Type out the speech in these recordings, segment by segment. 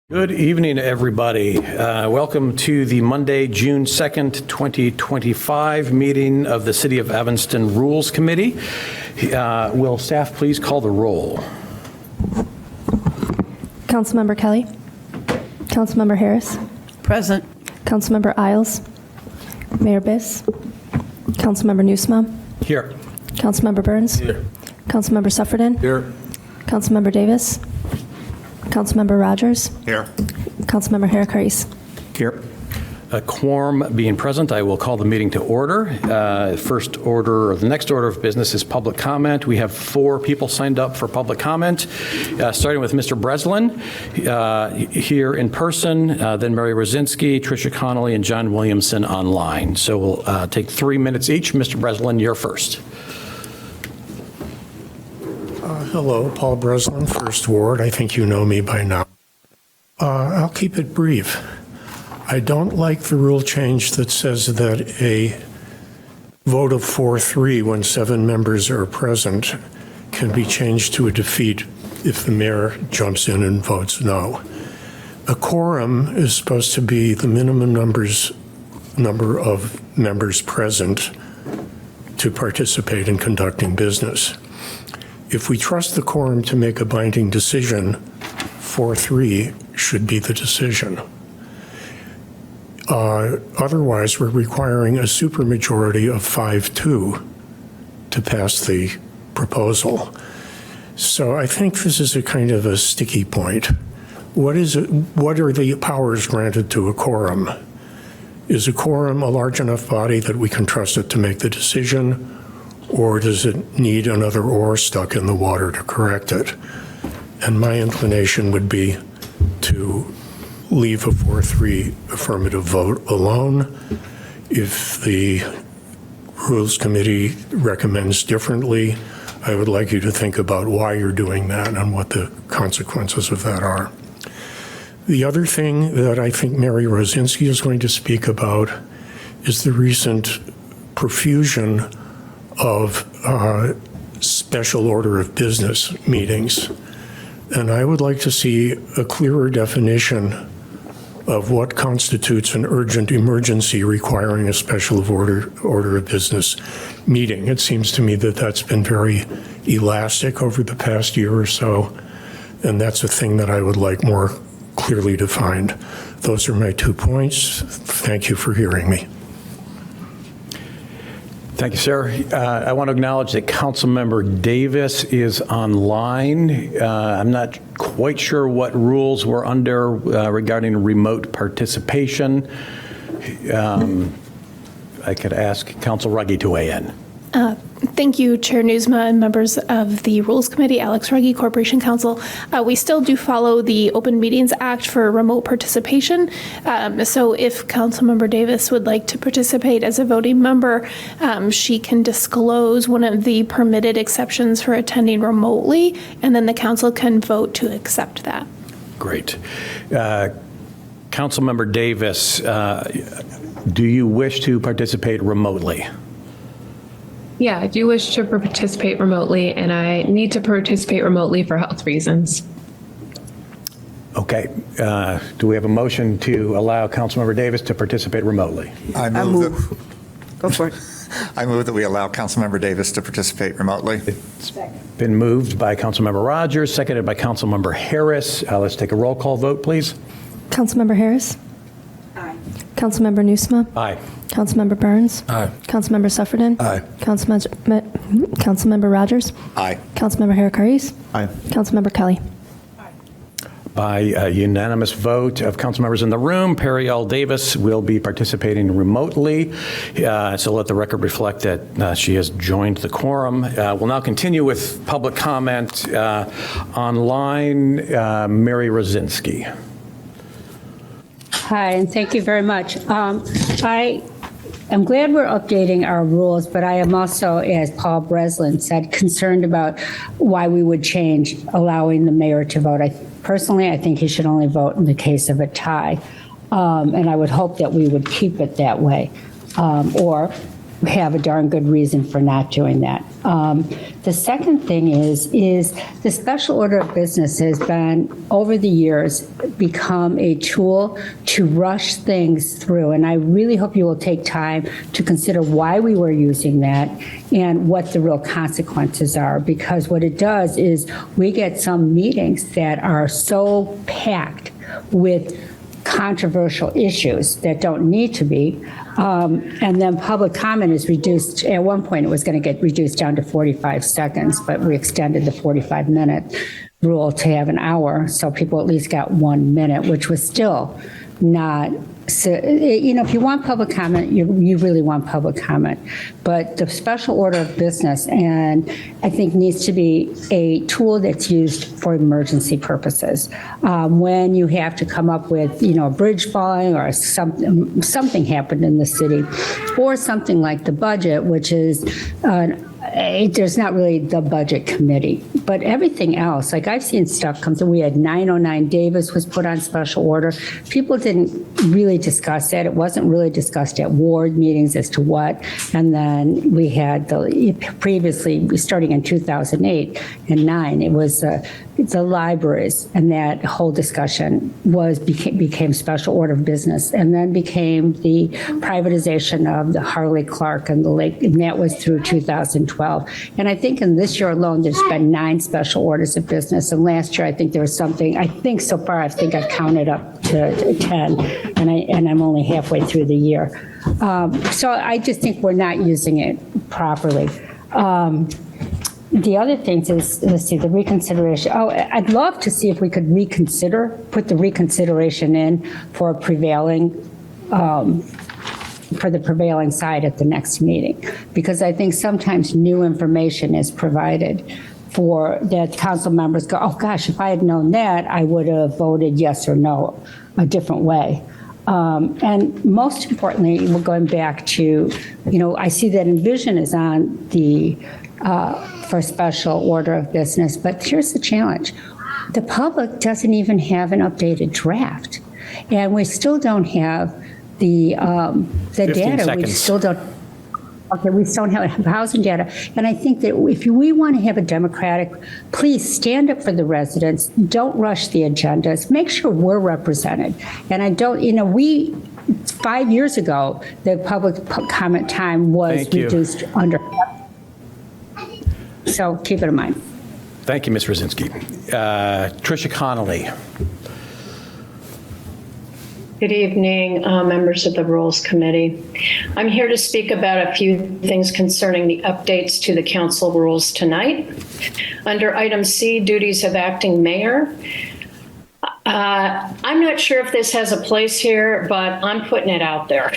Good evening, everybody. Welcome to the Monday, June 2nd, 2025 meeting of the City of Evanston Rules Committee. Will staff please call the roll? Councilmember Kelly. Councilmember Harris. Present. Councilmember Isles. Mayor Biss. Councilmember Newsma. Here. Councilmember Burns. Here. Councilmember Suffredin. Here. Councilmember Davis. Councilmember Rogers. Here. Councilmember Harris. Here. A quorum being present, I will call the meeting to order. The next order of business is public comment. We have 4 people signed up for public comment, starting with Mr. Breslin here in person, then Mary Rosinski, Tricia Connolly, and John Williamson online. So we'll take 3 minutes each. Mr. Breslin, you're first. Hello, Paul Breslin, First Ward. I think you know me by now. I'll keep it brief. I don't like the rule change that says that a vote of 4-3 when 7 members are present can be changed to a defeat if the mayor jumps in and votes no. A quorum is supposed to be the minimum number of members present to participate in conducting business. If we trust the quorum to make a binding decision, 4-3 should be the decision. Otherwise, we're requiring a supermajority of 5-2 to pass the proposal. So I think this is a kind of a sticky point. What are the powers granted to a quorum? Is a quorum a large enough body that we can trust it to make the decision? Or does it need another oar stuck in the water to correct it? And my inclination would be to leave a 4-3 affirmative vote alone. If the Rules Committee recommends differently, I would like you to think about why you're doing that and what the consequences of that are. The other thing that I think Mary Rosinski is going to speak about is the recent profusion of special order of business meetings. And I would like to see a clearer definition of what constitutes an urgent emergency requiring a special order of business meeting. It seems to me that that's been very elastic over the past year or so, and that's a thing that I would like more clearly defined. Those are my 2 points. Thank you for hearing me. Thank you, sir. I want to acknowledge that Councilmember Davis is online. I'm not quite sure what rules we're under regarding remote participation. I could ask Council Ruggie to weigh in. Thank you, Chair Newsma and members of the Rules Committee, Alex Ruggie, Corporation Counsel. We still do follow the Open Meetings Act for remote participation. So if Councilmember Davis would like to participate as a voting member, she can disclose one of the permitted exceptions for attending remotely, and then the council can vote to accept that. Great. Councilmember Davis, do you wish to participate remotely? Yeah, I do wish to participate remotely, and I need to participate remotely for health reasons. Okay. Do we have a motion to allow Councilmember Davis to participate remotely? I move. Go for it. I move that we allow Councilmember Davis to participate remotely. It's been moved by Councilmember Rogers, seconded by Councilmember Harris. Let's take a roll call vote, please. Councilmember Harris. Aye. Councilmember Newsma. Aye. Councilmember Burns. Aye. Councilmember Suffredin. Aye. Councilmember Rogers. Aye. Councilmember Harris. Aye. Councilmember Kelly. By a unanimous vote of council members in the room, Perry L. Davis will be participating remotely. So let the record reflect that she has joined the quorum. We'll now continue with public comment online. Mary Rosinski. Hi, and thank you very much. I'm glad we're updating our rules, but I am also, as Paul Breslin said, concerned about why we would change allowing the mayor to vote. Personally, I think he should only vote in the case of a tie, and I would hope that we would keep it that way. Or have a darn good reason for not doing that. The second thing is the special order of business has been, over the years, become a tool to rush things through. And I really hope you will take time to consider why we were using that and what the real consequences are. Because what it does is we get some meetings that are so packed with controversial issues that don't need to be. And then public comment is reduced. At one point, it was going to get reduced down to 45 seconds, but we extended the 45-minute rule to have an hour, so people at least got 1 minute, which was still not. So, if you want public comment, you really want public comment. But the special order of business, and I think needs to be a tool that's used for emergency purposes. When you have to come up with, a bridge falling or something happened in the city, or something like the budget, which is there's not really the budget committee, but everything else, like I've seen stuff come through. We had 909 Davis was put on special order. People didn't really discuss that. It wasn't really discussed at ward meetings as to what. And then we had previously, starting in 2008 and 9, it was the libraries, and that whole discussion became special order of business, and then became the privatization of the Harley Clark and the lake, and that was through 2012. And I think in this year alone, there's been 9 special orders of business, and last year I think there was something. I think so far I've counted up to 10, and I'm only halfway through the year. So I just think we're not using it properly. The other things is, let's see, the reconsideration. Oh, I'd love to see if we could put the reconsideration in for the prevailing side at the next meeting. Because I think sometimes new information is provided for that council members go, oh gosh, if I had known that, I would have voted yes or no a different way. And most importantly, we're going back to, I see that Envision is on the for special order of business, but here's the challenge. The public doesn't even have an updated draft, and we still don't have the data. Seconds. We still don't. Okay, we still don't have housing data. And I think that if we want to have a democratic, please stand up for the residents. Don't rush the agendas. Make sure we're represented. And I don't, 5 years ago, the public comment time was Thank you. reduced under. So keep it in mind. Thank you, Ms. Rosinski. Tricia Connolly. Good evening, members of the Rules Committee. I'm here to speak about a few things concerning the updates to the council rules tonight. Under item C, duties of acting mayor. I'm not sure if this has a place here, but I'm putting it out there.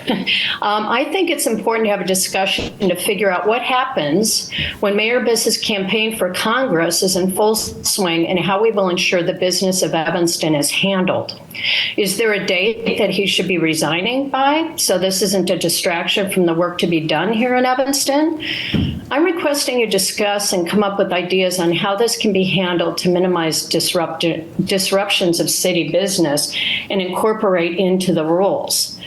I think it's important to have a discussion to figure out what happens when Mayor Biss's campaign for Congress is in full swing and how we will ensure the business of Evanston is handled. Is there a date that he should be resigning by so this isn't a distraction from the work to be done here in Evanston? I'm requesting you discuss and come up with ideas on how this can be handled to minimize disruptions of city business and incorporate into the rules.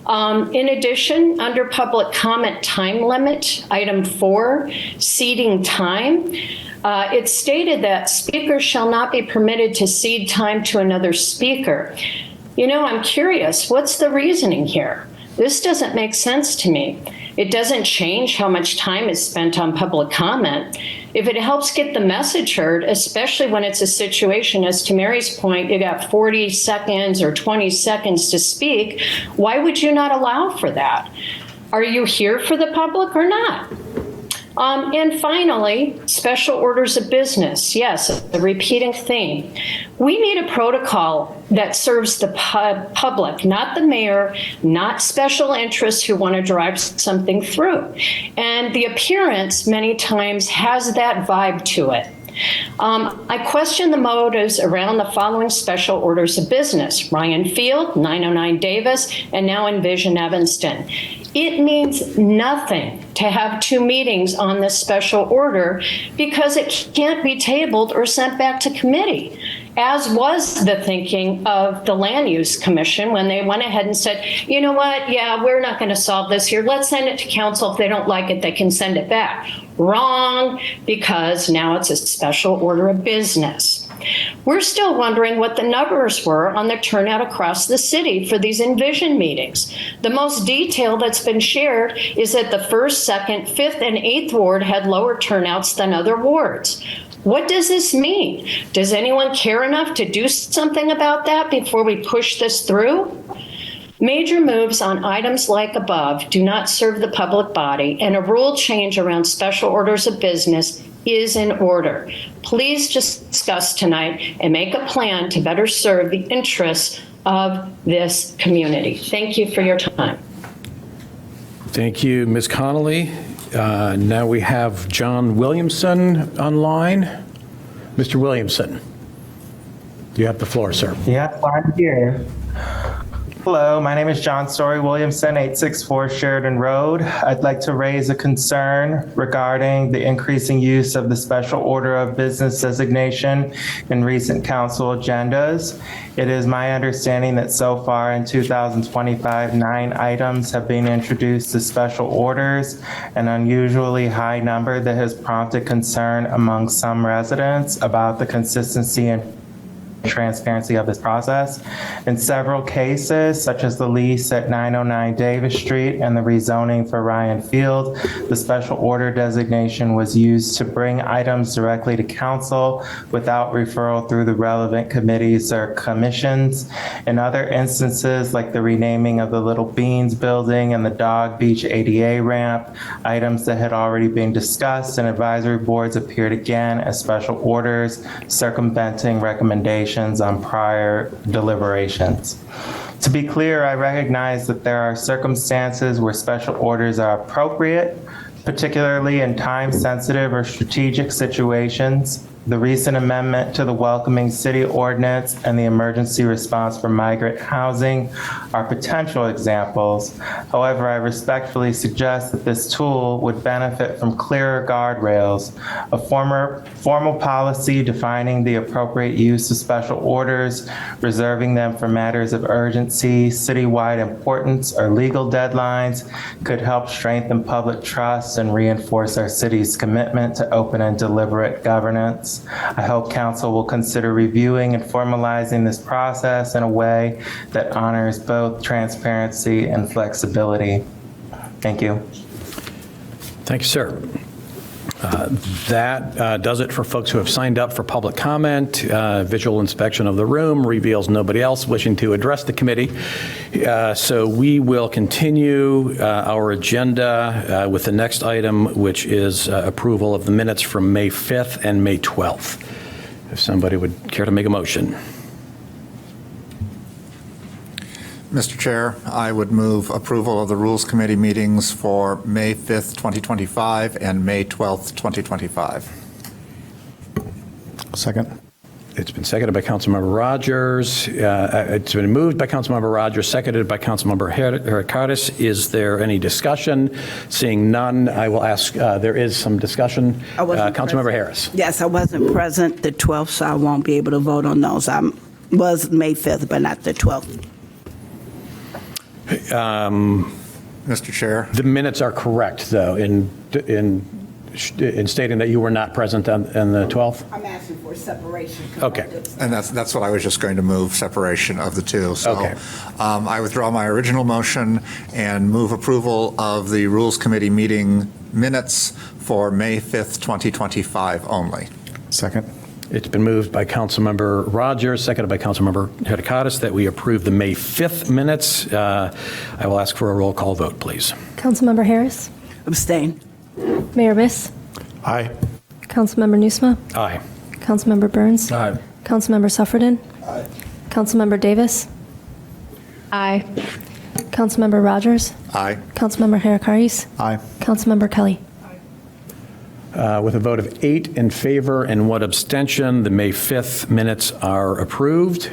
In addition, under public comment time limit, item 4, ceding time, it's stated that speakers shall not be permitted to cede time to another speaker. I'm curious, what's the reasoning here? This doesn't make sense to me. It doesn't change how much time is spent on public comment. If it helps get the message heard, especially when it's a situation, as to Mary's point, you got 40 seconds or 20 seconds to speak, why would you not allow for that? Are you here for the public or not? And finally, special orders of business. Yes, the repeating theme. We need a protocol that serves the public, not the mayor, not special interests who want to drive something through. And the appearance many times has that vibe to it. I question the motives around the following special orders of business: Ryan Field, 909 Davis, and now Envision Evanston. It means nothing to have 2 meetings on this special order because it can't be tabled or sent back to committee. as was the thinking of the Land Use Commission when they went ahead and said, you know what, yeah, we're not going to solve this here. Let's send it to council. If they don't like it, they can send it back. Wrong, because now it's a special order of business. We're still wondering what the numbers were on the turnout across the city for these Envision meetings. The most detail that's been shared is that the 1st, 2nd, 5th, and 8th ward had lower turnouts than other wards. What does this mean? Does anyone care enough to do something about that before we push this through? Major moves on items like above do not serve the public body, and a rule change around special orders of business is in order. Please discuss tonight and make a plan to better serve the interests of this community. Thank you for your time. Thank you, Ms. Connolly. Now we have John Williamson online. Mr. Williamson, you have the floor, sir. Yeah, I'm here. Hello, my name is John Story Williamson, 864 Sheridan Road. I'd like to raise a concern regarding the increasing use of the special order of business designation in recent council agendas. It is my understanding that so far in 2025, 9 items have been introduced as special orders, an unusually high number that has prompted concern among some residents about the consistency and transparency of this process. In several cases, such as the lease at 909 Davis Street and the rezoning for Ryan Field, the special order designation was used to bring items directly to council without referral through the relevant committees or commissions. In other instances, like the renaming of the Little Beans building and the Dog Beach ADA ramp, items that had already been discussed and advisory boards appeared again as special orders, circumventing recommendations on prior deliberations. To be clear, I recognize that there are circumstances where special orders are appropriate, particularly in time-sensitive or strategic situations. The recent amendment to the Welcoming City Ordinance and the emergency response for migrant housing are potential examples. However, I respectfully suggest that this tool would benefit from clearer guardrails, a formal policy defining the appropriate use of special orders, reserving them for matters of urgency, citywide importance, or legal deadlines could help strengthen public trust and reinforce our city's commitment to open and deliberate governance. I hope council will consider reviewing and formalizing this process in a way that honors both transparency and flexibility. Thank you. Thank you, sir. That does it for folks who have signed up for public comment. Visual inspection of the room reveals nobody else wishing to address the committee. So we will continue our agenda with the next item, which is approval of the minutes from May 5th and May 12th. If somebody would care to make a motion. Mr. Chair, I would move approval of the Rules Committee meetings for May 5th, 2025 and May 12th, 2025. Second. It's been seconded by Councilmember Rogers. It's been moved by Councilmember Rogers, seconded by Councilmember Heracardis. Is there any discussion? Seeing none, I will ask, there is some discussion. Councilmember Harris. Yes, I wasn't present the 12th, so I won't be able to vote on those. I was May 5th, but not the 12th. Mr. Chair. The minutes are correct, though, in stating that you were not present on the 12th? I'm asking for separation. Okay. And that's what I was just going to move, separation of the two. So Okay. I withdraw my original motion and move approval of the Rules Committee meeting minutes for May 5th, 2025 only. Second. It's been moved by Councilmember Rogers, seconded by Councilmember Heracardis, that we approve the May 5th minutes. I will ask for a roll call vote, please. Councilmember Harris, Abstain. Mayor Biss, Aye. Councilmember Nusma, Aye. Councilmember Burns, Aye. Councilmember Suffredin, Councilmember Davis, Aye. Councilmember Rogers, Aye. Councilmember Heracardis, Aye. Councilmember Kelly. With a vote of 8 in favor and 1 abstention, the May 5th minutes are approved.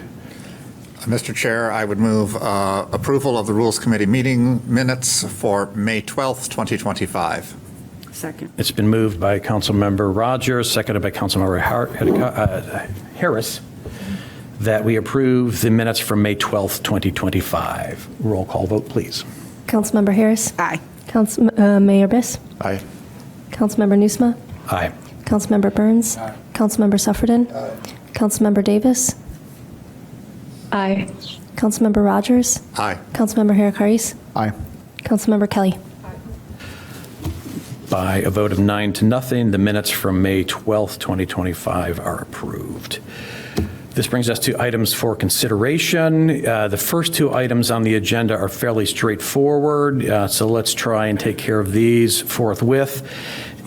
Mr. Chair, I would move approval of the Rules Committee meeting minutes for May 12th, 2025. Second. It's been moved by Councilmember Rogers, seconded by Councilmember Harris. that we approve the minutes from May 12th, 2025. Roll call vote, please. Councilmember Harris. Aye. Mayor Biss. Aye. Councilmember Nusma. Aye. Councilmember Burns. Councilmember Suffredin. Councilmember Davis. Aye. Councilmember Rogers. Aye. Councilmember Harakaris. Aye. Councilmember Kelly. By a vote of 9-0, the minutes from May 12th, 2025 are approved. This brings us to items for consideration. The first two items on the agenda are fairly straightforward, so let's try and take care of these forthwith.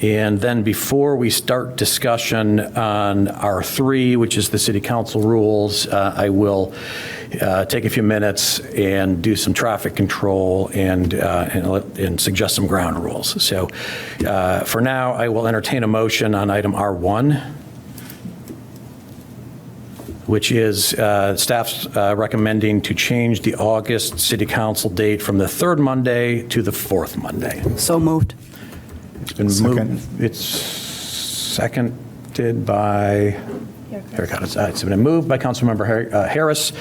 And then before we start discussion on R3, which is the city council rules, I will take a few minutes and do some traffic control and suggest some ground rules. So for now, I will entertain a motion on item R1, which is staff's recommending to change the August city council date from the third Monday to the fourth Monday. So moved. It's been moved. It's seconded by Harakaris. It's been moved by Councilmember Harris,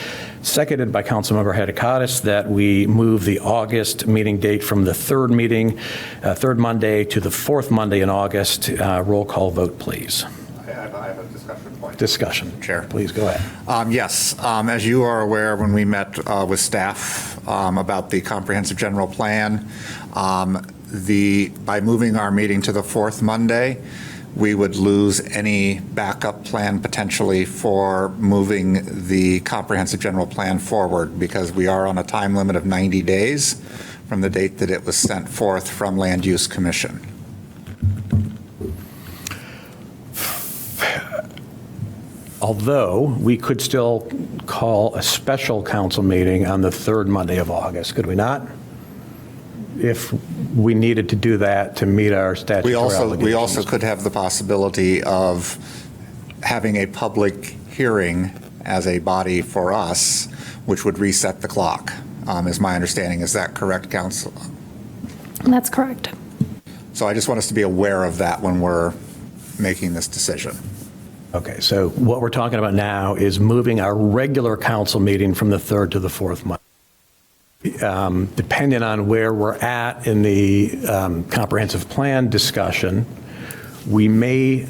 seconded by Councilmember Harakaris, that we move the August meeting date from the third Monday to the fourth Monday in August. Roll call vote, please. I have a discussion point. Discussion. Chair. Please go ahead. Yes, as you are aware, when we met with staff about the comprehensive general plan, by moving our meeting to the fourth Monday, we would lose any backup plan potentially for moving the comprehensive general plan forward, because we are on a time limit of 90 days from the date that it was sent forth from Land Use Commission. Although we could still call a special council meeting on the third Monday of August, could we not? If we needed to do that to meet our statutory obligations. We also could have the possibility of having a public hearing as a body for us, which would reset the clock, is my understanding. Is that correct, Council? That's correct. So I just want us to be aware of that when we're making this decision. Okay, so what we're talking about now is moving our regular council meeting from the third to the fourth Monday. Depending on where we're at in the comprehensive plan discussion, we may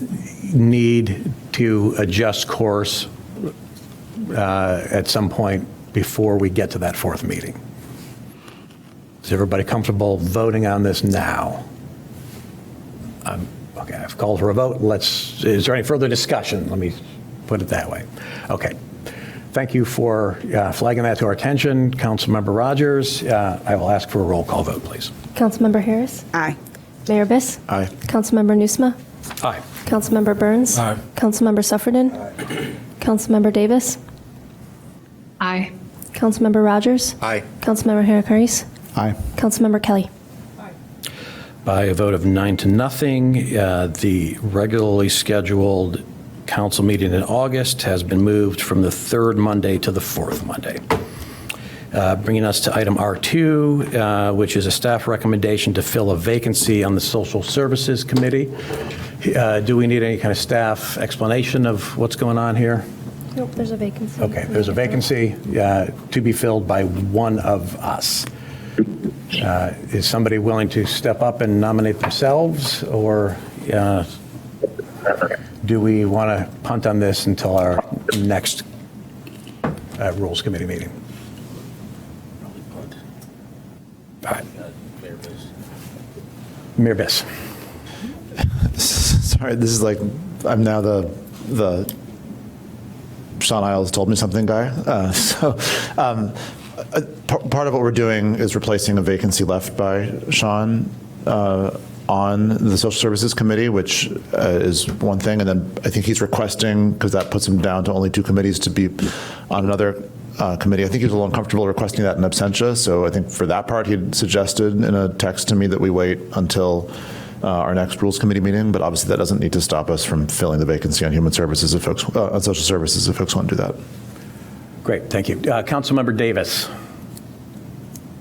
need to adjust course at some point before we get to that fourth meeting. Is everybody comfortable voting on this now? Okay, I've called for a vote. Is there any further discussion? Let me put it that way. Okay. Thank you for flagging that to our attention. Councilmember Rogers, I will ask for a roll call vote, please. Councilmember Harris. Aye. Mayor Biss. Aye. Councilmember Nusma. Aye. Councilmember Burns. Aye. Councilmember Suffredin. Councilmember Davis. Aye. Councilmember Rogers. Aye. Councilmember Harakaris. Aye. Councilmember Kelly. By a vote of 9-0, the regularly scheduled council meeting in August has been moved from the third Monday to the fourth Monday. Bringing us to item R2, which is a staff recommendation to fill a vacancy on the Social Services Committee. Do we need any kind of staff explanation of what's going on here? Nope, there's a vacancy. Okay, there's a vacancy to be filled by one of us. Is somebody willing to step up and nominate themselves, or do we want to punt on this until our next Rules Committee meeting? All right. Mayor Biss. Sorry, this is like, I'm now the Sean Isles told me something guy. Part of what we're doing is replacing a vacancy left by Sean on the Social Services Committee, which is one thing. And then I think he's requesting, because that puts him down to only 2 committees, to be on another committee. I think he was a little uncomfortable requesting that in absentia. So I think for that part, he'd suggested in a text to me that we wait until our next Rules Committee meeting. But obviously that doesn't need to stop us from filling the vacancy on Human Services if folks, on Social Services if folks want to do that. Great, thank you. Councilmember Davis.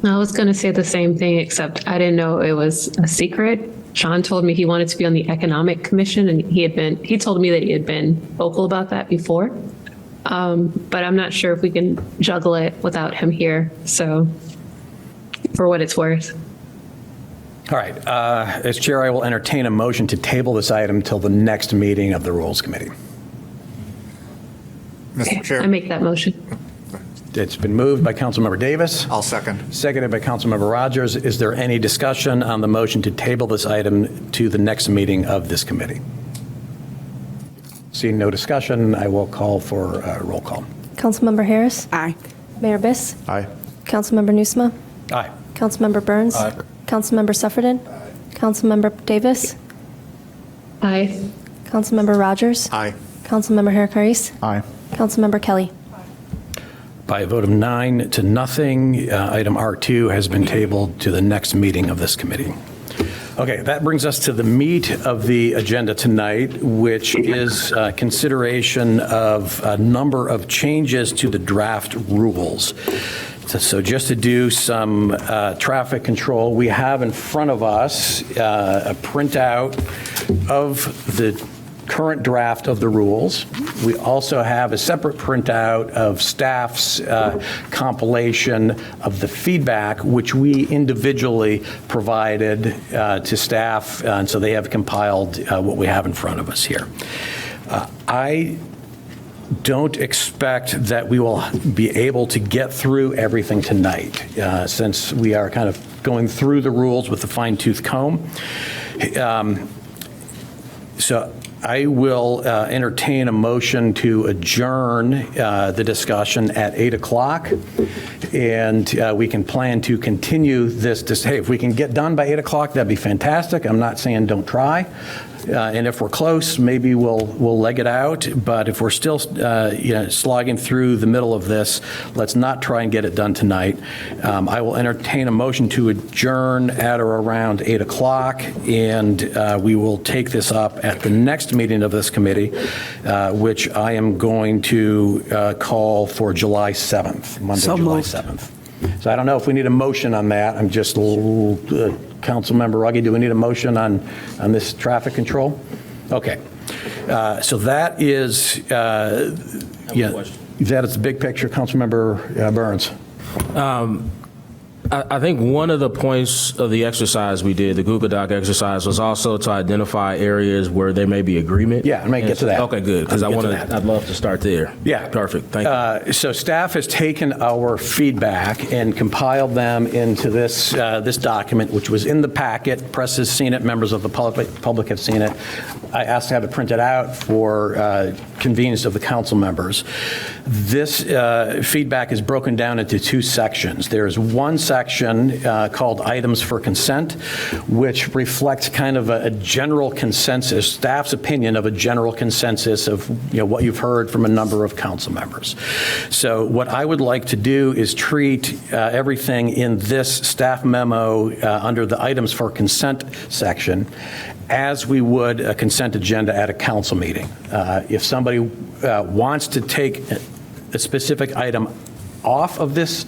I was going to say the same thing, except I didn't know it was a secret. Sean told me he wanted to be on the Economic Commission, and he told me that he had been vocal about that before. but I'm not sure if we can juggle it without him here. So for what it's worth. All right. As chair, I will entertain a motion to table this item till the next meeting of the Rules Committee. Mr. Chair. I make that motion. It's been moved by Councilmember Davis. I'll second. Seconded by Councilmember Rogers. Is there any discussion on the motion to table this item to the next meeting of this committee? Seeing no discussion, I will call for a roll call. Councilmember Harris. Aye. Mayor Biss. Aye. Councilmember Nusma. Aye. Councilmember Burns. Aye. Councilmember Suffredin. Councilmember Davis. Aye. Councilmember Rogers. Aye. Councilmember Harris. Aye. Councilmember Kelly. By a vote of 9-0, item R2 has been tabled to the next meeting of this committee. Okay, that brings us to the meat of the agenda tonight, which is consideration of a number of changes to the draft rules. So just to do some traffic control, we have in front of us a printout of the current draft of the rules. We also have a separate printout of staff's compilation of the feedback, which we individually provided to staff, and so they have compiled what we have in front of us here. I don't expect that we will be able to get through everything tonight, since we are kind of going through the rules with a fine-tooth comb. So I will entertain a motion to adjourn the discussion at 8 o'clock, and we can plan to continue this. Hey, if we can get done by 8 o'clock, that'd be fantastic. I'm not saying don't try. And if we're close, maybe we'll leg it out. But if we're still slogging through the middle of this, let's not try and get it done tonight. I will entertain a motion to adjourn at or around 8 o'clock, and we will take this up at the next meeting of this committee, which I am going to call for July 7th, Monday, So July moved. 7th. So I don't know if we need a motion on that. I'm just Councilmember Ruggie, do we need a motion on this traffic control? Okay. So that is, that is the big picture. Councilmember Burns. I think one of the points of the exercise we did, the Google Doc exercise, was also to identify areas where there may be agreement. Yeah, I may get to that. Okay, good, because I'd love to start there. Yeah. Perfect, thank you. So staff has taken our feedback and compiled them into this document, which was in the packet. Press has seen it, members of the public have seen it. I asked to have it printed out for convenience of the council members. This feedback is broken down into two sections. There's one section called items for consent, which reflects kind of a general consensus, staff's opinion of a general consensus of what you've heard from a number of council members. So what I would like to do is treat everything in this staff memo under the items for consent section as we would a consent agenda at a council meeting. If somebody wants to take a specific item off of this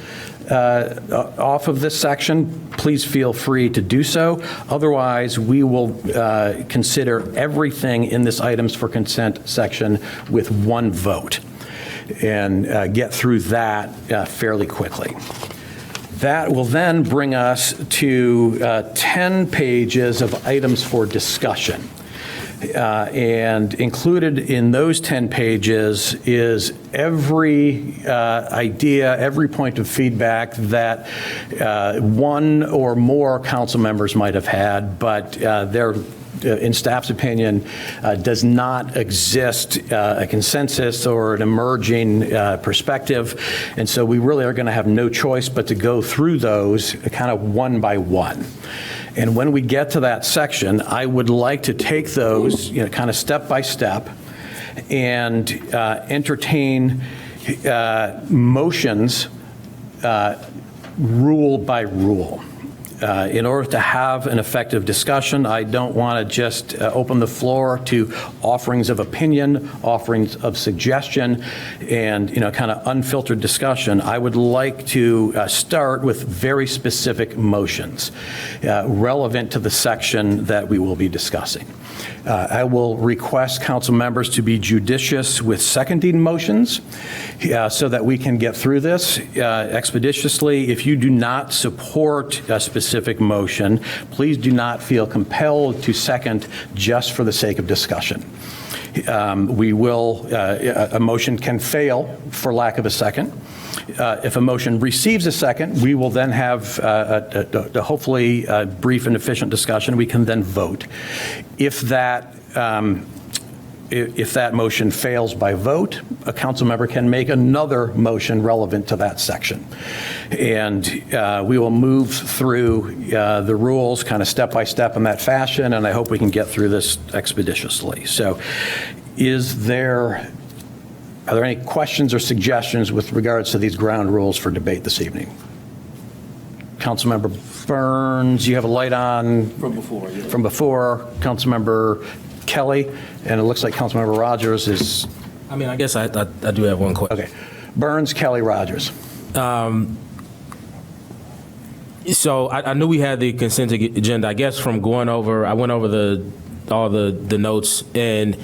section, please feel free to do so. Otherwise, we will consider everything in this items for consent section with one vote and get through that fairly quickly. That will then bring us to 10 pages of items for discussion. And included in those 10 pages is every idea, every point of feedback that one or more council members might have had, but they're in staff's opinion, does not exist a consensus or an emerging perspective. And so we really are going to have no choice but to go through those kind of one by one. And when we get to that section, I would like to take those kind of step by step and entertain motions rule by rule. In order to have an effective discussion, I don't want to just open the floor to offerings of opinion, offerings of suggestion, and, kind of unfiltered discussion. I would like to start with very specific motions relevant to the section that we will be discussing. I will request council members to be judicious with seconding motions so that we can get through this expeditiously. If you do not support a specific motion, please do not feel compelled to second just for the sake of discussion. A motion can fail for lack of a second. If a motion receives a second, we will then have hopefully a brief and efficient discussion. We can then vote. If that motion fails by vote, a council member can make another motion relevant to that section. And we will move through the rules kind of step by step in that fashion, and I hope we can get through this expeditiously. So are there any questions or suggestions with regards to these ground rules for debate this evening? Councilmember Burns, you have a light on? From before, yeah. From before. Councilmember Kelly, and it looks like Councilmember Rogers is... I guess I do have one question. Okay. Burns, Kelly, Rogers. So I knew we had the consent agenda. I guess from going over, I went over all the notes, and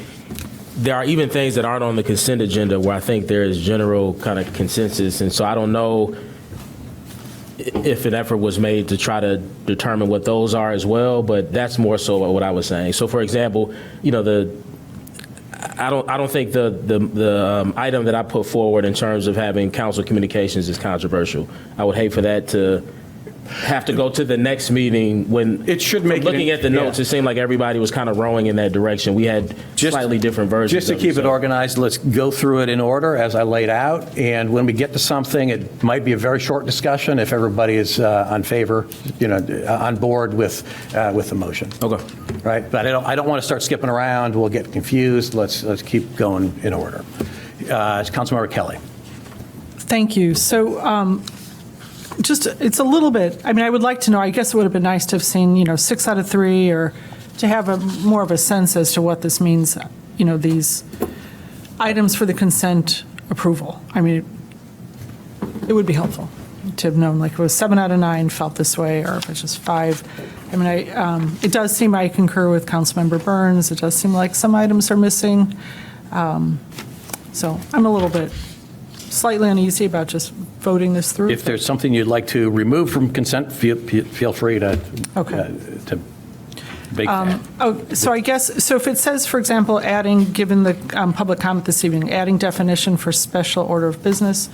there are even things that aren't on the consent agenda where I think there is general kind of consensus. And so I don't know if an effort was made to try to determine what those are as well, but that's more so what I was saying. So for example, I don't think the item that I put forward in terms of having council communications is controversial. I would hate for that to have to go to the next meeting when it should make looking at the notes, it seemed like everybody was kind of rowing in that direction. We had slightly different versions. Just to keep it organized, let's go through it in order as I laid out. And when we get to something, it might be a very short discussion if everybody is on favor, on board with the motion. Okay. Right. But I don't want to start skipping around. We'll get confused. Let's keep going in order. Councilmember Kelly. Thank you. So, it's a little bit, I would like to know, I guess it would have been nice to have seen, 6 out of 3, or to have more of a sense as to what this means, these items for the consent approval. It would be helpful to have known, like, it was 7 out of 9 felt this way, or if it's just 5. It does seem, I concur with Councilmember Burns, it does seem like some items are missing. So I'm a little bit slightly uneasy about just voting this through. If there's something you'd like to remove from consent, feel free to make that. So I guess, if it says, for example, given the public comment this evening, adding definition for special order of business,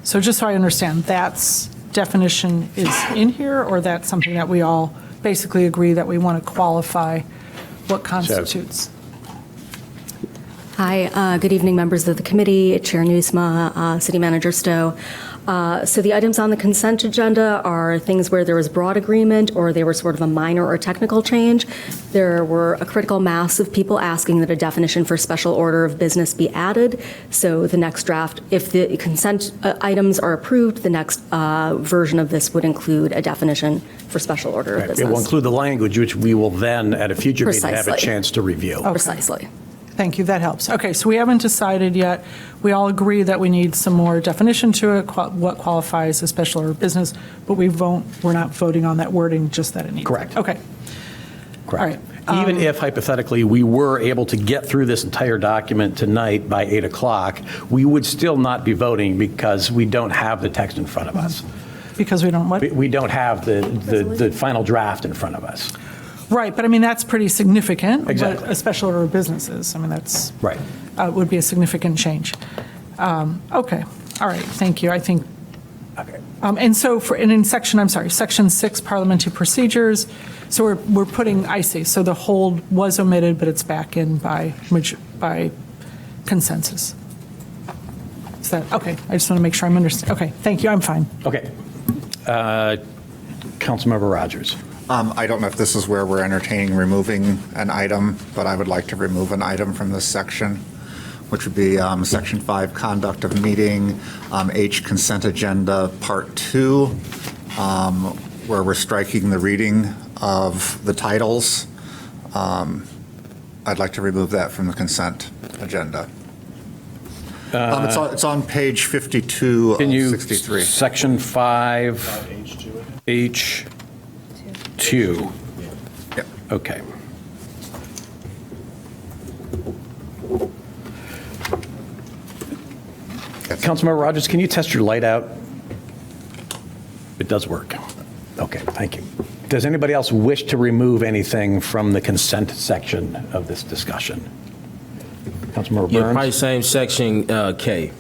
so just so I understand, that's definition is in here, or that's something that we all basically agree that we want to qualify what constitutes? Hi, good evening, members of the committee, Chair Newsma, City Manager Stowe. So the items on the consent agenda are things where there was broad agreement or they were sort of a minor or technical change. There were a critical mass of people asking that a definition for special order of business be added. So the next draft, if the consent items are approved, the next version of this would include a definition for special order of business. It will include the language, which we will then, at a future meeting, have a Precisely. chance to review. Okay. Precisely. Thank you, that helps. Okay, so we haven't decided yet. We all agree that we need some more definition to it, what qualifies as special order of business, but we're not voting on that wording, just that it needs. Correct. Okay. Correct. All right. Even if hypothetically we were able to get through this entire document tonight by 8 o'clock, we would still not be voting because we don't have the text in front of us. Because we don't what? We don't have the final draft in front of us. Right, but that's pretty significant. Exactly. What a special order of business is. That's right. Would be a significant change. Okay, all right, thank you. I think. Okay. And so in section 6, parliamentary procedures. So we're putting, I see. So the hold was omitted, but it's back in by consensus. Is that okay? I just want to make sure I'm understanding. Okay, thank you. I'm fine. Okay. Councilmember Rogers. I don't know if this is where we're entertaining removing an item, but I would like to remove an item from this section, which would be Section 5, Conduct of Meeting, H, Consent Agenda, Part 2. where we're striking the reading of the titles. I'd like to remove that from the consent agenda. It's on page 52 of Can you, 63. section 5H2. Yep. Okay. Councilmember Rogers, can you test your light out? It does work. Okay, thank you. Does anybody else wish to remove anything from the consent section of this discussion? Councilmember Yeah, Burns? probably same section K.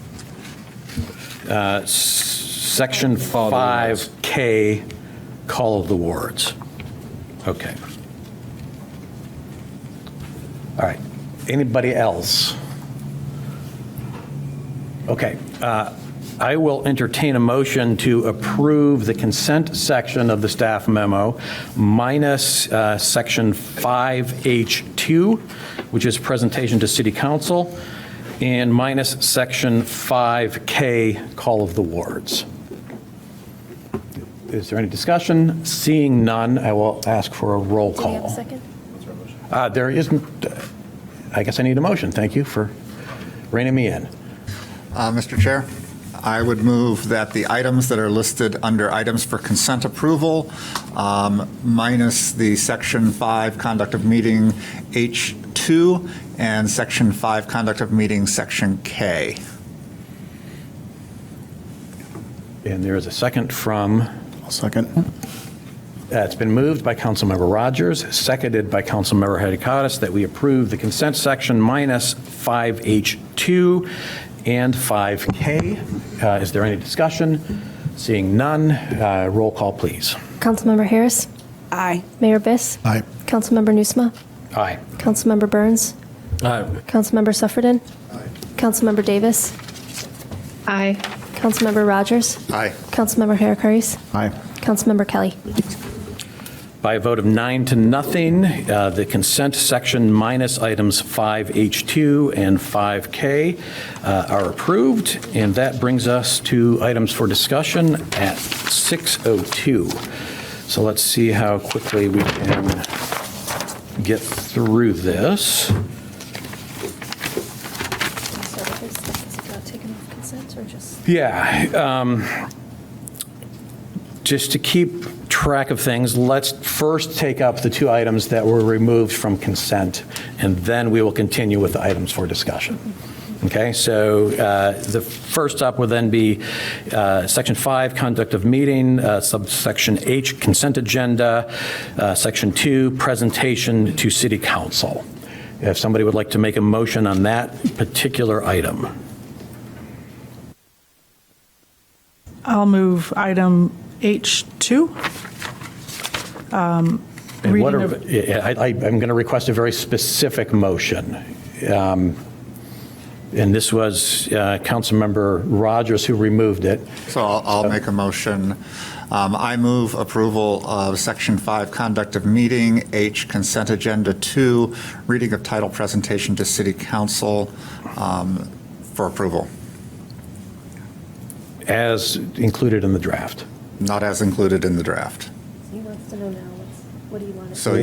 Section 5K, call of the wards. Okay. All right. Anybody else? Okay. I will entertain a motion to approve the consent section of the staff memo minus section 5H2, which is presentation to City Council, and minus section 5K, call of the wards. Is there any discussion? Seeing none, I will ask for a roll Do we have a call. second? There isn't, I guess I need a motion. Thank you for reining me in. Mr. Chair, I would move that the items that are listed under items for consent approval, minus the section 5 conduct of meeting H2 and section 5 conduct of meeting section K. And there is a second from, I'll second. it's been moved by Councilmember Rogers, seconded by Councilmember Hadikatis, that we approve the consent section minus 5H2 and 5K. Is there any discussion? Seeing none, roll call, please. Councilmember Harris? Aye. Mayor Biss? Aye. Councilmember Nusma? Aye. Councilmember Burns? Aye. Councilmember Suffredin? Councilmember Davis? Aye. Councilmember Rogers? Aye. Councilmember Harris? Aye. Councilmember Kelly? By a vote of 9-0, the consent section minus items 5H2 and 5K are approved, and that brings us to items for discussion at 6:02. So let's see how quickly we can get through this. Yeah. Just to keep track of things, let's first take up the two items that were removed from consent, and then we will continue with the items for discussion. Okay, so the first up would then be Section 5, Conduct of Meeting, subsection H, Consent Agenda, Section 2, Presentation to City Council. If somebody would like to make a motion on that particular item. I'll move item H2. And what Reading are, I'm going to request a very specific motion. And this was Councilmember Rogers who removed it. So I'll make a motion. I move approval of Section 5, Conduct of Meeting, H, Consent Agenda 2, Reading of Title Presentation to City Council for approval. As included in the draft. Not as included in the draft. He wants to know now, what do you want? So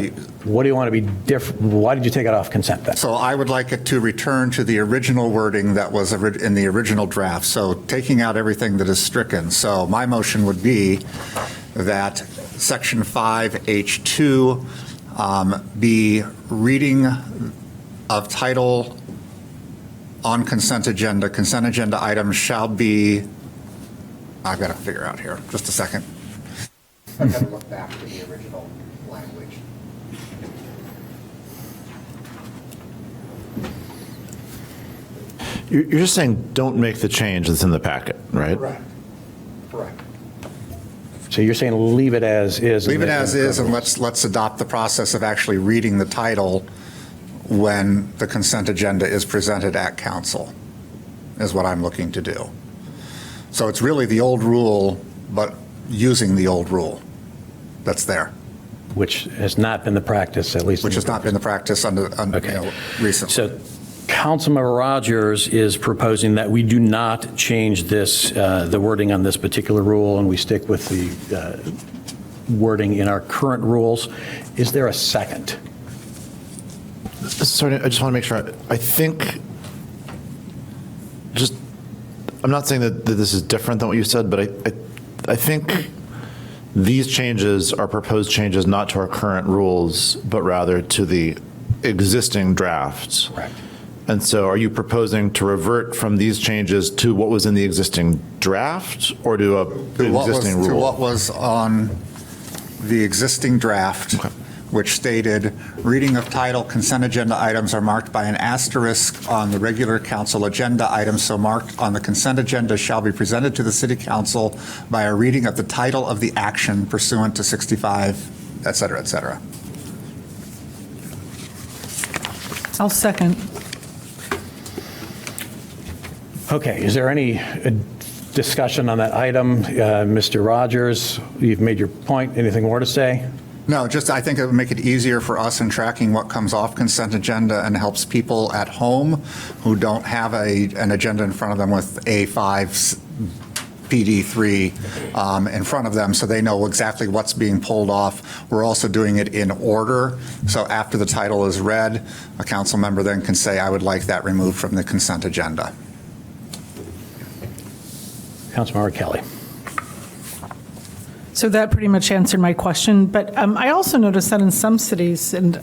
What do you want to be different? Why did you take it off consent then? So I would like it to return to the original wording that was in the original draft, so taking out everything that is stricken. So my motion would be that Section 5H2 be reading of title on consent agenda. Consent agenda items shall be, I've got to figure out here, just a second. I've got to look back to the original language. You're just saying don't make the change that's in the packet, right? Correct. So you're saying leave it as is? Leave it as is, and let's adopt the process of actually reading the title when the consent agenda is presented at council, is what I'm looking to do. So it's really the old rule, but using the old rule that's there. Which has not been the practice, at least. Which has not been the practice recently. So Councilmember Rogers is proposing that we do not change this, the wording on this particular rule, and we stick with wording in our current rules. Is there a second? Sorry, I just want to make sure. I think, I'm not saying that this is different than what you said, but I think these changes are proposed changes not to our current rules, but rather to the existing drafts. Correct. And so are you proposing to revert from these changes to what was in the existing draft or to existing rule? To what was on the existing draft, which stated, reading of title, consent agenda items are marked by an asterisk on the regular council agenda. Items so marked on the consent agenda shall be presented to the city council by a reading of the title of the action pursuant to 65, et cetera, et cetera. I'll second. Okay, is there any discussion on that item? Mr. Rogers, you've made your point. Anything more to say? No, just I think it would make it easier for us in tracking what comes off consent agenda and helps people at home who don't have an agenda in front of them with A5 PD3 in front of them, so they know exactly what's being pulled off. We're also doing it in order, so after the title is read, a council member then can say, I would like that removed from the consent agenda. Councilmember Kelly. So that pretty much answered my question, but I also noticed that in some cities, and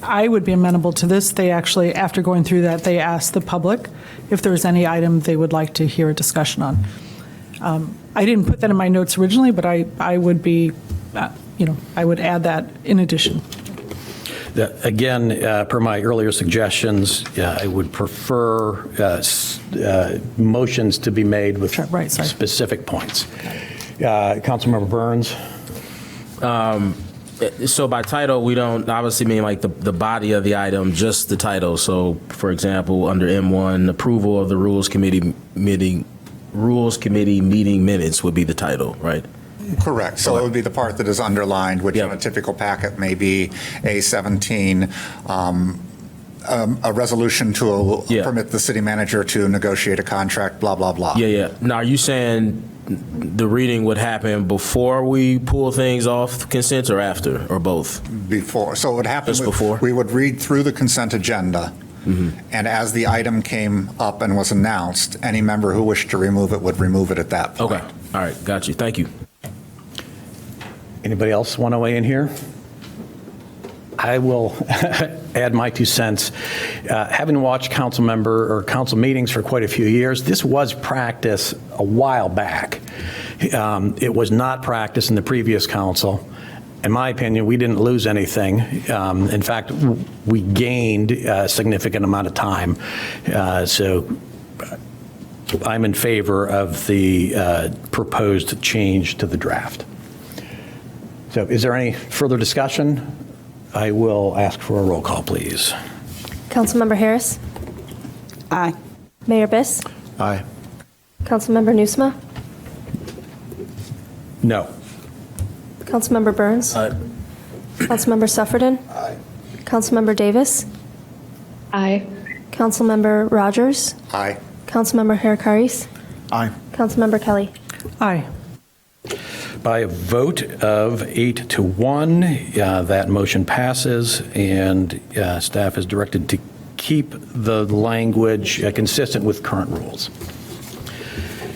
I would be amenable to this, they actually, after going through that, they ask the public if there's any item they would like to hear a discussion on. I didn't put that in my notes originally, but I would be, I would add that in addition. Again, per my earlier suggestions, I would prefer motions to be made with specific points. Councilmember Burns. So by title, we don't obviously mean like the body of the item, just the title. So, for example, under M1, approval of the Rules Committee meeting minutes would be the title, right? Correct. So it would be the part that is underlined, which in a typical packet may be A17, a resolution to permit the city manager to negotiate a contract, blah, blah, blah. Yeah. Now, are you saying the reading would happen before we pull things off consent or after, or both? Before. So it would happen just before? We would read through the consent agenda, and as the item came up and was announced, any member who wished to remove it would remove it at that point. Okay. All right. Got you. Thank you. Anybody else want to weigh in here? I will add my 2 cents. Having watched council meetings for quite a few years, this was practice a while back. It was not practice in the previous council. In my opinion, we didn't lose anything. In fact, we gained a significant amount of time. So I'm in favor of the proposed change to the draft. So is there any further discussion? I will ask for a roll call, please. Councilmember Harris? Aye. Mayor Biss? Aye. Councilmember Nusma? No. Councilmember Burns? Aye. Councilmember Suffredin? Aye. Councilmember Davis? Aye. Councilmember Rogers? Aye. Councilmember Harakaris? Aye. Councilmember Kelly? Aye. By a vote of 8-1, that motion passes, and staff is directed to keep the language consistent with current rules.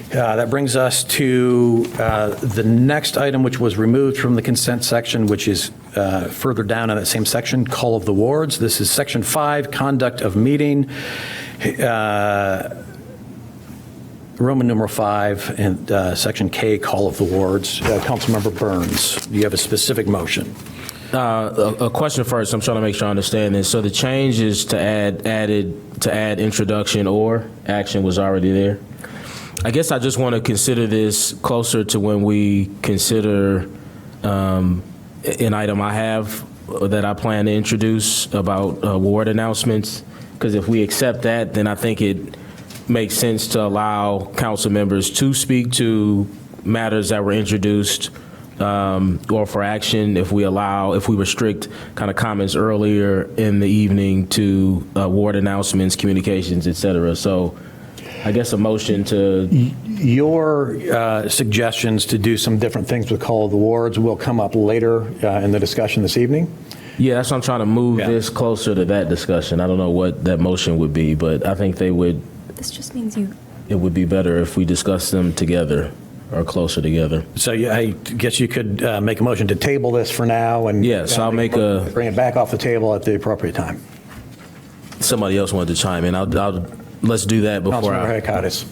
That brings us to the next item, which was removed from the consent section, which is further down in that same section, call of the wards. This is Section 5, conduct of meeting. Roman numeral 5 and Section K, call of the wards. Councilmember Burns, do you have a specific motion? A question first. I'm trying to make sure I understand this. So the change is to add introduction or action was already there. I guess I just want to consider this closer to when we consider an item I have that I plan to introduce about ward announcements. Because if we accept that, then I think it makes sense to allow council members to speak to matters that were introduced or for action if we restrict kind of comments earlier in the evening to ward announcements, communications, et cetera. So I guess, a motion to, Your suggestions to do some different things with Call of the Wards will come up later in the discussion this evening. yeah, that's why I'm trying to move this closer to that discussion. I don't know what that motion would be, but I think it would be better if we discuss them together or closer together. So I guess you could make a motion to table this for now and So I'll make bring it back off the table at the appropriate time. Somebody else wanted to chime in. Let's do that before Councilmember Hadakatis.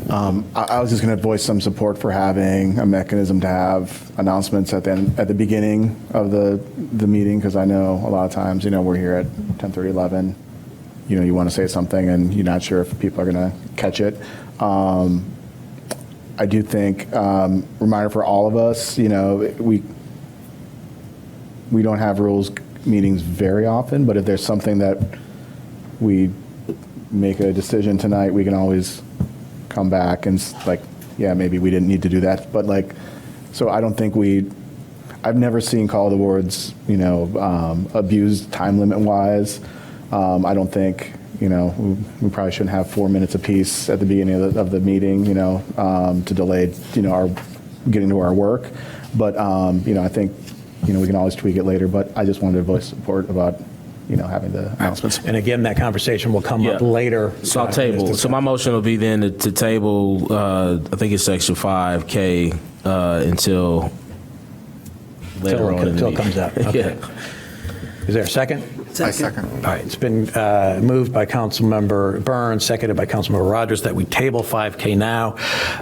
I was just going to voice some support for having a mechanism to have announcements at the beginning of the meeting, because I know a lot of times, we're here at 10:30, 11. You want to say something and you're not sure if people are going to catch it. I do think, reminder for all of us, we don't have rules meetings very often, but if there's something that we make a decision tonight, we can always come back and maybe we didn't need to do that. But so I don't think I've never seen Call of the Wards, abused time limit wise. I don't think, we probably shouldn't have 4 minutes apiece at the beginning of the meeting, to delay, our getting to our work. But, I think, we can always tweak it later, but I just wanted to voice support about, having the announcements. And again, that conversation will come up later. So I'll table. So my motion will be then to table, I think it's section 5K until later on in the Until it meeting. comes up. Okay. Is there a second? I second. All right, it's been moved by Councilmember Burns, seconded by Councilmember Rogers, that we table 5K now.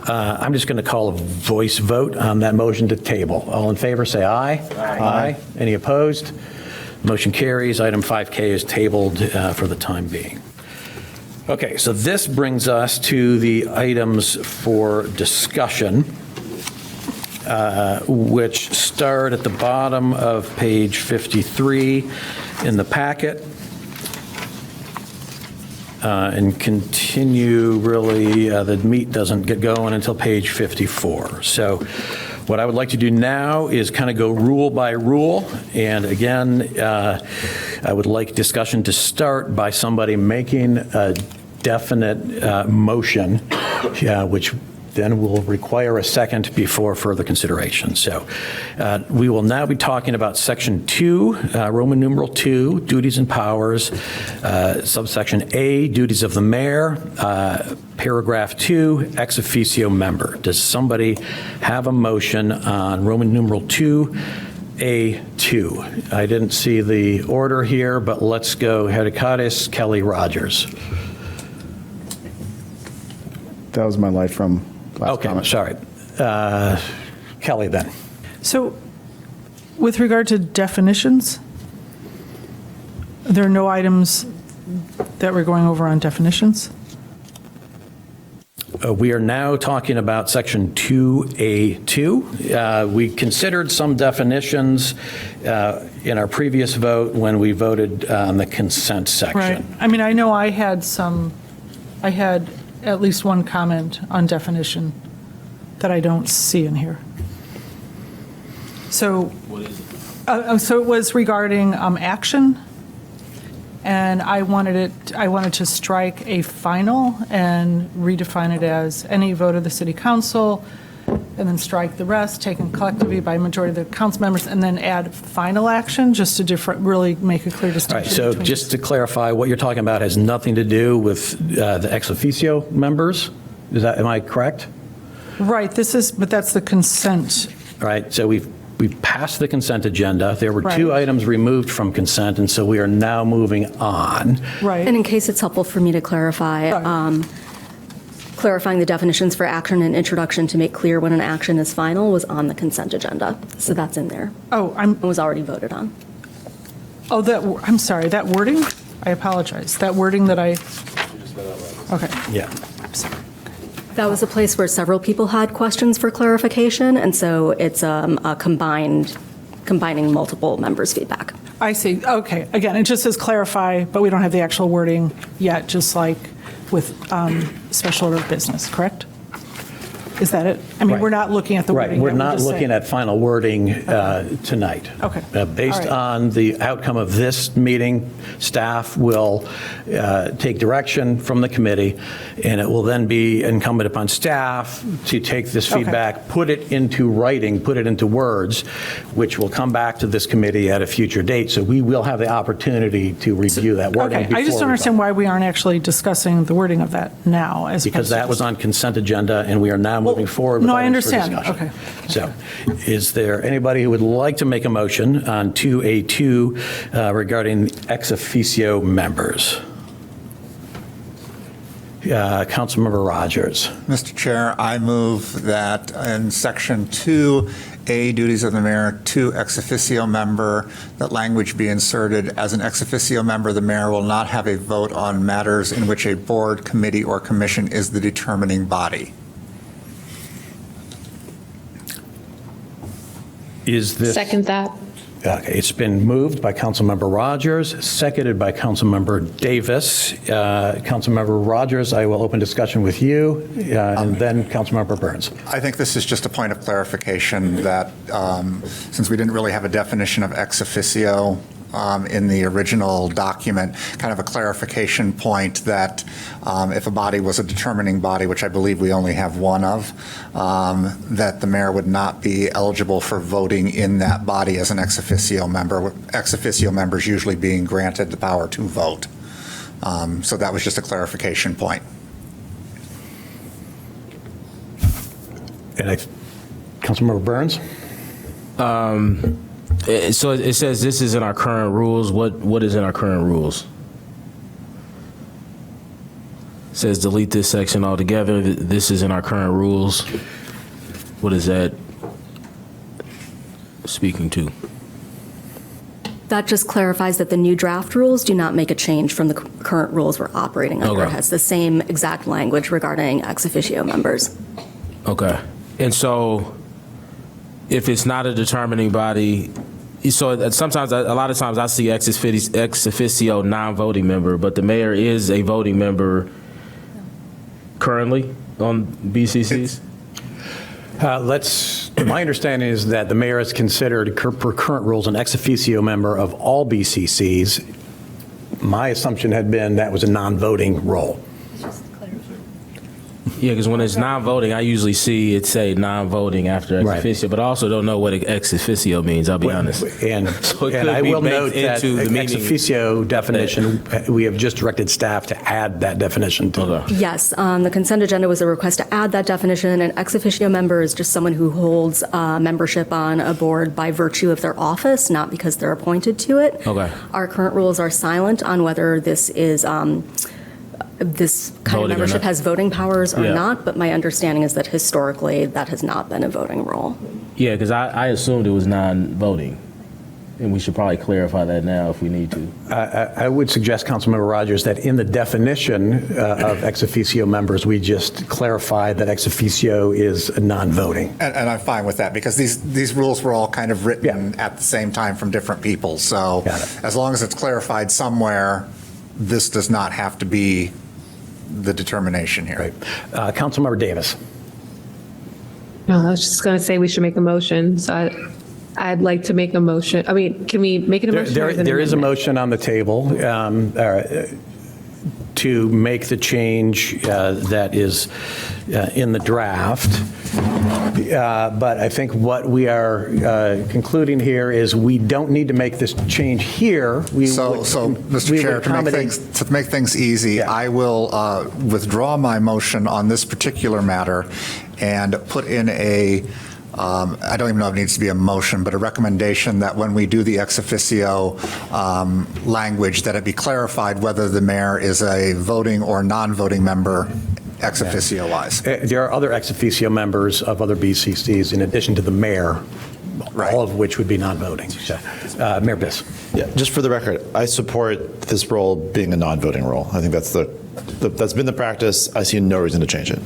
I'm just going to call a voice vote on that motion to table. All in favor, say aye. Aye. Any opposed? Motion carries. Item 5K is tabled for the time being. Okay, so this brings us to the items for discussion, which start at the bottom of page 53 in the packet and continue, really, the meat doesn't get going until page 54. So what I would like to do now is kind of go rule by rule. And again, I would like discussion to start by somebody making a definite motion, which then will require a second before further consideration. So we will now be talking about Section 2, Roman numeral 2, duties and powers, subsection A, duties of the mayor, paragraph 2, ex officio member. Does somebody have a motion on Roman numeral 2, A2? I didn't see the order here, but let's go Hadakatis, Kelly, Rogers. That was my light from last Okay, comment. sorry. Kelly, then. So with regard to definitions, there are no items that we're going over on definitions? We are now talking about Section 2A2. We considered some definitions in our previous vote when we voted on the consent section. Right. I mean, I know I had at least one comment on definition that I don't see in here. So, so it was regarding action, and I wanted to strike a final and redefine it as any vote of the city council, and then strike the rest, taken collectively by majority of the council members, and then add final action, just to really make a clear All distinction. right, so between just to clarify, what you're talking about has nothing to do with the ex officio members? Am I correct? Right, but that's the consent. All right, so we've passed the consent agenda. There were two Right. items removed from consent, and so we are now moving on. Right. And in case it's helpful for me to clarify, clarifying the definitions for action and introduction to make clear when an action is final was on the consent agenda. So that's in there. Oh, It was already voted on. Oh, I'm sorry, that wording? I apologize. That wording that I, okay. Yeah. That was a place where several people had questions for clarification, and so it's combining multiple members' feedback. I see, okay. Again, it just says clarify, but we don't have the actual wording yet, just like with special order of business, correct? Is that it? I mean, Right. we're not looking at the wording. Right, we're yet, not just looking saying- at final wording tonight. Okay. Based All right. on the outcome of this meeting, staff will take direction from the committee, and it will then be incumbent upon staff to take this Okay. feedback, put it into writing, put it into words, which will come back to this committee at a future date. So we will have the opportunity to review that wording Okay, before I just we don't vote. understand why we aren't actually discussing the wording of that now as Because opposed to that was just- on consent agenda, and we are now moving forward with no, I items for understand. discussion. Okay. So, is there anybody who would like to make a motion on 2A2 regarding ex officio members? Councilmember Rogers. Mr. Chair, I move that in Section 2A, duties of the mayor, 2 ex officio member, that language be inserted. As an ex officio member, the mayor will not have a vote on matters in which a board, committee, or commission is the determining body. Is this? Second that. Okay, it's been moved by Councilmember Rogers, seconded by Councilmember Davis. Councilmember Rogers, I will open discussion with you, and then Councilmember Burns. I think this is just a point of clarification that since we didn't really have a definition of ex officio in the original document, kind of a clarification point that if a body was a determining body, which I believe we only have one of, that the mayor would not be eligible for voting in that body as an ex officio member, with ex officio members usually being granted the power to vote. So that was just a clarification point. And Councilmember Burns? So it says this is in our current rules. What is in our current rules? It says delete this section altogether. This is in our current rules. What is that speaking to? That just clarifies that the new draft rules do not make a change from the current rules we're operating under. Okay. It has the same exact language regarding ex officio members. Okay. And so if it's not a determining body, so sometimes, a lot of times I see ex officio non-voting member, but the mayor is a voting member currently on BCCs? My understanding is that the mayor is considered, per current rules, an ex officio member of all BCCs. My assumption had been that was a non-voting role. Yeah, because when it's non-voting, I usually see it say non-voting after ex Right. officio, but I also don't know what ex officio means, I'll be honest. And, So it and could I be will baked note that into the ex meaning. officio definition, we have just directed staff to add that definition to. Okay. Yes, on the consent agenda was a request to add that definition. An ex officio member is just someone who holds membership on a board by virtue of their office, not because they're appointed to it. Okay. Our current rules are silent on whether this is this kind Voting or of membership not. has voting powers or Yeah. not, but my understanding is that historically that has not been a voting role. Yeah, because I assumed it was non-voting, and we should probably clarify that now if we need to. I would suggest, Councilmember Rogers, that in the definition of ex officio members, we just clarify that ex officio is non-voting. And I'm fine with that, because these rules were all kind of written at the same time from different people. So Got it. as long as it's clarified somewhere, this does not have to be the determination here. Right. Councilmember Davis. No, I was just going to say we should make a motion. So I'd like to make a motion. I mean, can we make it a motion? or There is a amendment? motion on the table to make the change that is in the draft. But I think what we are concluding here is we don't need to make this change here. So, Mr. Chair, to make things easy, I will withdraw my motion on this particular matter and put in I don't even know if it needs to be a motion, but a recommendation that when we do the ex officio language, that it be clarified whether the mayor is a voting or non-voting member ex officio wise. There are other ex officio members of other BCCs in addition to the mayor, all of which would be non-voting. So, Mayor Biss. Yeah, just for the record, I support this role being a non-voting role. I think that's that's been the practice. I see no reason to change it.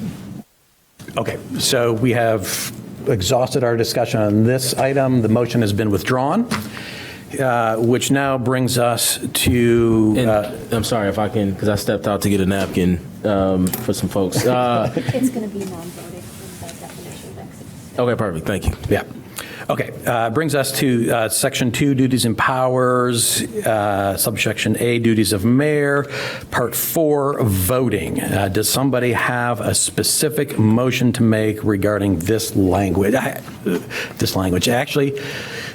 Okay, so we have exhausted our discussion on this item. The motion has been withdrawn, which now brings us to. I'm sorry if I can, because I stepped out to get a napkin for some folks. It's going to be non-voting. Okay, perfect. Thank you. Yeah. Okay, brings us to Section 2, Duties and Powers, Subsection A, Duties of Mayor, Part 4, Voting. Does somebody have a specific motion to make regarding this language? Actually,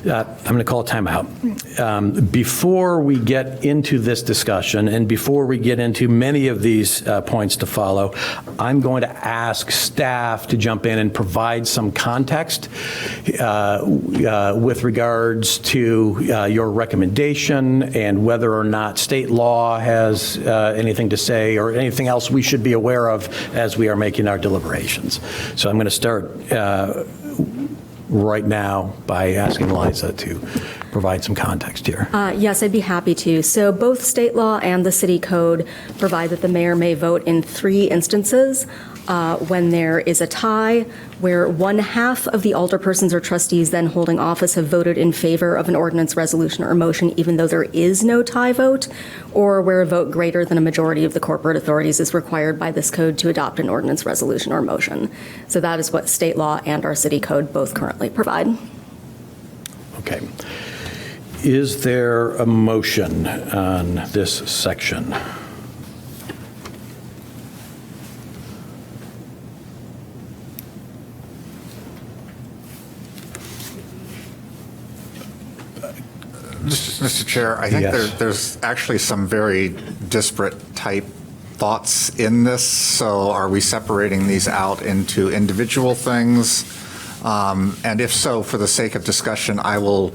I'm going to call a timeout. Before we get into this discussion and before we get into many of these points to follow, I'm going to ask staff to jump in and provide some context with regards to your recommendation and whether or not state law has anything to say or anything else we should be aware of as we are making our deliberations. So I'm going to start right now by asking Liza to provide some context here. Yes, I'd be happy to. So both state law and the city code provide that the mayor may vote in 3 instances. When there is a tie, where 1/2 of the alderpersons or trustees then holding office have voted in favor of an ordinance, resolution, or motion, even though there is no tie vote, or where a vote greater than a majority of the corporate authorities is required by this code to adopt an ordinance, resolution, or motion. So that is what state law and our city code both currently provide. Okay. Is there a motion on this section? Mr. Chair, I think Yes. there's actually some very disparate type thoughts in this. So are we separating these out into individual things? And if so, for the sake of discussion, I will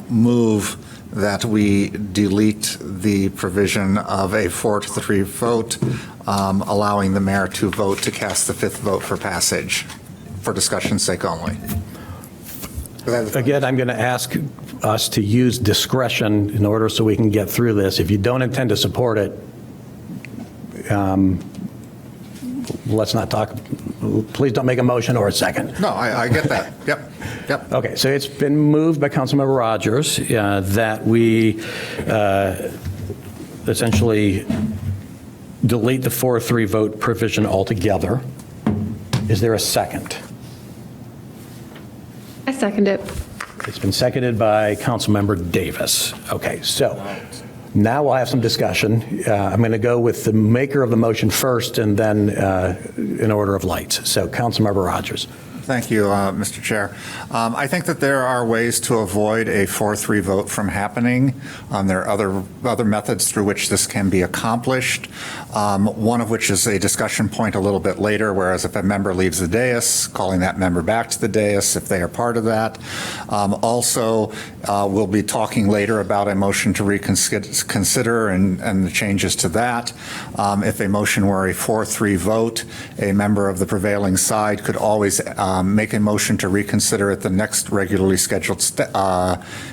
move that we delete the provision of a 4-3 vote, allowing the mayor to vote to cast the 5th vote for passage, for discussion's sake only. Again, I'm going to ask us to use discretion in order so we can get through this. If you don't intend to support it, let's not talk. Please don't make a motion or a second. No, I get that. Yep. Okay, so it's been moved by Councilmember Rogers that we essentially delete the 4-3 vote provision altogether. Is there a second? I second it. It's been seconded by Councilmember Davis. Okay, so now we'll have some discussion. I'm going to go with the maker of the motion first and then in order of lights. So Councilmember Rogers. Thank you, Mr. Chair. I think that there are ways to avoid a 4-3 vote from happening. There are other methods through which this can be accomplished, one of which is a discussion point a little bit later, whereas if a member leaves the dais, calling that member back to the dais if they are part of that. Also, we'll be talking later about a motion to reconsider and the changes to that. If a motion were a 4-3 vote, a member of the prevailing side could always make a motion to reconsider at the next regularly scheduled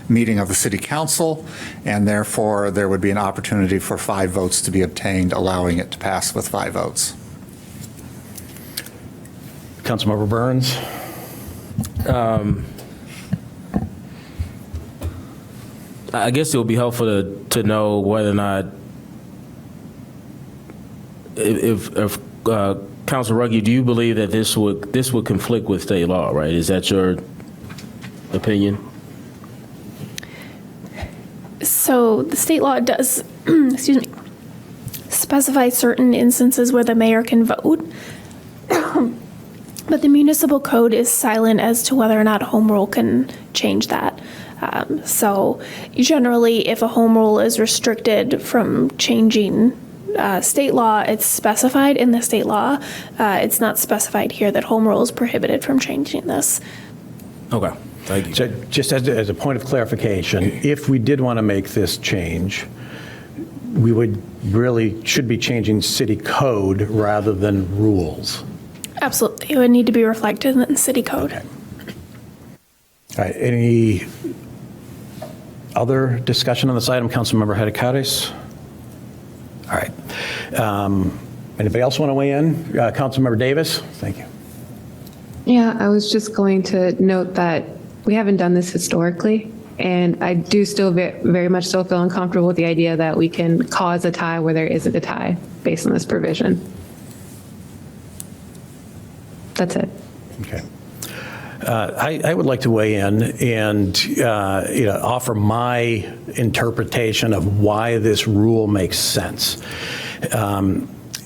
meeting of the City Council, and therefore there would be an opportunity for 5 votes to be obtained, allowing it to pass with 5 votes. Councilmember Burns. I guess it would be helpful to know whether or not if Council Ruggie, do you believe that this would conflict with state law, right? Is that your opinion? So the state law does, excuse me, specify certain instances where the mayor can vote. But the municipal code is silent as to whether or not home rule can change that. So generally, if a home rule is restricted from changing state law, it's specified in the state law. It's not specified here that home rule is prohibited from changing this. Okay, thank you. So just as a point of clarification, if we did want to make this change, we should be changing city code rather than rules. Absolutely. It would need to be reflected in the city code. Okay. All right, any other discussion on this item? Councilmember Hadakaris? All right. Anybody else want to weigh in? Councilmember Davis? Thank you. Yeah, I was just going to note that we haven't done this historically, and I do still very much still feel uncomfortable with the idea that we can cause a tie where there isn't a tie based on this provision. That's it. Okay. I would like to weigh in and offer my interpretation of why this rule makes sense.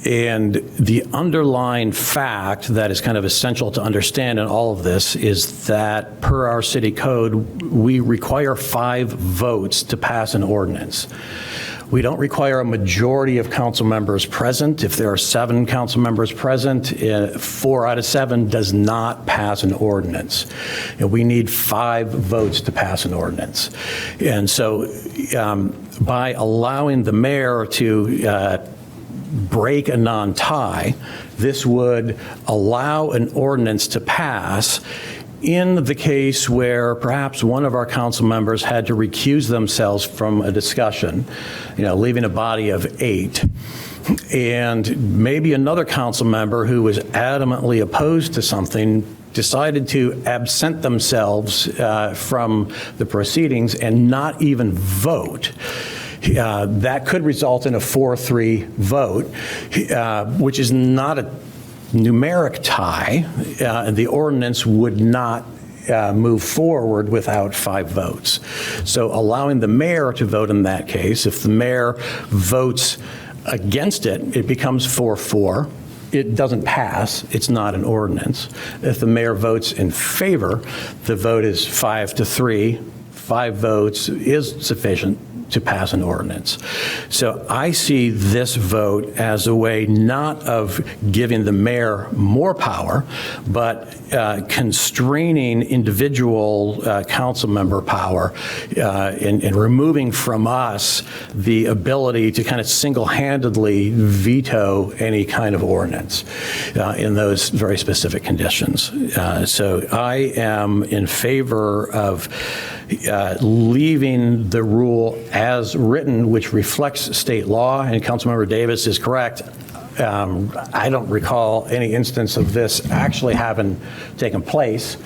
And the underlying fact that is kind of essential to understand in all of this is that per our city code, we require 5 votes to pass an ordinance. We don't require a majority of council members present. If there are 7 council members present, 4 out of 7 does not pass an ordinance. And we need 5 votes to pass an ordinance. And so by allowing the mayor to break a non-tie, this would allow an ordinance to pass in the case where perhaps one of our council members had to recuse themselves from a discussion, leaving a body of 8. And maybe another council member who was adamantly opposed to something decided to absent themselves from the proceedings and not even vote. That could result in a 4-3 vote, which is not a numeric tie, and the ordinance would not move forward without 5 votes. So allowing the mayor to vote in that case, if the mayor votes against it, it becomes 4-4. It doesn't pass. It's not an ordinance. If the mayor votes in favor, the vote is 5-3. 5 votes is sufficient to pass an ordinance. So I see this vote as a way not of giving the mayor more power, but constraining individual council member power and removing from us the ability to kind of single-handedly veto any kind of ordinance in those very specific conditions. So I am in favor of leaving the rule as written, which reflects state law, and Councilmember Davis is correct. I don't recall any instance of this actually having taken place.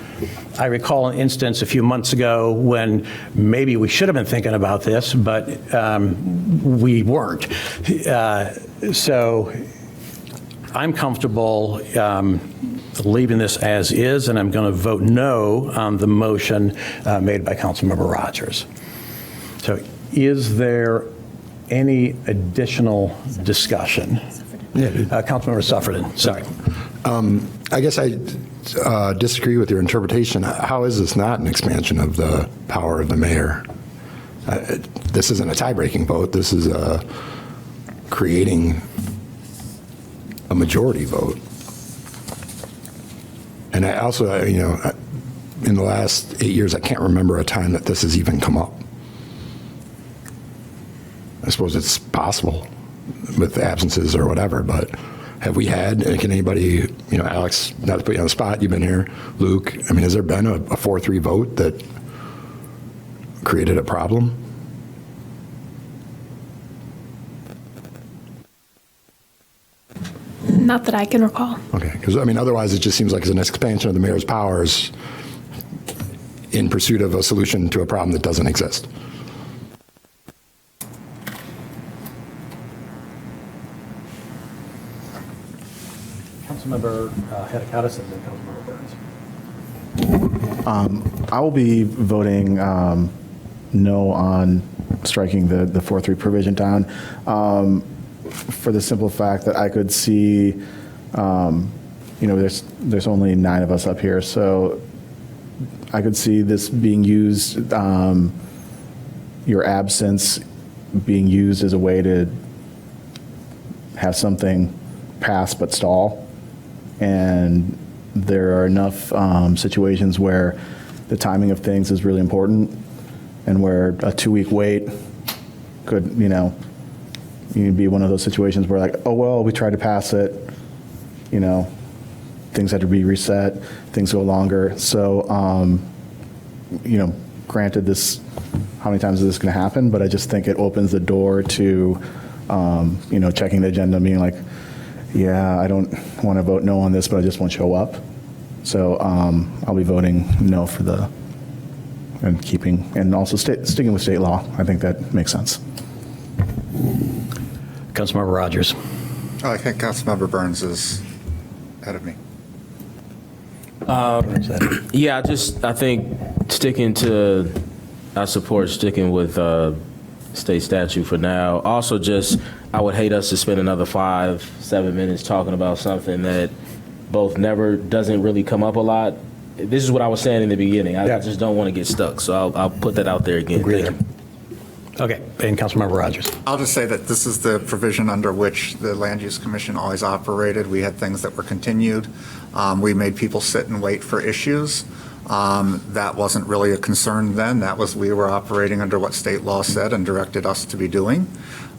I recall an instance a few months ago when maybe we should have been thinking about this, but we weren't. So I'm comfortable leaving this as is, and I'm going to vote no on the motion made by Councilmember Rogers. So is there any additional discussion? Councilmember Sufferton, sorry. I guess I disagree with your interpretation. How is this not an expansion of the power of the mayor? This isn't a tie-breaking vote. This is creating a majority vote. And I also, in the last 8 years, I can't remember a time that this has even come up. I suppose it's possible with absences or whatever, but have we had, can anybody, Alex, not to put you on the spot, you've been here, Luke, has there been a 4-3 vote that created a problem? Not that I can recall. Okay, because otherwise it just seems like it's an expansion of the mayor's powers in pursuit of a solution to a problem that doesn't exist. Councilmember Hadakatis and then Councilmember Burns. I will be voting no on striking the 4-3 provision down for the simple fact that I could see, there's only 9 of us up here, so I could see this being used, your absence being used as a way to have something pass but stall. And there are enough situations where the timing of things is really important, and where a 2-week wait could, you'd be one of those situations where like, oh, well, we tried to pass it, things had to be reset, things go longer. So, granted this, how many times is this going to happen? But I just think it opens the door to, checking the agenda, being like, yeah, I don't want to vote no on this, but I just won't show up. So I'll be voting no for and also sticking with state law. I think that makes sense. Councilmember Rogers. I think Councilmember Burns is ahead of me. Yeah, I think I support sticking with state statute for now. Also, I would hate us to spend another 5-7 minutes talking about something that doesn't really come up a lot. This is what I was saying in the beginning. I just don't want to get stuck, so I'll put that out there again. Agree there. Okay, and Councilmember Rogers. I'll just say that this is the provision under which the Land Use Commission always operated. We had things that were continued. We made people sit and wait for issues. That wasn't really a concern then. We were operating under what state law said and directed us to be doing.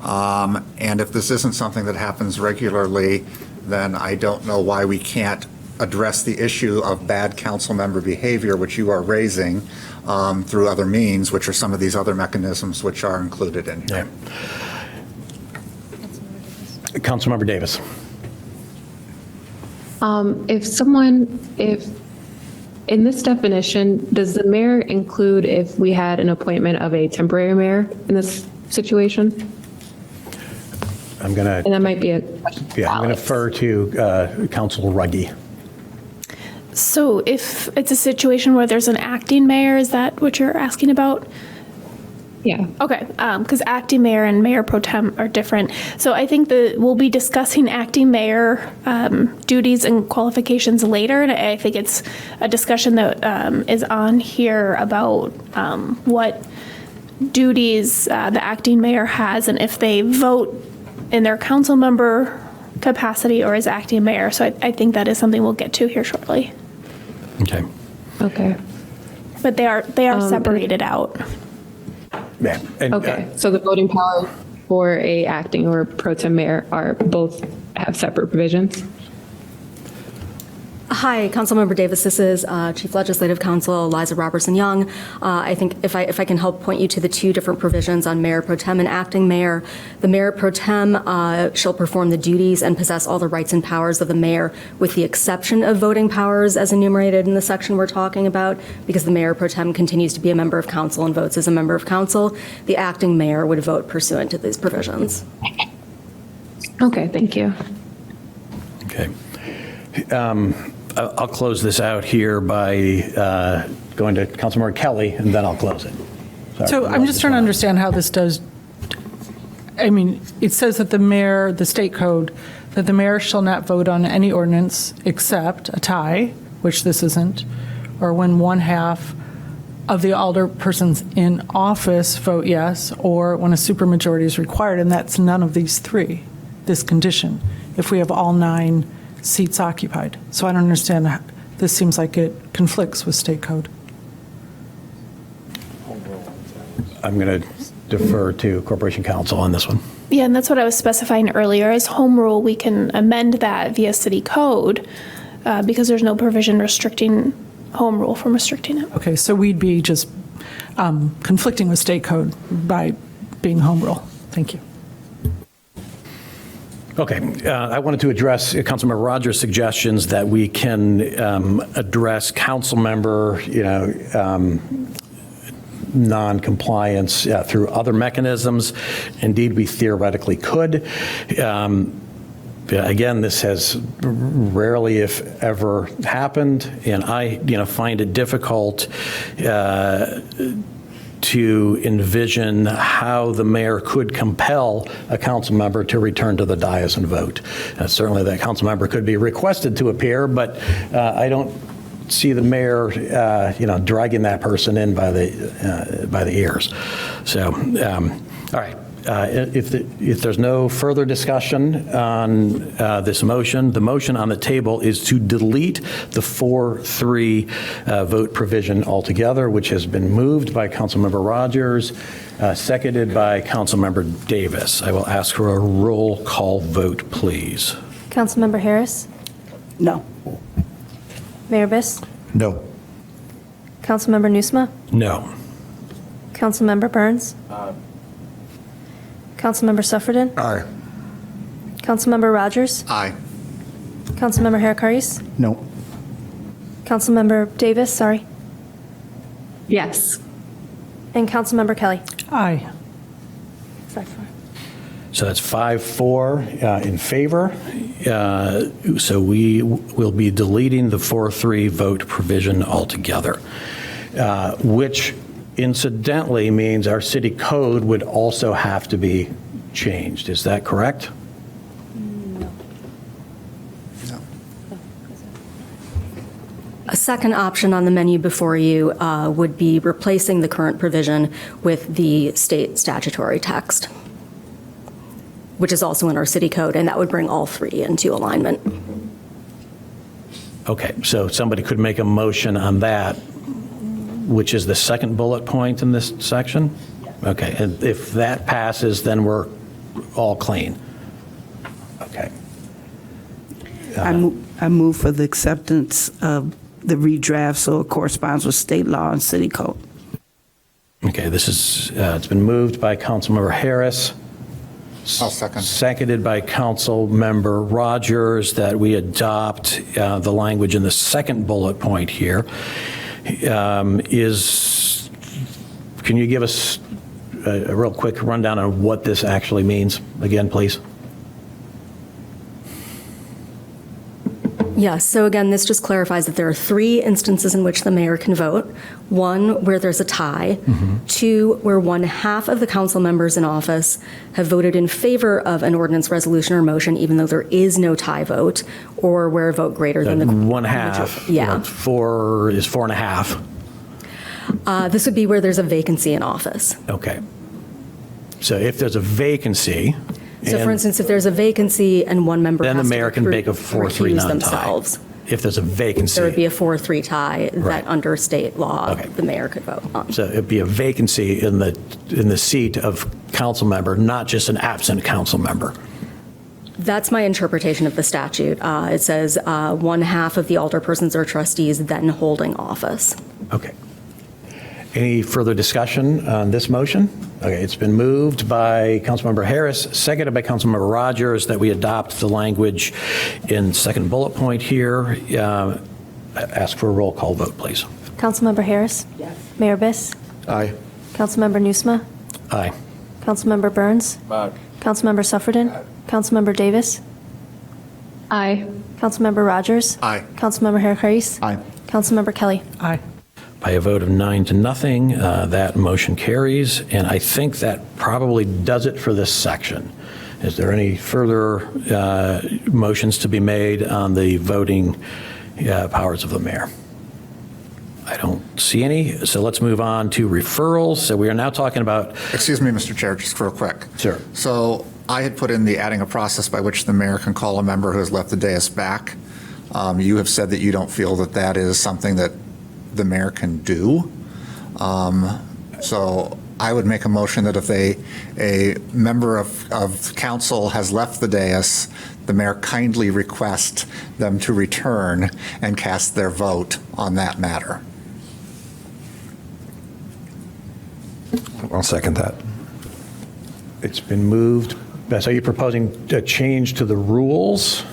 And if this isn't something that happens regularly, then I don't know why we can't address the issue of bad council member behavior, which you are raising through other means, which are some of these other mechanisms which are included in here. Councilmember Davis. If in this definition, does the mayor include if we had an appointment of a temporary mayor in this situation? I'm going to. And that might be a question. Yeah, I'm going to defer to Council Ruggie. So if it's a situation where there's an acting mayor, is that what you're asking about? Yeah. Okay, because acting mayor and mayor pro tem are different. So I think that we'll be discussing acting mayor duties and qualifications later, and I think it's a discussion that is on here about what duties the acting mayor has and if they vote in their council member capacity or as acting mayor. So I think that is something we'll get to here shortly. Okay. Okay. But they are separated out. Yeah. And, Okay, so the voting power for a acting or pro tem mayor have separate provisions? Hi, Councilmember Davis. This is Chief Legislative Counsel Liza Robertson-Young. I think if I can help point you to the two different provisions on mayor pro tem and acting mayor. The mayor pro tem shall perform the duties and possess all the rights and powers of the mayor, with the exception of voting powers as enumerated in the section we're talking about, because the mayor pro tem continues to be a member of council and votes as a member of council. The acting mayor would vote pursuant to these provisions. Okay, thank you. Okay. I'll close this out here by going to Councilmember Kelly, and then I'll close it. Sorry. So I'm just trying to understand how this does, I mean, it says that the state code, that the mayor shall not vote on any ordinance except a tie, which this isn't, or when one half of the alderpersons in office vote yes, or when a supermajority is required, and that's none of these three, this condition, if we have all 9 seats occupied. So I don't understand, this seems like it conflicts with state code. I'm going to defer to Corporation Counsel on this one. Yeah, and that's what I was specifying earlier. As home rule, we can amend that via city code because there's no provision restricting home rule from restricting it. Okay, so we'd be just conflicting with state code by being home rule. Thank you. Okay, I wanted to address Councilmember Rogers' suggestions that we can address council member, non-compliance through other mechanisms. Indeed, we theoretically could. Again, this has rarely, if ever, happened, and I, find it difficult to envision how the mayor could compel a council member to return to the dais and vote. Certainly, that council member could be requested to appear, but I don't see the mayor, dragging that person in by the ears. So, all right. If there's no further discussion on this motion, the motion on the table is to delete the 4-3 vote provision altogether, which has been moved by Councilmember Rogers, seconded by Councilmember Davis. I will ask for a roll call vote, please. Councilmember Harris? No. Mayor Biss? No. Councilmember Nusma? No. Councilmember Burns? Councilmember Suffredin? Aye. Councilmember Rogers? Aye. Councilmember Harakaris? No. Councilmember Davis, sorry. Yes. And Councilmember Kelly? Aye. 5-4. So that's 5-4 in favor. So we will be deleting the 4-3 vote provision altogether, which incidentally means our city code would also have to be changed. Is that correct? A second option on the menu before you would be replacing the current provision with the state statutory text, which is also in our city code, and that would bring all three into alignment. Okay, so somebody could make a motion on that, which is the second bullet point in this section? Okay, and if that passes, then we're all clean. Okay. I move for the acceptance of the redraft so it corresponds with state law and city code. Okay, this is, it's been moved by Councilmember Harris. I'll second. Seconded by Councilmember Rogers that we adopt the language in the second bullet point here. Can you give us a real quick rundown on what this actually means again, please? Yes, so again, this just clarifies that there are three instances in which the mayor can vote. One, where there's a tie. Two, where 1/2 of the council members in office have voted in favor of an ordinance, resolution, or motion, even though there is no tie vote, or where a vote greater than the 1/2. Yeah. 4 is 4.5. This would be where there's a vacancy in office. Okay. So if there's a vacancy. So for and instance, if there's a vacancy and one member then the has mayor to can make a 4-3 recuse non-tie. themselves, If there's a vacancy. there would be a 4-3 tie Right. that under state law, Okay. the mayor could vote on. So it'd be a vacancy in the seat of council member, not just an absent council member. That's my interpretation of the statute. It says 1/2 of the alderpersons or trustees then holding office. Okay. Any further discussion on this motion? Okay, it's been moved by Councilmember Harris, seconded by Councilmember Rogers, that we adopt the language in second bullet point here. Ask for a roll call vote, please. Councilmember Harris? Yes. Mayor Biss? Aye. Councilmember Nusma? Aye. Councilmember Burns? Aye. Councilmember Suffredin? Councilmember Davis? Aye. Councilmember Rogers? Aye. Councilmember Harris? Aye. Councilmember Kelly? Aye. By a vote of 9-0, that motion carries, and I think that probably does it for this section. Is there any further motions to be made on the voting powers of the mayor? I don't see any, so let's move on to referrals. So we are now talking about... Excuse me, Mr. Chair, just real quick. Sure. So I had put in the adding a process by which the mayor can call a member who has left the dais back. You have said that you don't feel that that is something that the mayor can do. So I would make a motion that if a member of council has left the dais, the mayor kindly request them to return and cast their vote on that matter. I'll second that. It's been moved. So are you proposing a change to the rules?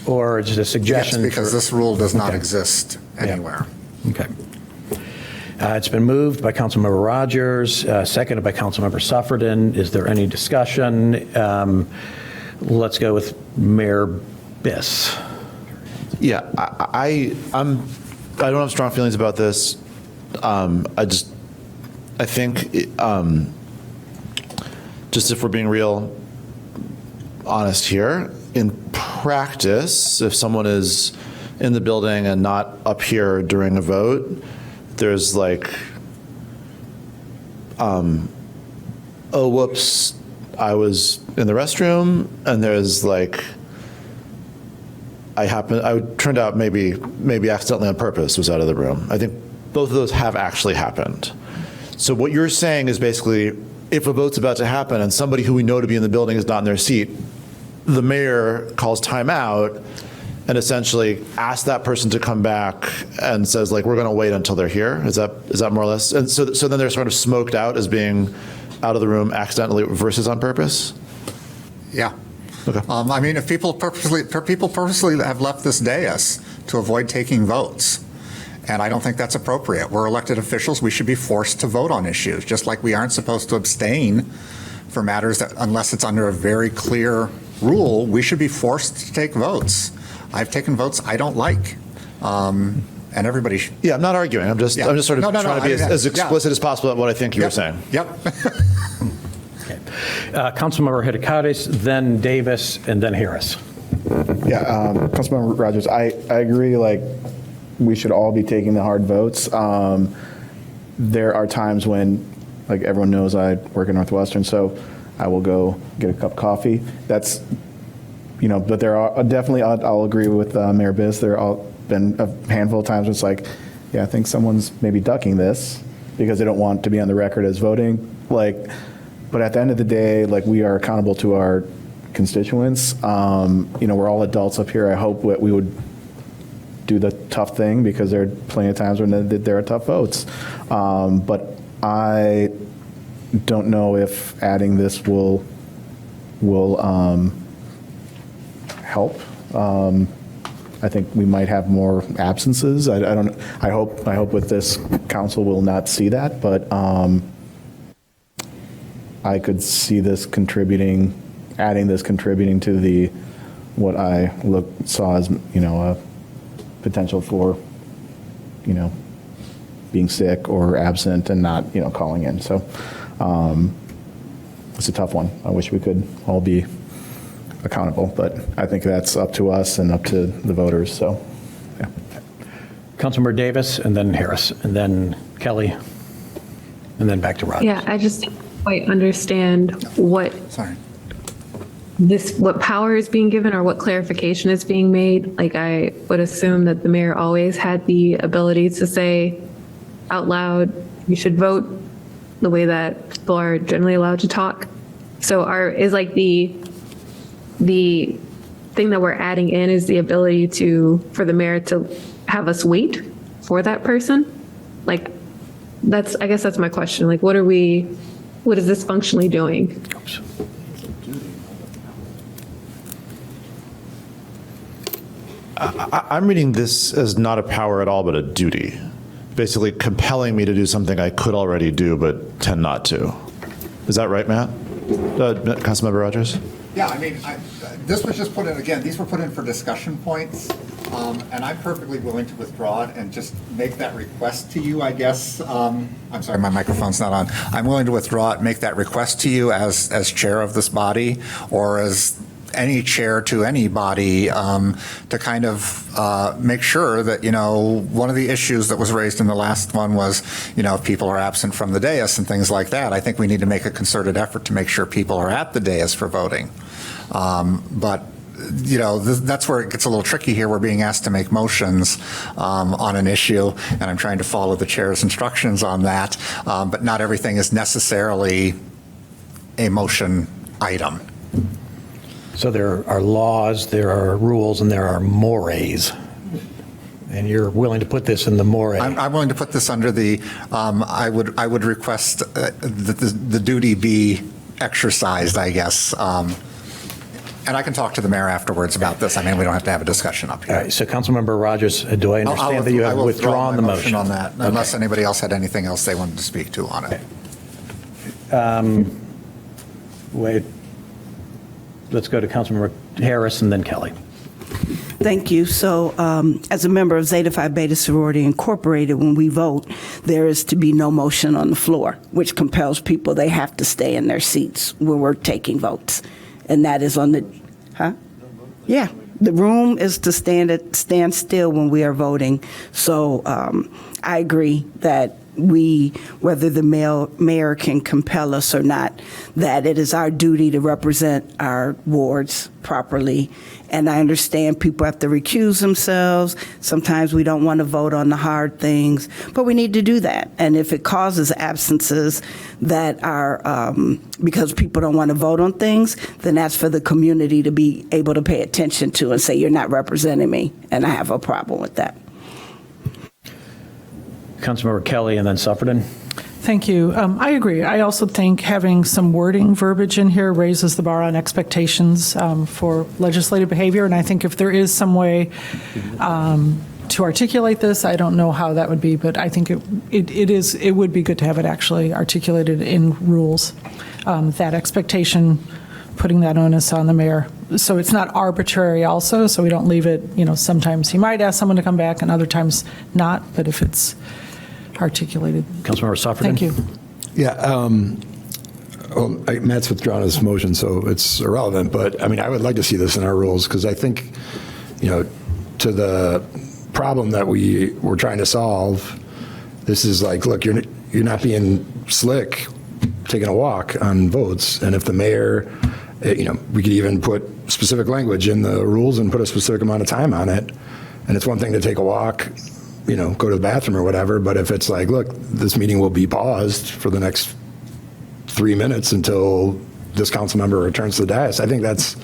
Or just a suggestion? Yes, because for- this rule does not Okay. exist anywhere. Okay. It's been moved by Councilmember Rogers, seconded by Councilmember Suffredin. Is there any discussion? Let's go with Mayor Biss. Yeah, I don't have strong feelings about this. I think, just if we're being real honest here, in practice, if someone is in the building and not up here during a vote, there's like, oh, whoops, I was in the restroom, and there's like, I turned out maybe accidentally on purpose was out of the room. I think both of those have actually happened. So what you're saying is basically, if a vote's about to happen and somebody who we know to be in the building is not in their seat, the mayor calls timeout and essentially asks that person to come back and says, like, we're going to wait until they're here. Is that more or less? And so then they're sort of smoked out as being out of the room accidentally versus on purpose? Yeah. Okay. I mean, if people purposely have left this dais to avoid taking votes, and I don't think that's appropriate. We're elected officials. We should be forced to vote on issues, just like we aren't supposed to abstain for matters that, unless it's under a very clear rule, we should be forced to take votes. I've taken votes I don't like. And everybody should. Yeah, I'm not arguing. I'm just sort of trying to be as explicit as possible at what I think you were saying. Yep. Councilmember Hidakadis, then Davis, and then Harris. Yeah, Councilmember Rogers, I agree, like, we should all be taking the hard votes. There are times when, like, everyone knows I work at Northwestern, so I will go get a cup of coffee. That's, but there are definitely, I'll agree with Mayor Biss, there have been a handful of times when it's like, yeah, I think someone's maybe ducking this because they don't want to be on the record as voting. But at the end of the day, like, we are accountable to our constituents. We're all adults up here. I hope that we would do the tough thing because there are plenty of times when there are tough votes. But I don't know if adding this will help. I think we might have more absences. I don't. I hope with this council we'll not see that, but I could see this adding this contributing to what I saw as a potential for being sick or absent and not calling in. So it's a tough one. I wish we could all be accountable, but I think that's up to us and up to the voters. So, yeah. Councilmember Davis, and then Harris, and then Kelly, and then back to Rogers. Yeah, I just don't quite understand what power is being given or what clarification is being made. Like, I would assume that the mayor always had the ability to say out loud, you should vote the way that people are generally allowed to talk. So is like the thing that we're adding in is the ability for the mayor to have us wait for that person. Like, I guess that's my question. Like, what is this functionally doing? Oops. I'm reading this as not a power at all, but a duty. Basically compelling me to do something I could already do, but tend not to. Is that right, Matt? Councilmember Rogers? Yeah, I mean, this was just put in, again, these were put in for discussion points, and I'm perfectly willing to withdraw it and just make that request to you, I guess. I'm sorry, my microphone's not on. I'm willing to withdraw it, make that request to you as chair of this body, or as any chair to any body, to kind of make sure that, one of the issues that was raised in the last one was, if people are absent from the dais and things like that. I think we need to make a concerted effort to make sure people are at the dais for voting. But that's where it gets a little tricky here. We're being asked to make motions on an issue, and I'm trying to follow the chair's instructions on that. But not everything is necessarily a motion item. So there are laws, there are rules, and there are mores. And you're willing to put this in the more? I'm willing to put this under the, I would request that the duty be exercised, I guess. And I can talk to the mayor afterwards about this. I mean, we don't have to have a discussion up here. All right, so Councilmember Rogers, do I understand that you have withdrawn the motion? On that, unless anybody else had anything else they wanted to speak to on it. Wait. Let's go to Councilmember Harris and then Kelly. Thank you. So as a member of Zeta Phi Beta Sorority Incorporated, when we vote, there is to be no motion on the floor, which compels people, they have to stay in their seats when we're taking votes. And that is on the, Yeah, the room is to stand still when we are voting. So I agree that whether the mayor can compel us or not, that it is our duty to represent our wards properly. And I understand people have to recuse themselves. Sometimes we don't want to vote on the hard things, but we need to do that. And if it causes absences that are because people don't want to vote on things, then that's for the community to be able to pay attention to and say, you're not representing me, and I have a problem with that. Councilmember Kelly and then Suffredin. Thank you. I agree. I also think having some wording verbiage in here raises the bar on expectations for legislative behavior. And I think if there is some way to articulate this, I don't know how that would be, but I think it would be good to have it actually articulated in rules. that expectation, putting that onus on the mayor. So it's not arbitrary also, so we don't leave it, sometimes he might ask someone to come back and other times not, but if it's articulated. Councilmember Sufferton. Thank you. Yeah, Matt's withdrawn his motion, so it's irrelevant, but I mean, I would like to see this in our rules, because I think, to the problem that we're trying to solve, this is like, look, you're not being slick taking a walk on votes, and if the mayor, we could even put specific language in the rules and put a specific amount of time on it, and it's one thing to take a walk, go to the bathroom or whatever, but if it's like, look, this meeting will be paused for the next 3 minutes until this council member returns to the dais, I think that's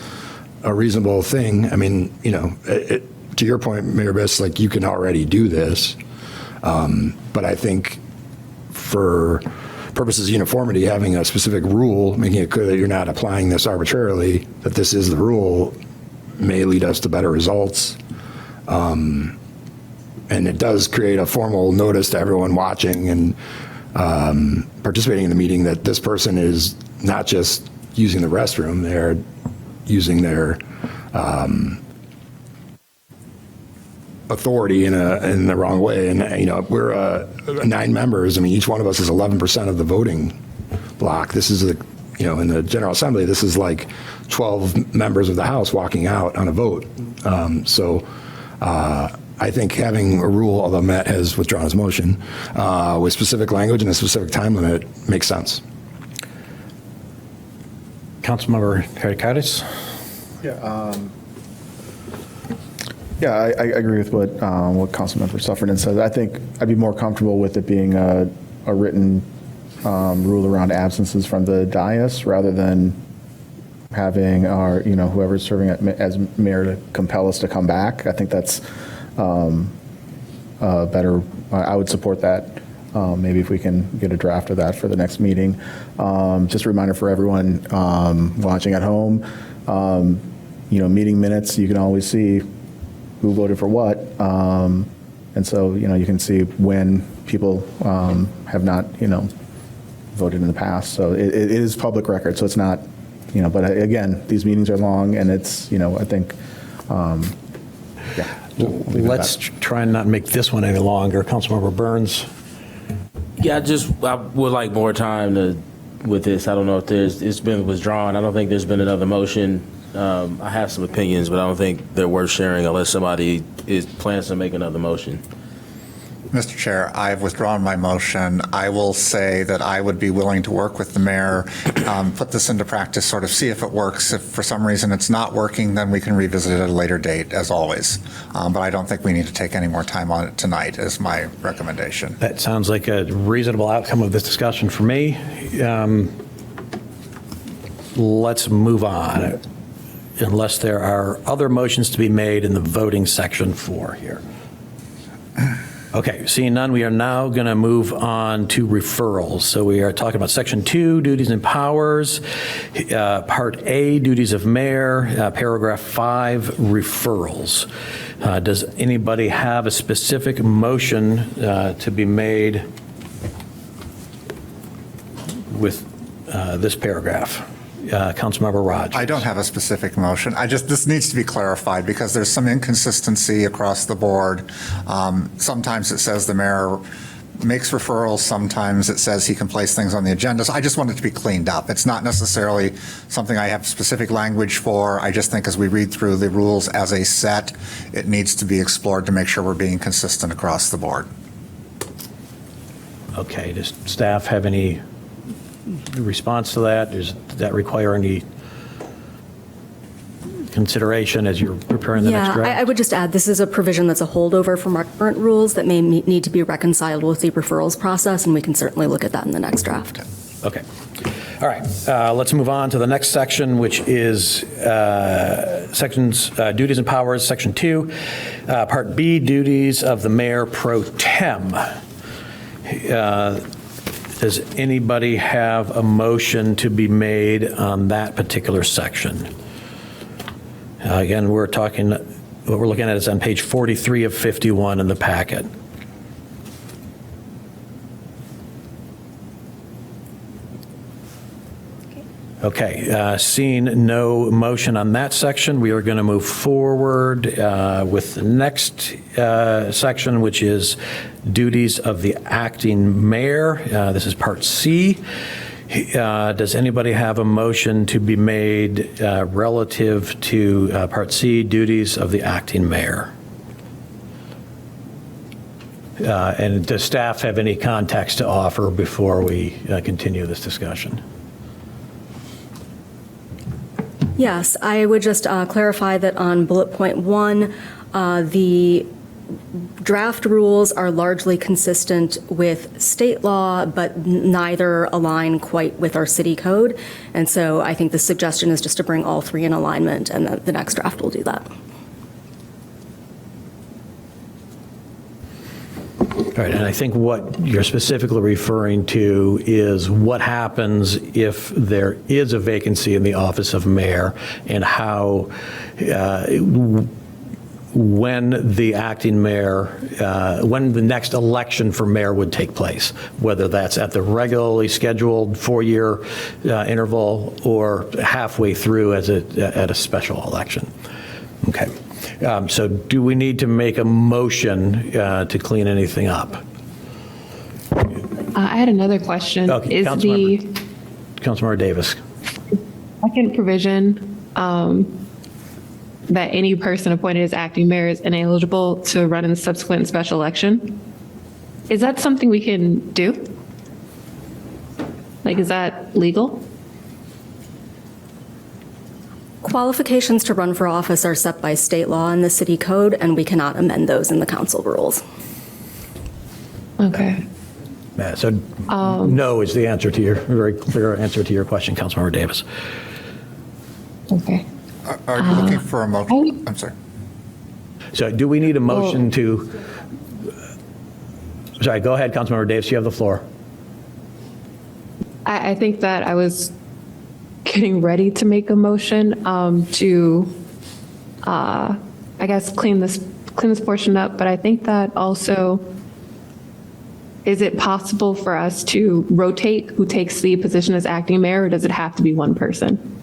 a reasonable thing. I mean, to your point, Mayor Biss, like, you can already do this, but I think for purposes of uniformity, having a specific rule, making it clear that you're not applying this arbitrarily, that this is the rule, may lead us to better results. And it does create a formal notice to everyone watching and participating in the meeting that this person is not just using the restroom, they're using their authority in the wrong way. And, we're 9 members. I mean, each one of us is 11% of the voting block. This is in the General Assembly, this is like 12 members of the House walking out on a vote. I think having a rule, although Matt has withdrawn his motion, with specific language and a specific time limit makes sense. Councilmember Harikaitis. Yeah, I agree with what Councilmember Sufferton says. I think I'd be more comfortable with it being a written rule around absences from the dais rather than having our, whoever's serving as mayor to compel us to come back. I think that's better. I would support that. Maybe if we can get a draft of that for the next meeting. Just a reminder for everyone watching at home, meeting minutes, you can always see who voted for what. And so, you can see when people have not, voted in the past. So it is public record. So it's not, but again, these meetings are long and it's, I think, Let's try and not make this one any longer. Councilmember Burns. Yeah, I would like more time with this. I don't know if it's been withdrawn. I don't think there's been another motion. I have some opinions, but I don't think they're worth sharing unless somebody plans to make another motion. Mr. Chair, I've withdrawn my motion. I will say that I would be willing to work with the mayor, put this into practice, sort of see if it works. If for some reason it's not working, then we can revisit it at a later date, as always. But I don't think we need to take any more time on it tonight, is my recommendation. That sounds like a reasonable outcome of this discussion for me. Let's move on, unless there are other motions to be made in the voting section 4 here. Okay, seeing none, we are now going to move on to referrals. So we are talking about Section 2, duties and powers, Part A, duties of mayor, Paragraph 5, referrals. Does anybody have a specific motion to be made with this paragraph? Councilmember Rogers. I don't have a specific motion. This needs to be clarified because there's some inconsistency across the board. Sometimes it says the mayor makes referrals. Sometimes it says he can place things on the agenda. So I just want it to be cleaned up. It's not necessarily something I have specific language for. I just think as we read through the rules as a set, it needs to be explored to make sure we're being consistent across the board. Okay, does staff have any response to that? Does that require any consideration as you're preparing the next draft? I would just add, this is a provision that's a holdover from our current rules that may need to be reconciled with the referrals process, and we can certainly look at that in the next draft. Okay. All right. Let's move on to the next section, which is sections, duties and powers, Section 2, Part B, duties of the mayor pro tem. Does anybody have a motion to be made on that particular section? Again, what we're looking at is on page 43 of 51 in the packet. Okay, seeing no motion on that section, we are going to move forward with the next section, which is duties of the acting mayor. This is Part C. Does anybody have a motion to be made relative to Part C, duties of the acting mayor? And does staff have any context to offer before we continue this discussion? Yes, I would just clarify that on bullet point 1, the draft rules are largely consistent with state law, but neither align quite with our city code. And so I think the suggestion is just to bring all three in alignment, and the next draft will do that. All right, and I think what you're specifically referring to is what happens if there is a vacancy in the office of mayor, and how, when the acting mayor, when the next election for mayor would take place, whether that's at the regularly scheduled 4-year interval or halfway through at a special election. Okay. So do we need to make a motion to clean anything up? I had another question. Okay, Is the Councilmember Davis. second provision that any person appointed as acting mayor is ineligible to run in the subsequent special election, is that something we can do? Like, is that legal? Qualifications to run for office are set by state law and the city code, and we cannot amend those in the council rules. Okay. So no is the answer to your, very clear answer to your question, Councilmember Davis. Okay. Are you looking for a motion? I'm sorry. So do we need a motion to, sorry, go ahead, Councilmember Davis, you have the floor. I think that I was getting ready to make a motion to, I guess, clean this portion up. But I think that also, is it possible for us to rotate who takes the position as acting mayor, or does it have to be one person?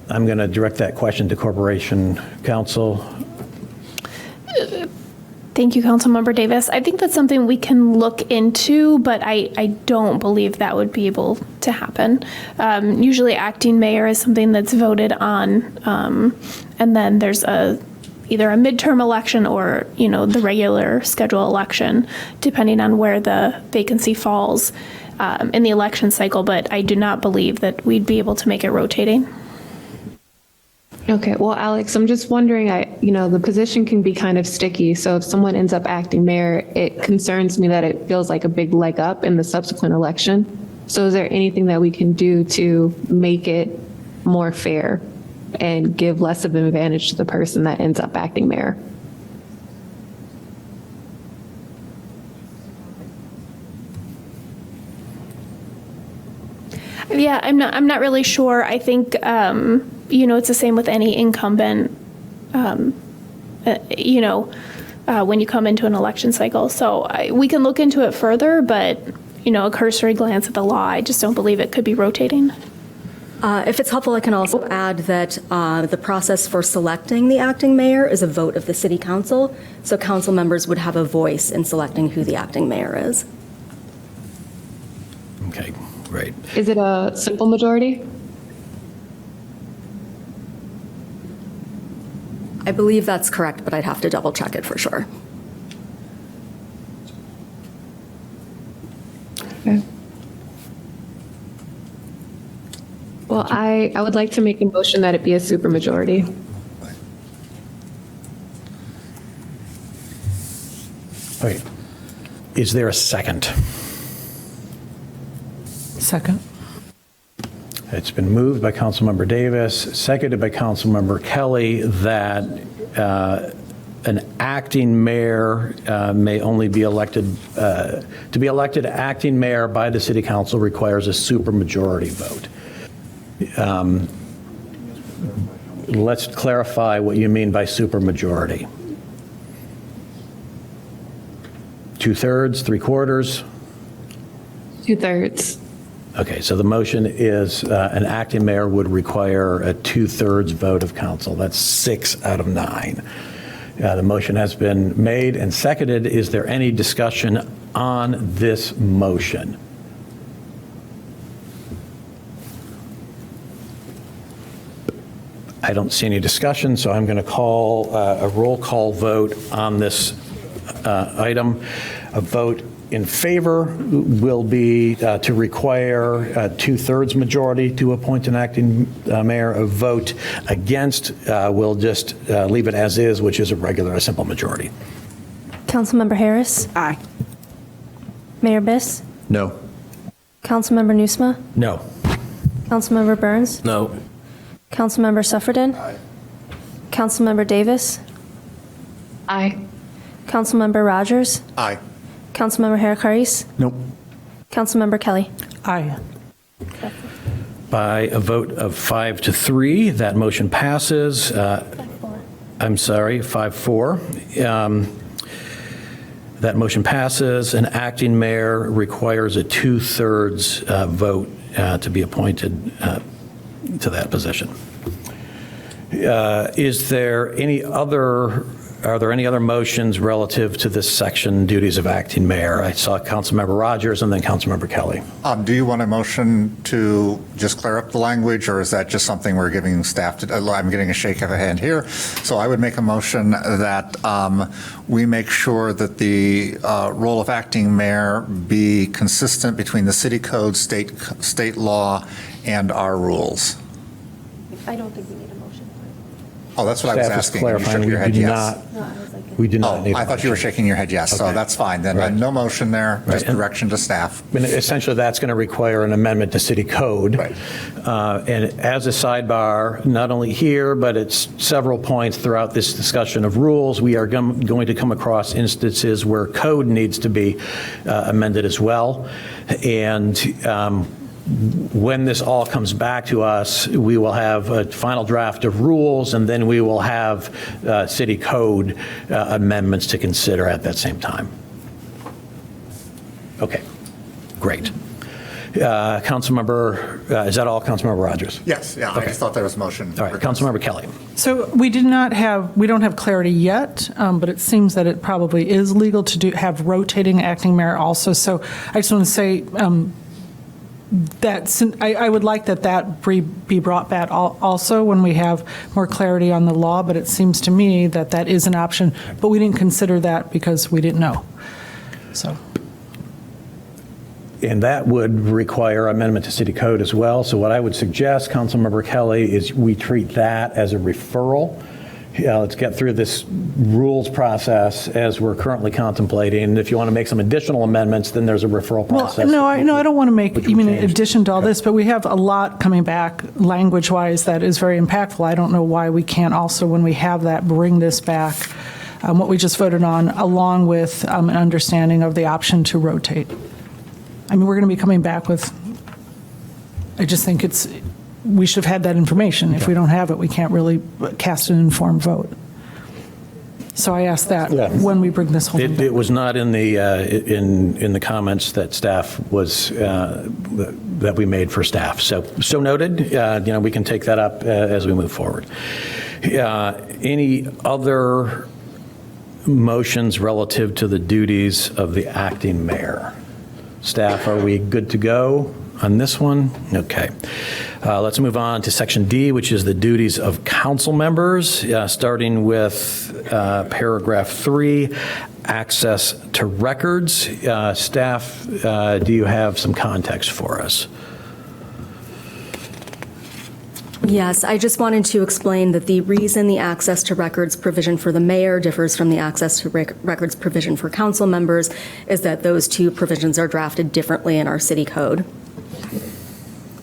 I'm going to direct that question to Corporation Counsel. Thank you, Councilmember Davis. I think that's something we can look into, but I don't believe that would be able to happen. Usually acting mayor is something that's voted on, and then there's either a midterm election or, the regular schedule election, depending on where the vacancy falls in the election cycle. But I do not believe that we'd be able to make it rotating. Okay, well, Alex, I'm just wondering, the position can be kind of sticky. So if someone ends up acting mayor, it concerns me that it feels like a big leg up in the subsequent election. So is there anything that we can do to make it more fair and give less of an advantage to the person that ends up acting mayor? Yeah, I'm not really sure. I think, it's the same with any incumbent, when you come into an election cycle. So we can look into it further, but, a cursory glance at the law, I just don't believe it could be rotating. If it's helpful, I can also add that the process for selecting the acting mayor is a vote of the city council. So council members would have a voice in selecting who the acting mayor is. Okay, great. Is it a simple majority? I believe that's correct, but I'd have to double check it for sure. Okay. Well, I would like to make a motion that it be a supermajority. Okay. Is there a second? Second. It's been moved by Councilmember Davis, seconded by Councilmember Kelly, that an acting mayor may only be elected, to be elected acting mayor by the city council requires a supermajority vote. Let's clarify what you mean by supermajority. 2/3, 3/4? 2/3. Okay, so the motion is an acting mayor would require a 2/3 vote of council. That's 6 out of 9. The motion has been made and seconded. Is there any discussion on this motion? I don't see any discussion, so I'm going to call a roll call vote on this item. A vote in favor will be to require a 2/3 majority to appoint an acting mayor. A vote against will just leave it as is, which is a simple majority. Councilmember Harris? Aye. Mayor Biss? No. Councilmember Nusma? No. Councilmember Burns? No. Councilmember Suffredin? Councilmember Davis? Aye. Councilmember Rogers? Aye. Councilmember Harris? Nope. Councilmember Kelly? Aye. By a vote of 5-3, that motion passes. I'm sorry, 5-4. That motion passes. An acting mayor requires a 2/3 vote to be appointed to that position. Are there any other motions relative to this section, duties of acting mayor? I saw Councilmember Rogers and then Councilmember Kelly. Do you want a motion to just clear up the language, or is that just something we're giving staff to? I'm getting a shake of a hand here. So I would make a motion that we make sure that the role of acting mayor be consistent between the city code, state law, and our rules. I don't think we need a motion. Oh, that's what I was Staff is asking. You clarifying, shook your head yes. We do not need a I thought you were shaking your head yes, so Okay. that's fine. Then Right. no motion there, just Right. direction to staff. And essentially, that's going to require an amendment to city code. Right. And as a sidebar, not only here, but at several points throughout this discussion of rules, we are going to come across instances where code needs to be amended as well. And when this all comes back to us, we will have a final draft of rules, and then we will have city code amendments to consider at that same time. Okay, great. Councilmember, is that all, Councilmember Rogers? Yes, yeah, I just thought there was motion. All right, Councilmember Kelly. So we don't have clarity yet, but it seems that it probably is legal to have rotating acting mayor also. So I just want to say I would like that be brought back also when we have more clarity on the law, but it seems to me that is an option, but we didn't consider that because we didn't know. So. And that would require amendment to city code as well. So what I would suggest, Councilmember Kelly, is we treat that as a referral. Let's get through this rules process as we're currently contemplating. And if you want to make some additional amendments, then there's a referral process. Well, no, I don't want to make, even in changed. addition to all this, but we have a lot coming back language-wise that is very impactful. I don't know why we can't also, when we have that, bring this back, what we just voted on, along with an understanding of the option to rotate. I mean, we're going to be coming back with, I just think we should have had that information. If we don't have it, we can't really cast an informed vote. So I ask that when we bring this whole thing back. It was not in the comments that staff was, that we made for staff. So noted, we can take that up as we move forward. Any other motions relative to the duties of the acting mayor? Staff, are we good to go on this one? Okay. Let's move on to Section D, which is the duties of council members, starting with paragraph 3, access to records. Staff, do you have some context for us? Yes, I just wanted to explain that the reason the access to records provision for the mayor differs from the access to records provision for council members is that those two provisions are drafted differently in our city code.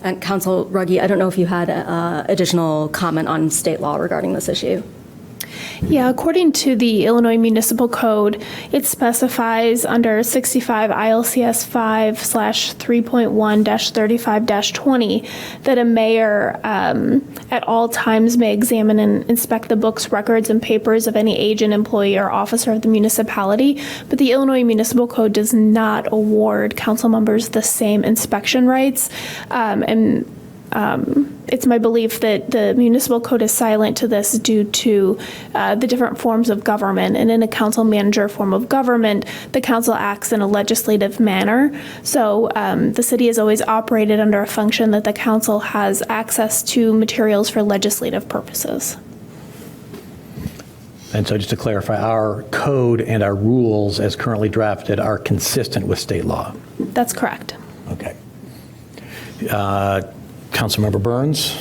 And Council Ruggie, I don't know if you had additional comment on state law regarding this issue. Yeah, according to the Illinois Municipal Code, it specifies under 65 ILCS 5/3.1-35-20 that a mayor at all times may examine and inspect the books, records, and papers of any agent, employee, or officer of the municipality. But the Illinois Municipal Code does not award council members the same inspection rights. It's my belief that the municipal code is silent to this due to the different forms of government. And in a council manager form of government, the council acts in a legislative manner. So the city has always operated under a function that the council has access to materials for legislative purposes. And so just to clarify, our code and our rules as currently drafted are consistent with state law. That's correct. Okay. Councilmember Burns?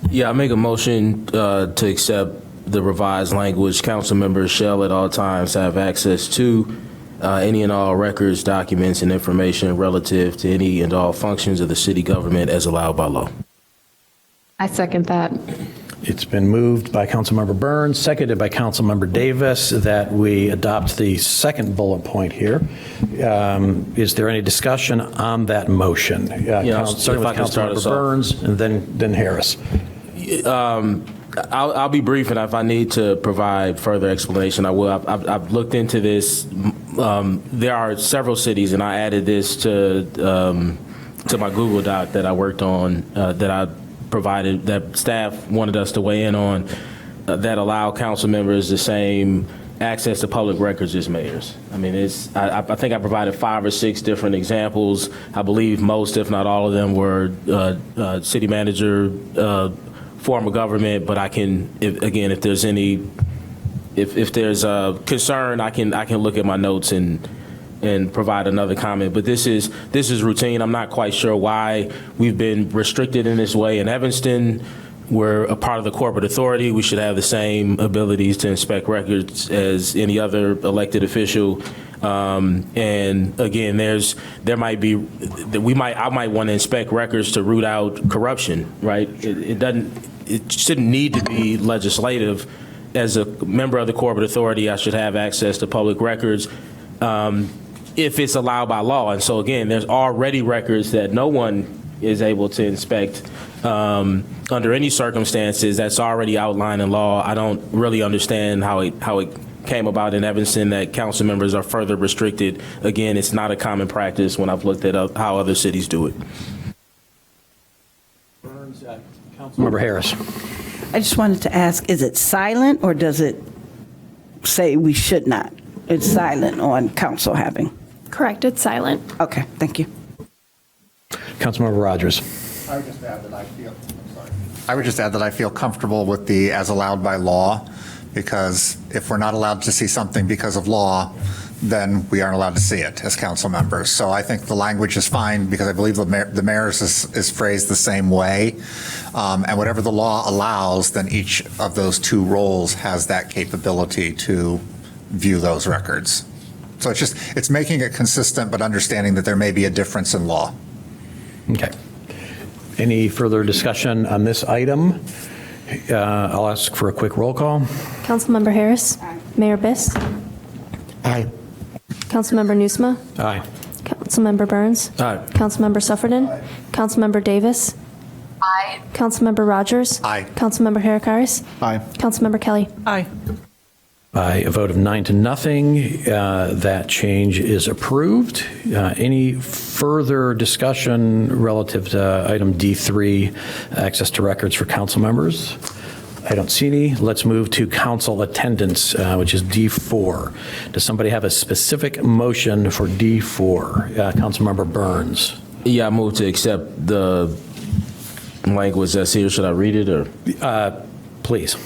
Yeah, I make a motion to accept the revised language. Council members shall at all times have access to any and all records, documents, and information relative to any and all functions of the city government as allowed by law. I second that. It's been moved by Councilmember Burns, seconded by Councilmember Davis, that we adopt the second bullet point here. Is there any discussion on that motion? Starting with Councilmember Burns and then Harris. I'll be brief, and if I need to provide further explanation, I will. I've looked into this. There are several cities, and I added this to my Google Doc that I worked on, that I provided, that staff wanted us to weigh in on, that allow council members the same access to public records as mayors. I mean, I think I provided 5 or 6 different examples. I believe most, if not all of them, were city manager form of government, but I can, if there's any, if there's a concern, I can look at my notes and provide another comment. But this is routine. I'm not quite sure why we've been restricted in this way in Evanston. We're a part of the corporate authority. We should have the same abilities to inspect records as any other elected official. And again, I might want to inspect records to root out corruption, right? It shouldn't need to be legislative. As a member of the corporate authority, I should have access to public records if it's allowed by law. And so again, there's already records that no one is able to inspect under any circumstances. That's already outlined in law. I don't really understand how it came about in Evanston that council members are further restricted. Again, it's not a common practice when I've looked at how other cities do it. Councilmember Harris. I just wanted to ask, is it silent or does it say we should not? It's silent on council having. Correct, it's silent. Okay, thank you. Councilmember Rogers. I would just add that I feel comfortable with the as allowed by law, because if we're not allowed to see something because of law, then we aren't allowed to see it as council members. So I think the language is fine, because I believe the mayor's is phrased the same way. And whatever the law allows, then each of those 2 roles has that capability to view those records. So it's making it consistent, but understanding that there may be a difference in law. Okay. Any further discussion on this item? I'll ask for a quick roll call. Councilmember Harris. Aye. Mayor Biss. Aye. Councilmember Nusma. Aye. Councilmember Burns. Aye. Councilmember Sufferton. Aye. Councilmember Davis. Aye. Councilmember Rogers. Aye. Councilmember Harakaris. Aye. Councilmember Kelly. Aye. By a vote of 9-0, that change is approved. Any further discussion relative to item D3, access to records for council members? I don't see any. Let's move to council attendance, which is D4. Does somebody have a specific motion for D4? Councilmember Burns. Yeah, I move to accept the language that's here. Should I read it or? Please.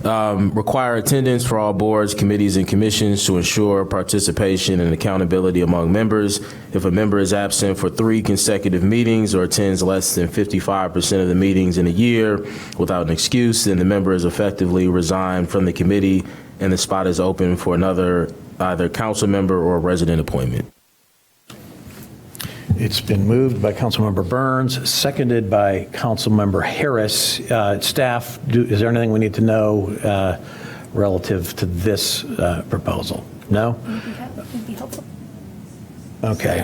Require attendance for all boards, committees, and commissions to ensure participation and accountability among members. If a member is absent for 3 consecutive meetings or attends less than 55% of the meetings in a year without an excuse, then the member is effectively resigned from the committee and the spot is open for another either council member or resident appointment. It's been moved by Councilmember Burns, seconded by Councilmember Harris. Staff, is there anything we need to know relative to this proposal? No? It'd be helpful. Okay.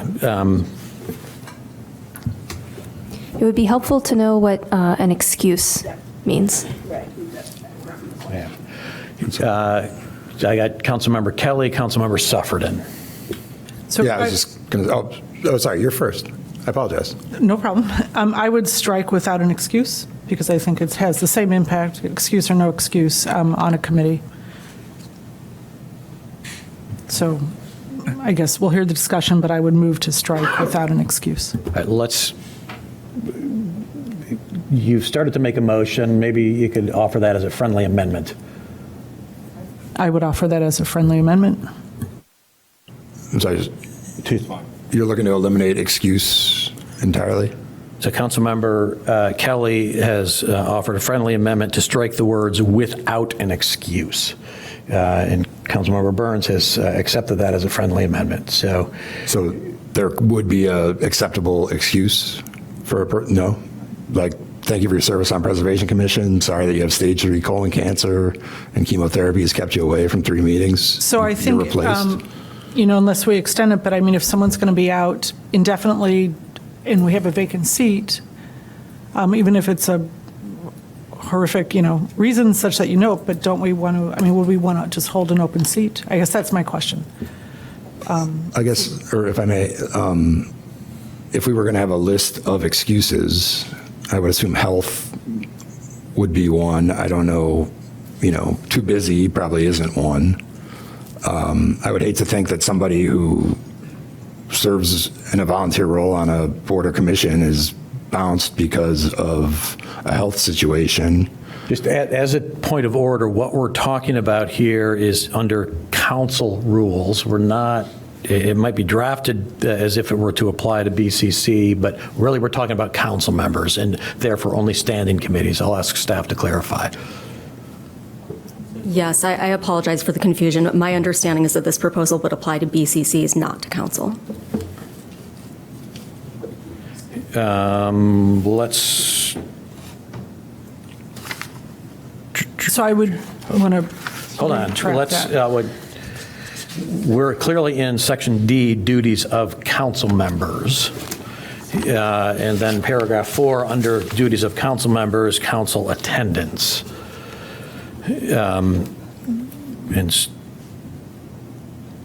It would be helpful to know what an excuse means. Yeah. I got Councilmember Kelly, Councilmember Suffredin. So Yeah, I was just going to, oh, sorry, you're first. I apologize. No problem. I would strike without an excuse, because I think it has the same impact, excuse or no excuse, on a committee. So I guess we'll hear the discussion, but I would move to strike without an excuse. All right, you've started to make a motion. Maybe you could offer that as a friendly amendment. I would offer that as a friendly amendment. I'm sorry, you're looking to eliminate excuse entirely? So Councilmember Kelly has offered a friendly amendment to strike the words "without an excuse." And Councilmember Burns has accepted that as a friendly amendment. So there would be a acceptable excuse for no? Like, thank you for your service on Preservation Commission. Sorry that you have stage 3 colon cancer and chemotherapy has kept you away from 3 meetings. So I You're think, replaced. unless we extend it, but I mean, if someone's going to be out indefinitely and we have a vacant seat, even if it's a horrific, reason such that but don't we want to, would we want to just hold an open seat? I guess that's my question. I guess, or if I may, if we were going to have a list of excuses, I would assume health would be one. I don't know, too busy probably isn't one. I would hate to think that somebody who serves in a volunteer role on a board or commission is bounced because of a health situation. Just as a point of order, what we're talking about here is under council rules. We're not, it might be drafted as if it were to apply to BCC, but really we're talking about council members and therefore only standing committees. I'll ask staff to clarify. Yes, I apologize for the confusion. My understanding is that this proposal would apply to BCCs, not to council. Let's. So I would want to Hold on. We're clearly in Section D, duties of council members. And then paragraph 4, under duties of council members, council attendance. And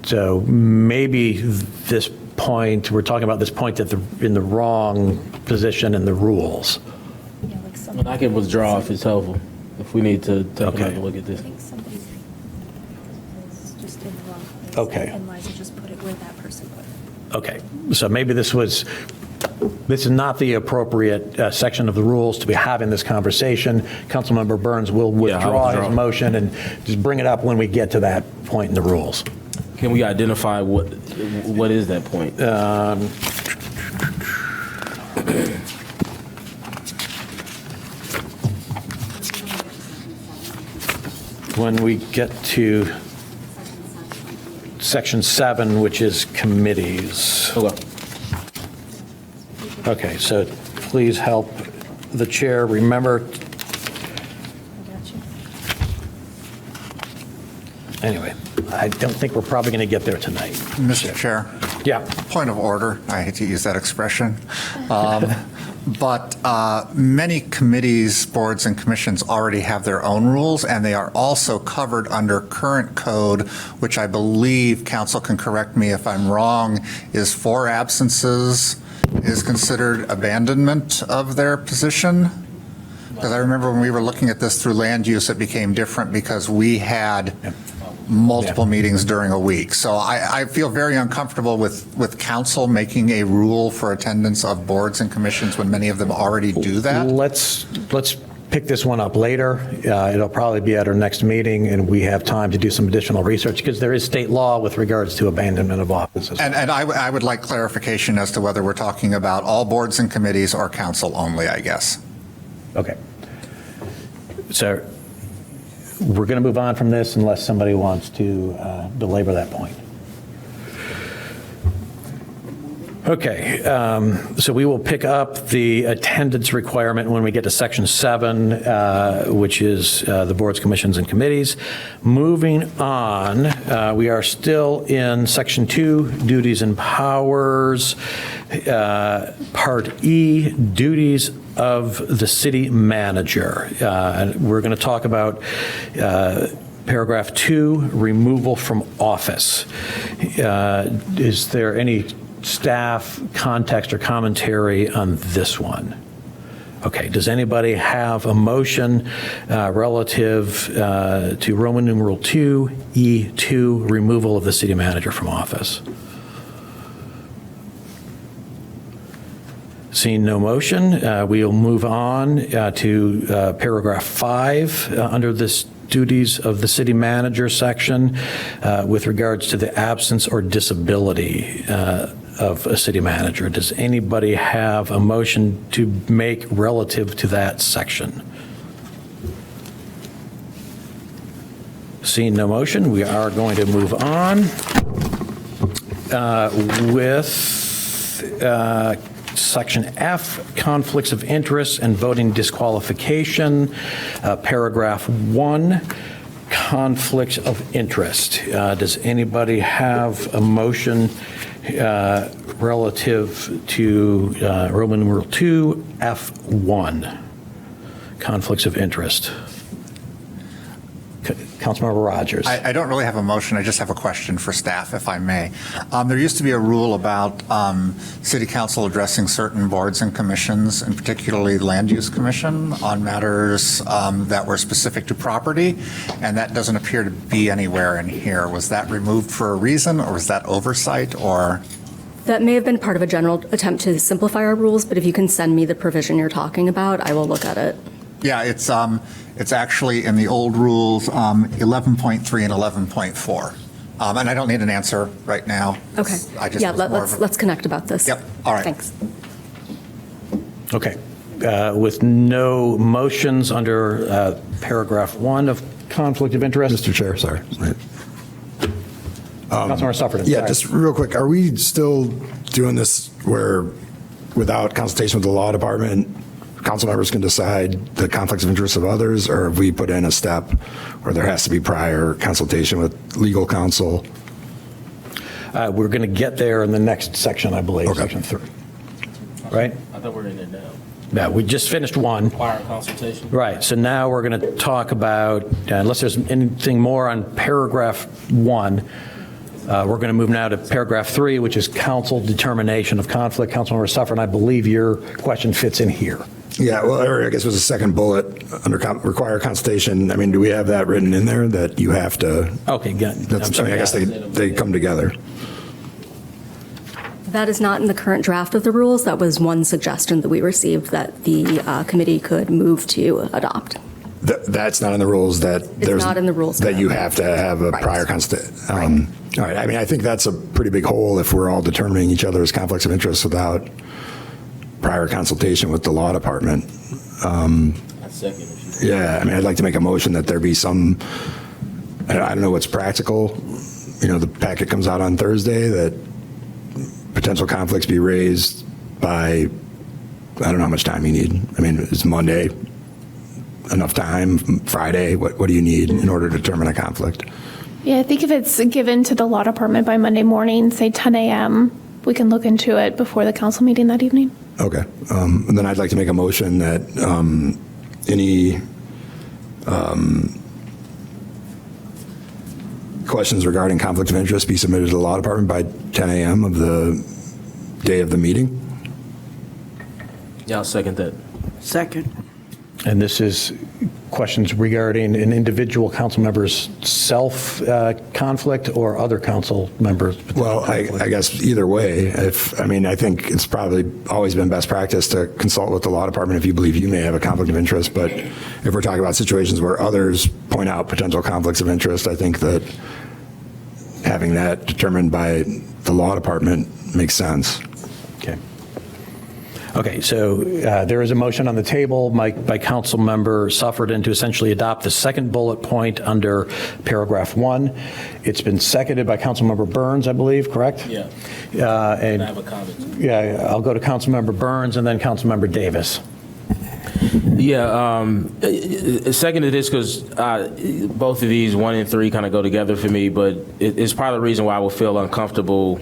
so maybe this point, we're talking about this point in the wrong position in the rules. I can withdraw if it's helpful, if we need to take another look at this. Okay. And Liza just put it where that person put it. Okay, so maybe this is not the appropriate section of the rules to be having this conversation. Councilmember Burns will withdraw his motion and just bring it up when we get to that point in the rules. Can we identify what is that point? When we get to Section 7, which is committees. Okay, so please help the chair remember. Anyway, I don't think we're probably going to get there tonight. Mr. Chair? Yeah. Point of order. I hate to use that expression. But many committees, boards, and commissions already have their own rules, and they are also covered under current code, which I believe, council can correct me if I'm wrong, is 4 absences is considered abandonment of their position. Because I remember when we were looking at this through land use, it became different because we had multiple meetings during a week. So I feel very uncomfortable with council making a rule for attendance of boards and commissions when many of them already do that. Let's pick this one up later. It'll probably be at our next meeting, and we have time to do some additional research because there is state law with regards to abandonment of offices. And I would like clarification as to whether we're talking about all boards and committees or council only, I guess. Okay. So we're going to move on from this unless somebody wants to belabor that point. Okay, so we will pick up the attendance requirement when we get to Section 7, which is the boards, commissions, and committees. Moving on, we are still in Section 2, duties and powers, Part E, duties of the city manager. And we're going to talk about paragraph 2, removal from office. Is there any staff context or commentary on this one? Okay, does anybody have a motion relative to Roman numeral 2, E2, removal of the city manager from office? Seeing no motion, we'll move on to paragraph 5 under this duties of the city manager section with regards to the absence or disability of a city manager. Does anybody have a motion to make relative to that section? Seeing no motion, we are going to move on with Section F, conflicts of interest and voting disqualification, paragraph 1, conflicts of interest. Does anybody have a motion relative to Roman numeral 2, F1, conflicts of interest? Councilmember Rogers. I don't really have a motion. I just have a question for staff, if I may. There used to be a rule about city council addressing certain boards and commissions, and particularly land use commission, on matters that were specific to property, and that doesn't appear to be anywhere in here. Was that removed for a reason, or was that oversight, or? That may have been part of a general attempt to simplify our rules, but if you can send me the provision you're talking about, I will look at it. Yeah, it's actually in the old rules, 11.3 and 11.4. And I don't need an answer right now. Okay. Yeah, let's connect about this. Yep, all right. Thanks. Okay. With no motions under paragraph 1 of conflict of interest. Mr. Chair, sorry. Councilmember Sufferton. Yeah, sorry. just real quick, are we still doing this where without consultation with the law department, council members can decide the conflicts of interest of others, or have we put in a step where there has to be prior consultation with legal counsel? We're going to get there in the next section, I believe, Section 3. Right? I thought we were in it now. Yeah, we just finished 1. Prior consultation. Right, so now we're going to talk about, unless there's anything more on paragraph 1, we're going to move now to paragraph 3, which is council determination of conflict. Councilmember Sufferton, I believe your question fits in here. Yeah, well, I guess it was a second bullet under require consultation. I mean, do we have that written in there that you have to? Okay, good. I guess they come together. That is not in the current draft of the rules. That was one suggestion that we received that the committee could move to adopt. That's not in the rules that It's not in the rules. that you have to have a prior consultation. All right. I mean, I think that's a pretty big hole if we're all determining each other's conflicts of interest without prior consultation with the law department. Yeah, I mean, I'd like to make a motion that there be some, I don't know what's practical. You know, the packet comes out on Thursday, that potential conflicts be raised by, I don't know how much time you need. I mean, is Monday enough time? Friday? What do you need in order to determine a conflict? Yeah, I think if it's given to the law department by Monday morning, say 10 a.m., we can look into it before the council meeting that evening. Okay. And then I'd like to make a motion that any questions regarding conflict of interest be submitted to the law department by 10 a.m. of the day of the meeting. Yeah, I'll second that. Second. And this is questions regarding an individual council member's self-conflict or other council members? Well, I guess either way. I think it's probably always been best practice to consult with the law department if you believe you may have a conflict of interest. But if we're talking about situations where others point out potential conflicts of interest, I think that having that determined by the law department makes sense. Okay. Okay, so there is a motion on the table by Councilmember Suffredin to essentially adopt the second bullet point under paragraph 1. It's been seconded by Councilmember Burns, I believe, correct? Yeah. And I have a comment. yeah, I'll go to Councilmember Burns and then Councilmember Davis. Yeah, second to this because both of these, 1 and 3, kind of go together for me, but it's part of the reason why I will feel uncomfortable.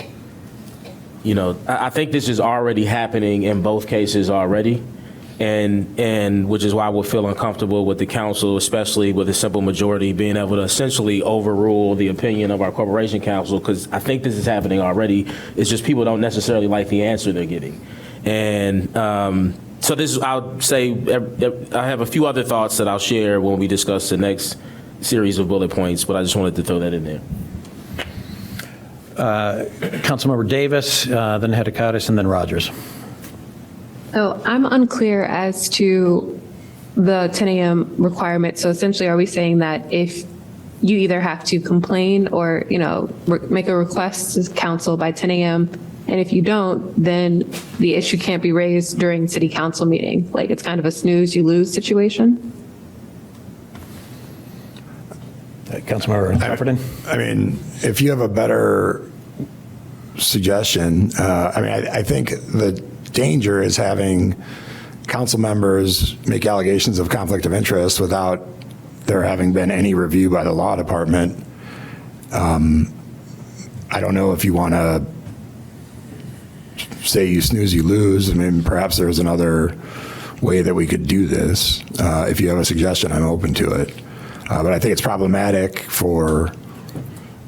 You know, I think this is already happening in both cases already, and which is why I will feel uncomfortable with the council, especially with a simple majority, being able to essentially overrule the opinion of our corporation council, because I think this is happening already. It's just people don't necessarily like the answer they're getting. And so this is, I'll say, I have a few other thoughts that I'll share when we discuss the next series of bullet points, but I just wanted to throw that in there. Councilmember Davis, then Hedekadis, and then Rogers. So I'm unclear as to the 10 a.m. requirement. So essentially, are we saying that if you either have to complain or, you know, make a request to council by 10 a.m., and if you don't, then the issue can't be raised during city council meeting? Like, it's kind of a snooze, you lose situation? Councilmember Suffredin. I mean, if you have a better suggestion, I think the danger is having council members make allegations of conflict of interest without there having been any review by the law department. I don't know if you want to say you snooze, you lose. I mean, perhaps there's another way that we could do this. If you have a suggestion, I'm open to it. But I think it's problematic for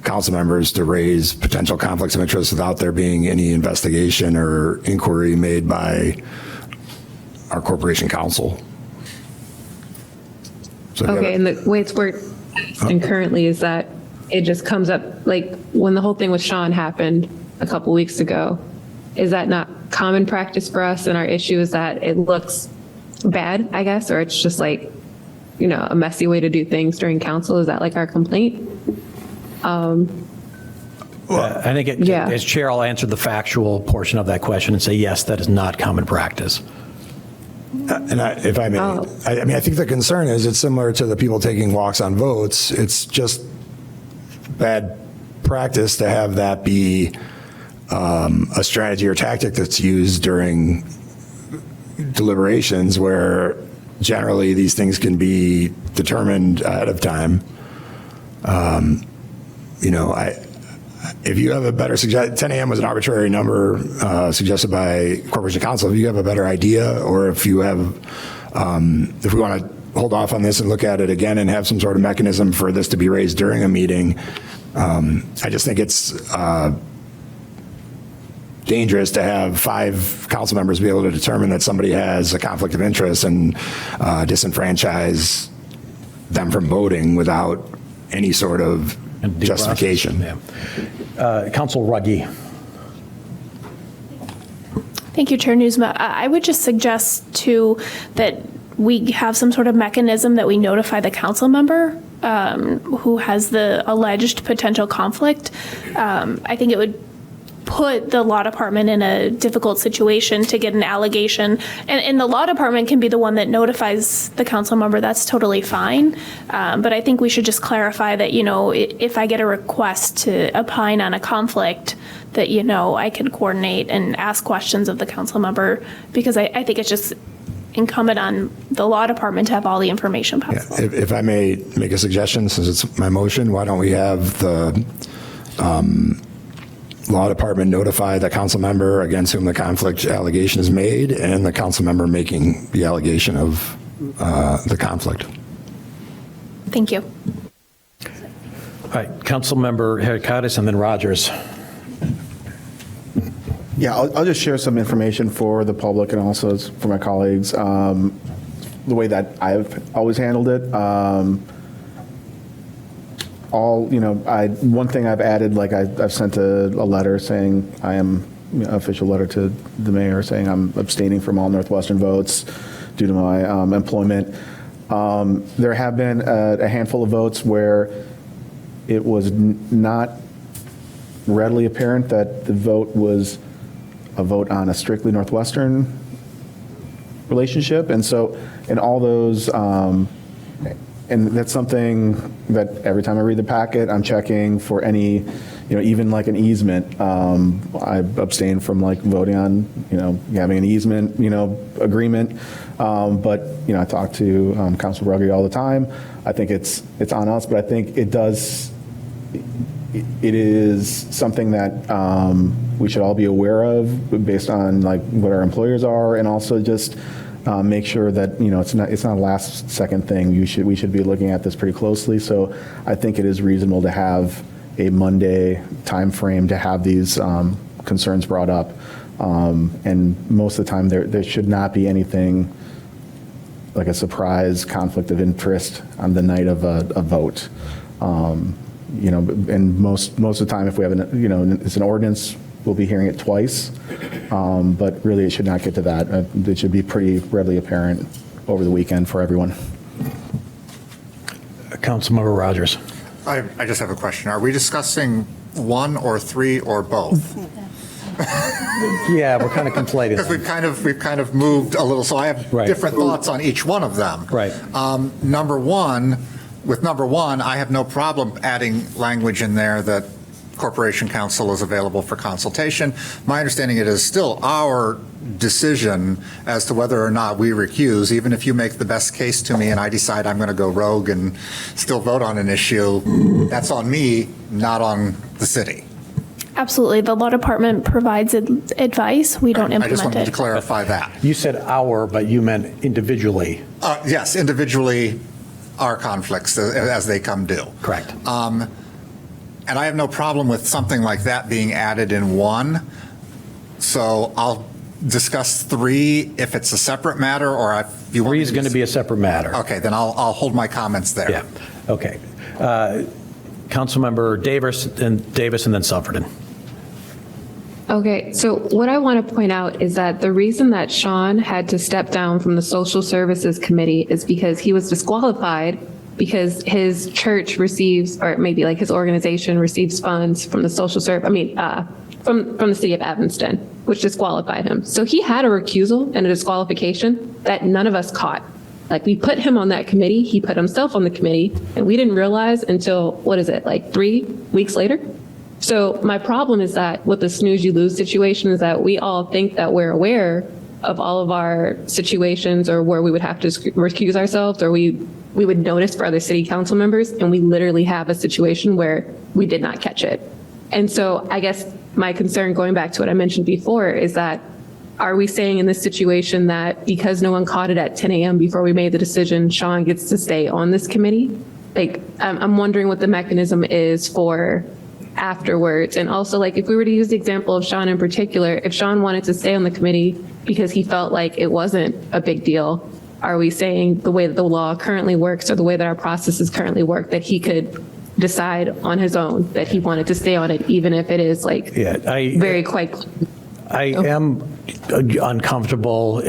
council members to raise potential conflicts of interest without there being any investigation or inquiry made by our corporation counsel. So Okay, and the way it's worked and currently is that it just comes up, like when the whole thing with Sean happened a couple weeks ago, is that not common practice for us? And our issue is that it looks bad, I guess, or it's just like, you know, a messy way to do things during council? Is that like our complaint? I think as chair, I'll answer the factual portion of that question and say, yes, that is not common practice. And if I may, I mean, I think the concern is it's similar to the people taking walks on votes. It's just bad practice to have that be a strategy or tactic that's used during deliberations where generally these things can be determined ahead of time. You know, if you have a better suggestion, 10 a.m. was an arbitrary number suggested by Corporation Counsel. If you have a better idea, or if you have, if we want to hold off on this and look at it again and have some sort of mechanism for this to be raised during a meeting, I just think it's dangerous to have 5 council members be able to determine that somebody has a conflict of interest and disenfranchise them from voting without any sort of justification. Council Ruggie. Thank you, Chair Newsma. I would just suggest too that we have some sort of mechanism that we notify the council member who has the alleged potential conflict. I think it would put the law department in a difficult situation to get an allegation. And the law department can be the one that notifies the council member. That's totally fine. But I think we should just clarify that, you know, if I get a request to opine on a conflict, that, you know, I can coordinate and ask questions of the council member, because I think it's just incumbent on the law department to have all the information possible. Yeah, if I may make a suggestion, since it's my motion, why don't we have the law department notify the council member against whom the conflict allegation is made, and the council member making the allegation of the conflict. Thank you. All right, Council Member Hedekadis and then Rogers. Yeah, I'll just share some information for the public and also for my colleagues. The way that I've always handled it. One thing I've added, like I've sent a letter saying official letter to the mayor saying I'm abstaining from all Northwestern votes due to my employment. There have been a handful of votes where it was not readily apparent that the vote was a vote on a strictly Northwestern relationship. And so in all those, and that's something that every time I read the packet, I'm checking for any, even like an easement. I abstain from like voting on, having an easement, agreement. But, I talk to Council Ruggie all the time. I think it's on us, but I think it is something that we should all be aware of based on like what our employers are, and also just make sure that it's not a last second thing. We should be looking at this pretty closely. So I think it is reasonable to have a Monday timeframe to have these concerns brought up, and most of the time there should not be anything like a surprise conflict of interest on the night of a vote. And most of the time, if we have it's an ordinance, we'll be hearing it twice. But really, it should not get to that. It should be pretty readily apparent over the weekend for everyone. Councilmember Rogers. I just have a question. Are we discussing 1 or 3 or both? Yeah, we're kind of conflating. Because we've kind of moved a little, so I have different thoughts on each one of them. Right. Number one, I have no problem adding language in there that Corporation Counsel is available for consultation. My understanding, it is still our decision as to whether or not we recuse. Even if you make the best case to me and I decide I'm going to go rogue and still vote on an issue, that's on me, not on the city. Absolutely. The law department provides advice. We don't implement it. I just wanted to clarify that. You said our, but you meant individually. Yes, individually, our conflicts as they come due. Correct. And I have no problem with something like that being added in 1. So I'll discuss 3 if it's a separate matter, or if you want. 3 is going to be a separate matter. Okay, then I'll hold my comments there. Yeah. Okay. Councilmember Davis and then Sufferton. Okay, so what I want to point out is that the reason that Sean had to step down from the Social Services Committee is because he was disqualified because his church receives, or maybe like his organization receives funds from the from the city of Evanston, which disqualified him. So he had a recusal and a disqualification that none of us caught. Like, we put him on that committee, he put himself on the committee, and we didn't realize until, 3 weeks later? So my problem is that with the snooze you lose situation is that we all think that we're aware of all of our situations or where we would have to recuse ourselves, or we would notice for other city council members, and we literally have a situation where we did not catch it. And so I guess my concern, going back to what I mentioned before, is that are we saying in this situation that because no one caught it at 10 a.m. before we made the decision, Sean gets to stay on this committee? Like, I'm wondering what the mechanism is for afterwards. And also, like, if we were to use the example of Sean in particular, if Sean wanted to stay on the committee because he felt like it wasn't a big deal, are we saying the way that the law currently works or the way that our processes currently work, that he could decide on his own that he wanted to stay on it, even if it is like I am uncomfortable,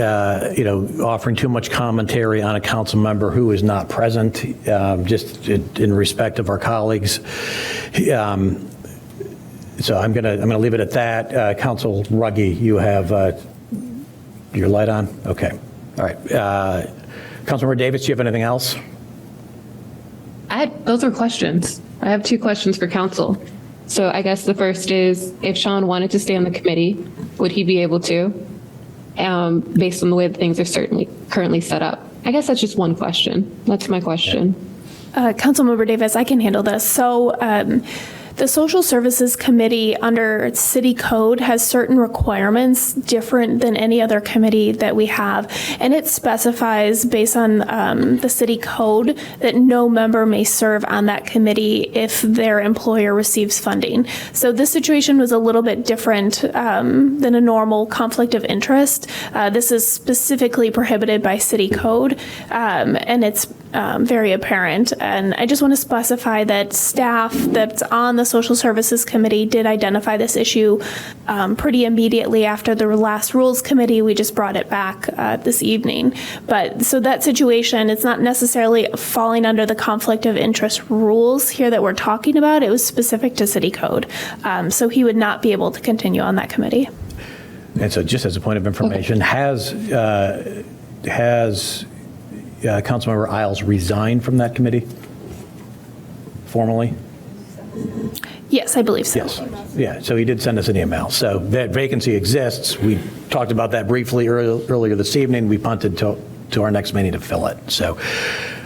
offering too much commentary on a council member who is not present, just in respect of our colleagues. So I'm gonna leave it at that. Council Ruggie, you have your light on? Okay. All right. Councilmember Davis, do you have anything else? Those are questions. I have 2 questions for council. So I guess the first is, if Sean wanted to stay on the committee, would he be able to, based on the way that things are currently set up? I guess that's just one question. That's my question. Councilmember Davis, I can handle this. So the Social Services Committee under city code has certain requirements different than any other committee that we have. And it specifies based on the city code that no member may serve on that committee if their employer receives funding. So this situation was a little bit different than a normal conflict of interest. This is specifically prohibited by city code, and it's very apparent. And I just want to specify that staff that's on the Social Services Committee did identify this issue pretty immediately after the last Rules Committee. We just brought it back this evening. But so that situation, it's not necessarily falling under the conflict of interest rules here that we're talking about. It was specific to city code. So he would not be able to continue on that committee. And so just as a point of information, has has Councilmember Isles resigned from that committee formally? Yes, I believe so. Yes. Yeah, so he did send us an email. So that vacancy exists. We talked about that briefly earlier this evening. We punted to our next meeting to fill it. So,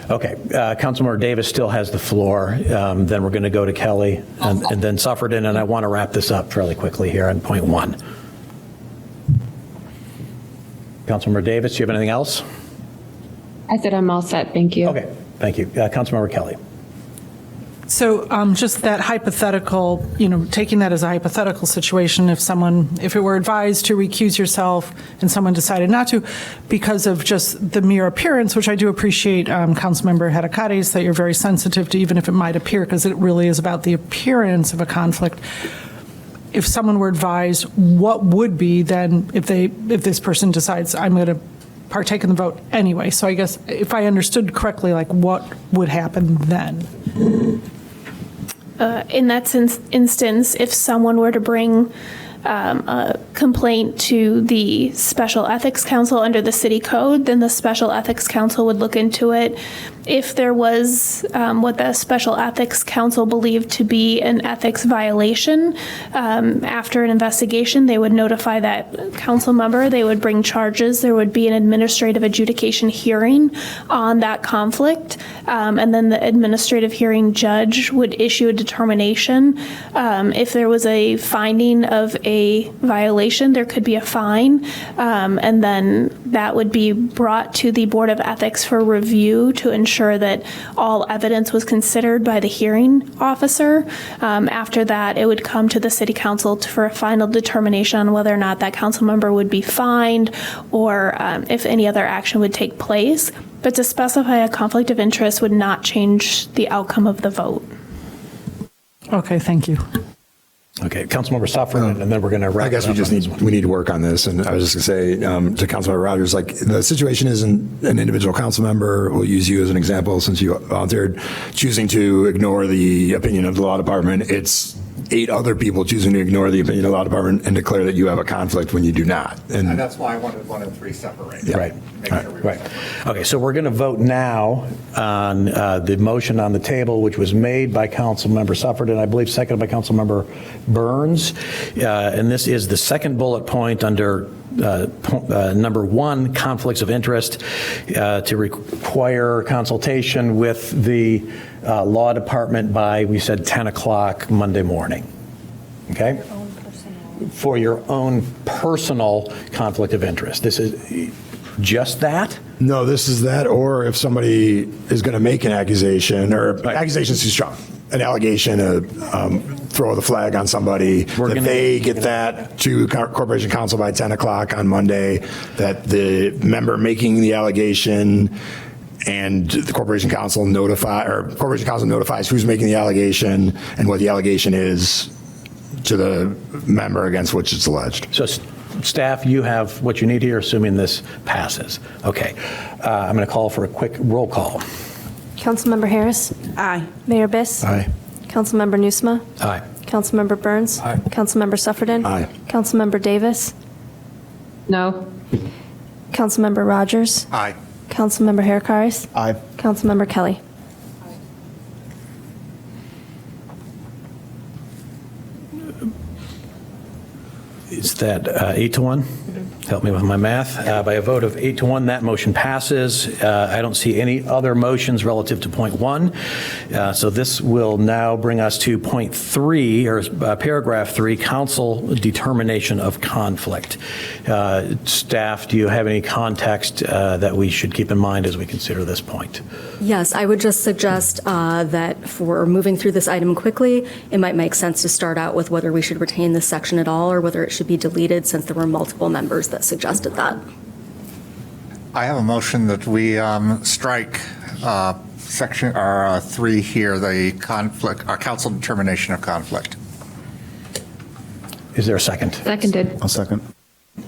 okay, Councilmember Davis still has the floor. Then we're going to go to Kelly and then Suffredin, and I want to wrap this up fairly quickly here on point 1. Councilmember Davis, do you have anything else? I said I'm all set. Thank you. Okay, thank you. Councilmember Kelly. So just that hypothetical, taking that as a hypothetical situation, if it were advised to recuse yourself and someone decided not to because of just the mere appearance, which I do appreciate, Councilmember Hadakaris, that you're very sensitive to, even if it might appear, because it really is about the appearance of a conflict. If someone were advised, what would be then if this person decides I'm going to partake in the vote anyway? So I guess if I understood correctly, like what would happen then? In that instance, if someone were to bring a complaint to the Special Ethics Council under the City Code, then the Special Ethics Council would look into it. If there was what the Special Ethics Council believed to be an ethics violation, after an investigation, they would notify that council member. They would bring charges. There would be an administrative adjudication hearing on that conflict, and then the administrative hearing judge would issue a determination. If there was a finding of a violation, there could be a fine, and then that would be brought to the Board of Ethics for review to ensure that all evidence was considered by the hearing officer. After that, it would come to the City Council for a final determination on whether or not that council member would be fined or if any other action would take place. But to specify a conflict of interest would not change the outcome of the vote. Okay, thank you. Okay, Councilmember Suffredin, and then we're going to wrap I guess it up. we need to work on this. And I was just going to say to Councilmember Rogers, like the situation isn't an individual council member. We'll use you as an example since you volunteered, choosing to ignore the opinion of the law department. It's 8 other people choosing to ignore the opinion of the law department and declare that you have a conflict when you do not. And that's why I wanted 1 and 3 separated. Right. Make sure we Right. Okay, so we're going to vote now on the motion on the table, which was made by Councilmember Suffredin, I believe seconded by Councilmember Burns. And this is the second bullet point under number 1, conflicts of interest, to require consultation with the law department by, we said, 10 o'clock Monday morning. Okay? For your own personal conflict of interest. This is just that? No, this is that, or if somebody is going to make an accusation, or accusation is too strong, an allegation, throw the flag on somebody, that they get that to Corporation Council by 10 o'clock on Monday, that the member making the allegation and the Corporation Council notifies who's making the allegation and what the allegation is to the member against which it's alleged. So staff, you have what you need here, assuming this passes. Okay. I'm going to call for a quick roll call. Councilmember Harris? Aye. Mayor Biss? Aye. Councilmember Nusma? Aye. Councilmember Burns? Aye. Councilmember Suffredin? Aye. Councilmember Davis? No. Councilmember Rogers? Aye. Councilmember Hadakaris? Aye. Councilmember Kelly? Is that 8-1? Help me with my math. By a vote of 8-1, that motion passes. I don't see any other motions relative to point 1. So this will now bring us to point 3, or paragraph 3, council determination of conflict. Staff, do you have any context that we should keep in mind as we consider this point? Yes, I would just suggest that for moving through this item quickly, it might make sense to start out with whether we should retain this section at all or whether it should be deleted, since there were multiple members that suggested that. I have a motion that we strike section 3 here, the conflict, council determination of conflict. Is there a second? Seconded. I'll second.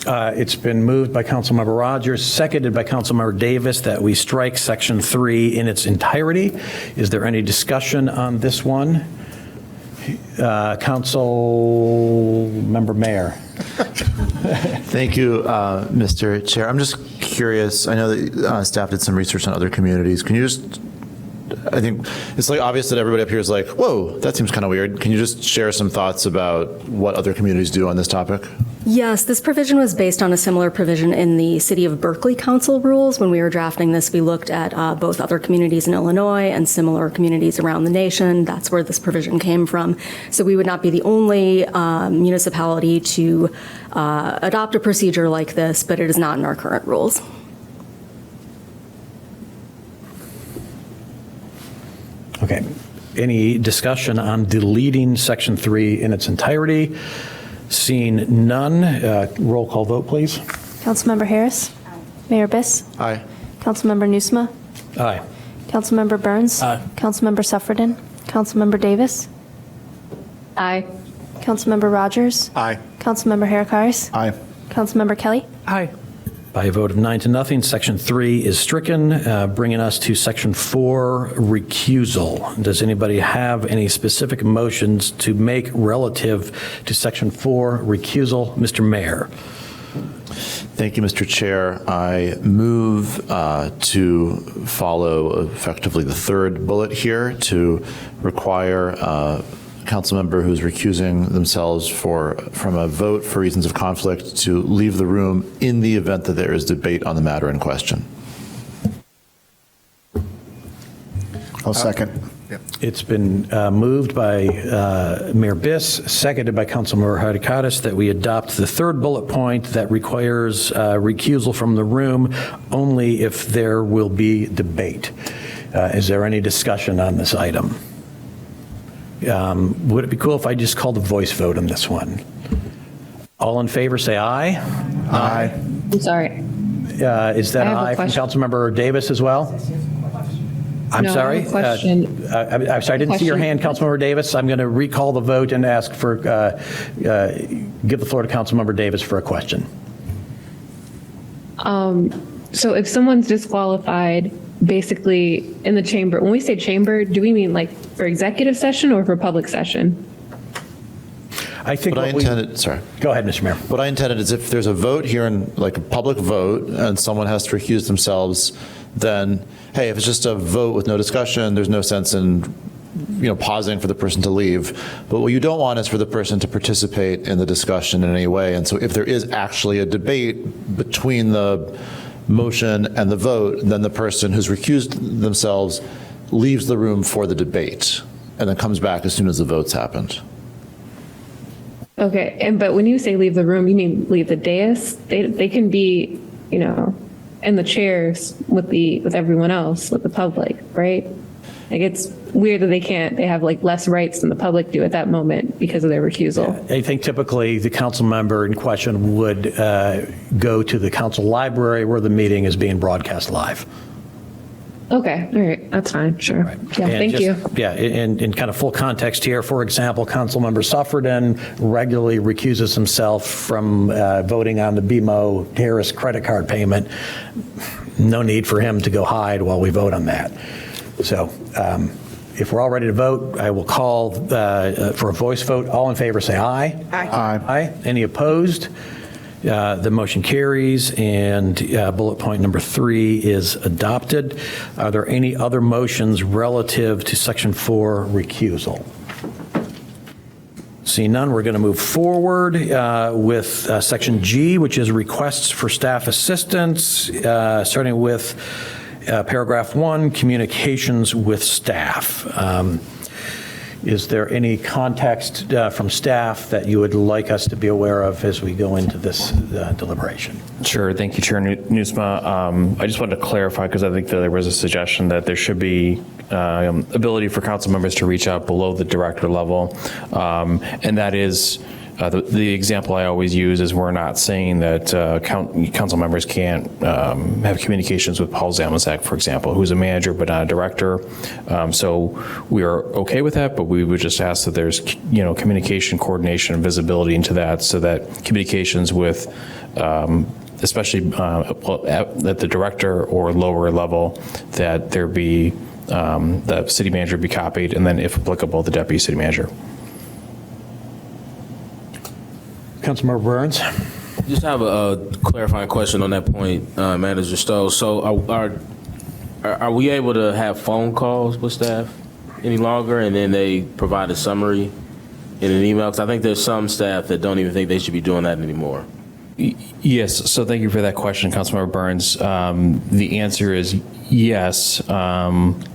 It's been moved by Councilmember Rogers, seconded by Councilmember Davis, that we strike section 3 in its entirety. Is there any discussion on this one? Councilmember Mayer. Thank you, Mr. Chair. I'm just curious, I know that staff did some research on other communities. Can you just, I think it's like obvious that everybody up here is like, whoa, that seems kind of weird. Can you just share some thoughts about what other communities do on this topic? Yes, this provision was based on a similar provision in the City of Berkeley Council rules. When we were drafting this, we looked at both other communities in Illinois and similar communities around the nation. That's where this provision came from. So we would not be the only municipality to adopt a procedure like this, but it is not in our current rules. Okay. Any discussion on deleting Section 3 in its entirety? Seeing none, roll call vote, please. Councilmember Harris? Mayor Biss? Aye. Councilmember Nusma? Aye. Councilmember Burns? Aye. Councilmember Suffredin? Councilmember Davis? Aye. Councilmember Rogers? Aye. Councilmember Harakaris? Aye. Councilmember Kelly? Aye. By a vote of 9-0, Section 3 is stricken, bringing us to Section 4, recusal. Does anybody have any specific motions to make relative to Section 4, recusal? Mr. Mayor. Thank you, Mr. Chair. I move to follow effectively the third bullet here to require a council member who's recusing themselves from a vote for reasons of conflict to leave the room in the event that there is debate on the matter in question. I'll second. It's been moved by Mayor Biss, seconded by Councilmember Harakaris, that we adopt the third bullet point that requires recusal from the room only if there will be debate. Is there any discussion on this item? Would it be cool if I just called a voice vote on this one? All in favor, say aye. Aye. I'm sorry. Is that I have a aye from question. Councilmember Davis as well? I'm No, I sorry. have a question. I'm sorry, I didn't see your hand, Councilmember Davis. I'm going to recall the vote and ask for, give the floor to Councilmember Davis for a question. So if someone's disqualified, basically in the chamber, when we say chamber, do we mean like for executive session or for public session? I think What I intended, sorry. Go ahead, Mr. Mayor. What I intended is if there's a vote here, in like a public vote, and someone has to recuse themselves, then, hey, if it's just a vote with no discussion, there's no sense in, pausing for the person to leave. But what you don't want is for the person to participate in the discussion in any way. And so if there is actually a debate between the motion and the vote, then the person who's recused themselves leaves the room for the debate and then comes back as soon as the vote's happened. Okay, but when you say leave the room, you mean leave the dais? They can be, in the chairs with everyone else, with the public, right? Like it's weird that they have like less rights than the public do at that moment because of their recusal. I think typically the council member in question would go to the council library where the meeting is being broadcast live. Okay, all right, that's fine, sure. Yeah, And thank just- you. Yeah, in kind of full context here, for example, Councilmember Suffredin regularly recuses himself from voting on the BMO Harris credit card payment. No need for him to go hide while we vote on that. So if we're all ready to vote, I will call for a voice vote. All in favor, say aye. Aye. Aye. Any opposed? The motion carries, and bullet point number 3 is adopted. Are there any other motions relative to Section 4 recusal? Seeing none, we're going to move forward with Section G, which is requests for staff assistance, starting with paragraph 1, communications with staff. Is there any context from staff that you would like us to be aware of as we go into this deliberation? Sure. Thank you, Chair Nusma. I just wanted to clarify because I think that there was a suggestion that there should be ability for council members to reach out below the director level. And that is the example I always use is we're not saying that council members can't have communications with Paul Zamazek, for example, who's a manager but not a director. So we are okay with that, but we would just ask that there's communication, coordination, and visibility into that, so that communications with especially at the director or lower level, that there be the city manager be copied, and then if applicable, the deputy city manager. Councilmember Burns? Just have a clarifying question on that point, Manager Stowe. So are we able to have phone calls with staff any longer, and then they provide a summary in an email? Because I think there's some staff that don't even think they should be doing that anymore. Yes, so thank you for that question, Councilmember Burns. The answer is yes.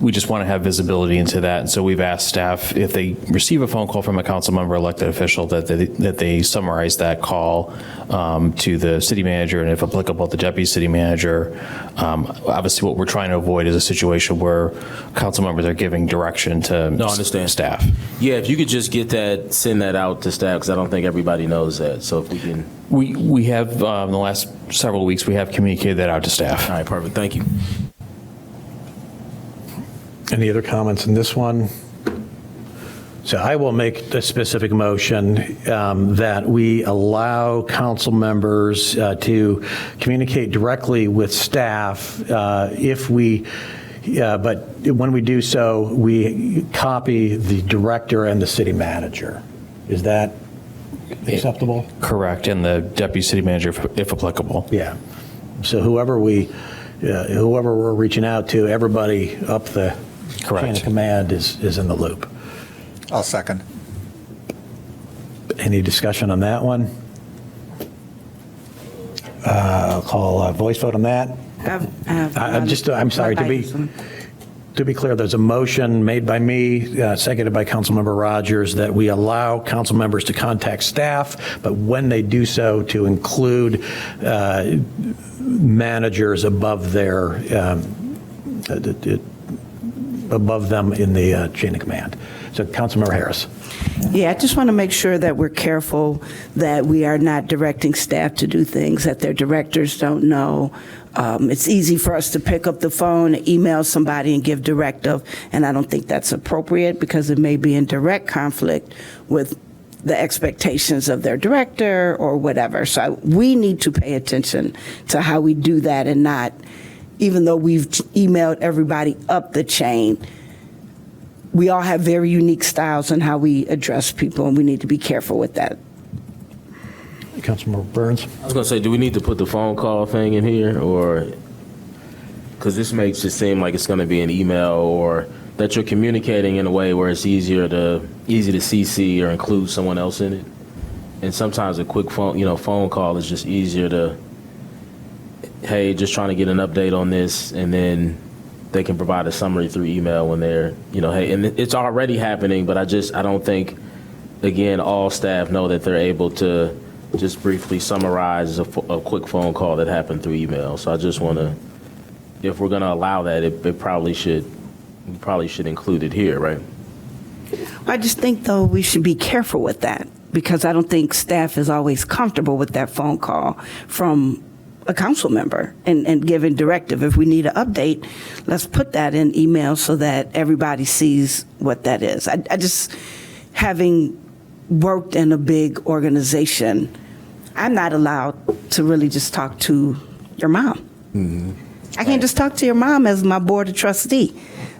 We just want to have visibility into that. And so we've asked staff, if they receive a phone call from a council member, elected official, that they summarize that call to the city manager, and if applicable, the deputy city manager. Obviously, what we're trying to avoid is a situation where council members are giving direction to staff. Yeah, if you could just get that, send that out to staff, because I don't think everybody knows that. So if we can. We have, in the last several weeks, we have communicated that out to staff. All right, perfect. Thank you. Any other comments in this one? So I will make a specific motion that we allow council members to communicate directly with staff if we, but when we do so, we copy the director and the city manager. Is that acceptable? Correct, and the deputy city manager, if applicable. Yeah. So whoever we're reaching out to, everybody up the chain of command is in the loop. I'll second. Any discussion on that one? I'll call a voice vote on that. I'm sorry, to be clear, there's a motion made by me, seconded by Councilmember Rogers, that we allow council members to contact staff, but when they do so, to include managers above their above them in the chain of command. So Councilmember Harris. Yeah, I just want to make sure that we're careful that we are not directing staff to do things that their directors don't know. It's easy for us to pick up the phone, email somebody and give directive, and I don't think that's appropriate because it may be in direct conflict with the expectations of their director or whatever. So we need to pay attention to how we do that and not, even though we've emailed everybody up the chain, we all have very unique styles in how we address people, and we need to be careful with that. Councilmember Burns. I was going to say, do we need to put the phone call thing in here, or because this makes it seem like it's going to be an email, or that you're communicating in a way where it's easy to CC or include someone else in it, and sometimes a quick phone call is just easier to, hey, just trying to get an update on this, and then they can provide a summary through email when they're, hey, and it's already happening, but I don't think, again, all staff know that they're able to just briefly summarize a quick phone call that happened through email. So I just want to, if we're going to allow that, we probably should include it here, right? I just think, though, we should be careful with that because I don't think staff is always comfortable with that phone call from a council member and giving directive. If we need an update, let's put that in email so that everybody sees what that is. I just, having worked in a big organization, I'm not allowed to really just talk to your mom. Mm-hmm. I can't just talk to your mom as my board of trustee.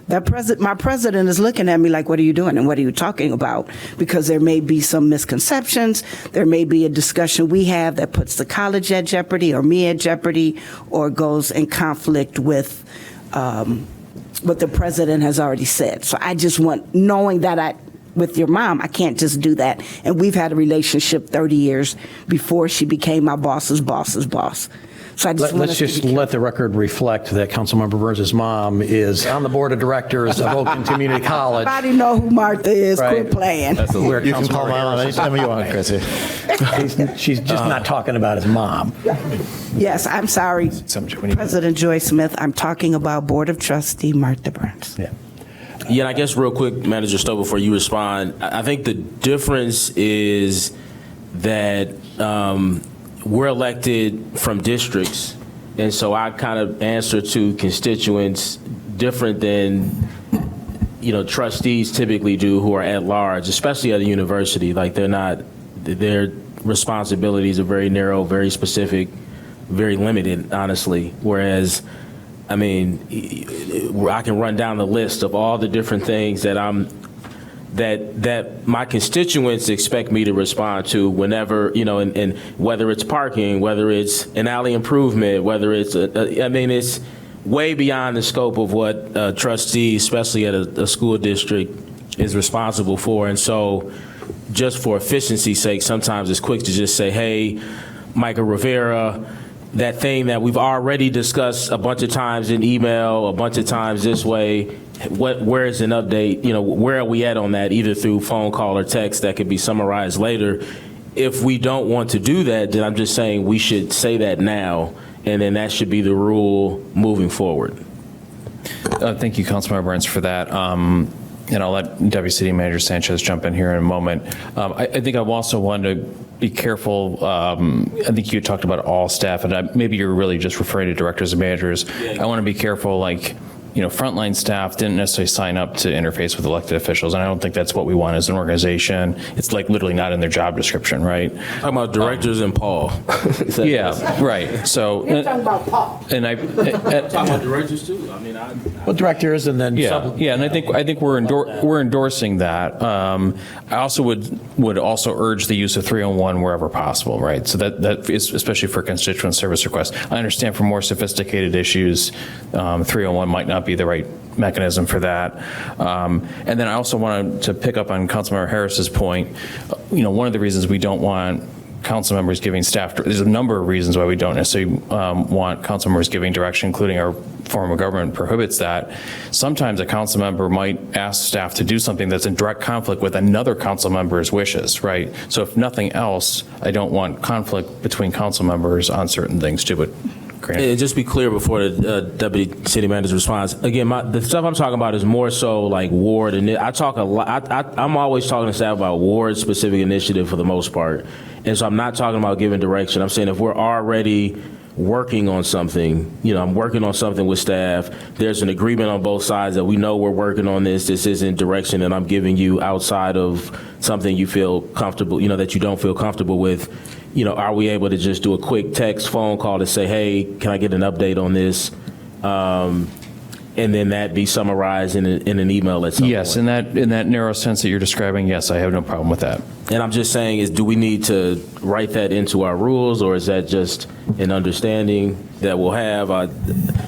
My president is looking at me like, what are you doing and what are you talking about? Because there may be some misconceptions. There may be a discussion we have that puts the college at jeopardy or me at jeopardy or goes in conflict with what the president has already said. So I just want, knowing that with your mom, I can't just do that. And we've had a relationship 30 years before she became my boss's boss's boss. So Let's just let the record reflect that Councilmember Burns' mom is on the board of directors of Oakland Community College. Everybody know who Martha is. Right. Quit playing. You can call my mom anytime you want, Chrissy. She's just not talking about his mom. Yes, I'm sorry, President Joy Smith. I'm talking about Board of Trustee Martha Burns. Yeah. Yeah, and I guess real quick, Manager Stowe, before you respond, I think the difference is that we're elected from districts, and so I kind of answer to constituents different than, trustees typically do who are at large, especially at a university. Like their responsibilities are very narrow, very specific, very limited, honestly. Whereas, I can run down the list of all the different things that that my constituents expect me to respond to whenever, and whether it's parking, whether it's an alley improvement, whether it's, it's way beyond the scope of what a trustee, especially at a school district, is responsible for. And so just for efficiency's sake, sometimes it's quick to just say, hey, Michael Rivera, that thing that we've already discussed a bunch of times in email, a bunch of times this way, where is an update? Where are we at on that, either through phone call or text that could be summarized later? If we don't want to do that, then I'm just saying we should say that now, and then that should be the rule moving forward. Thank you, Councilmember Burns, for that. And I'll let Deputy City Manager Sanchez jump in here in a moment. I think I also want to be careful. I think you talked about all staff, and maybe you're really just referring to directors and managers. I want to be careful, frontline staff didn't necessarily sign up to interface with elected officials, and I don't think that's what we want as an organization. It's literally not in their job description, right? Talking about directors and Paul. Yeah, right. So, You're talking about Paul. And I talking about directors too. Well, directors and then and I think we're endorsing that. I also would also urge the use of 301 wherever possible, right? So that is especially for constituent service requests. I understand for more sophisticated issues, 301 might not be the right mechanism for that. And then I also wanted to pick up on Councilmember Harris's point. One of the reasons we don't want council members giving staff, there's a number of reasons why we don't necessarily want council members giving direction, including our form of government prohibits that. Sometimes a council member might ask staff to do something that's in direct conflict with another council member's wishes, right? So if nothing else, I don't want conflict between council members on certain things too, but and just be clear before the Deputy City Manager responds. Again, the stuff I'm talking about is more so like ward, and I talk a lot. I'm always talking to staff about ward-specific initiative for the most part, and so I'm not talking about giving direction. I'm saying if we're already working on something, I'm working on something with staff, there's an agreement on both sides that we know we're working on this isn't direction that I'm giving you outside of something you feel comfortable, that you don't feel comfortable with. Are we able to just do a quick text, phone call to say, hey, can I get an update on this? And then that be summarized in an email at some point. Yes, in that narrow sense that you're describing, yes, I have no problem with that. And I'm just saying do we need to write that into our rules, or is that just an understanding that we'll have? I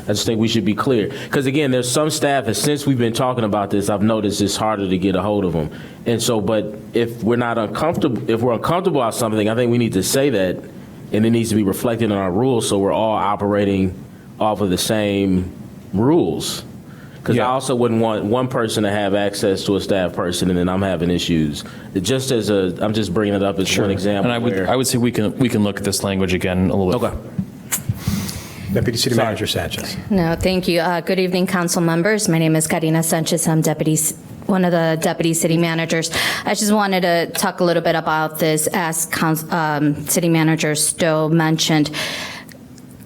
just think we should be clear. Because again, there's some staff that since we've been talking about this, I've noticed it's harder to get a hold of them. And so, but if we're uncomfortable about something, I think we need to say that, and it needs to be reflected in our rules so we're all operating off of the same rules. Because I also wouldn't want one person to have access to a staff person and then I'm having issues. I'm just bringing it up as one example. And I would say we can look at this language again a little bit. Okay. Deputy City Manager Sanchez. No, thank you. Good evening, council members. My name is Karina Sanchez. I'm one of the deputy city managers. I just wanted to talk a little bit about this as City Manager Stowe mentioned.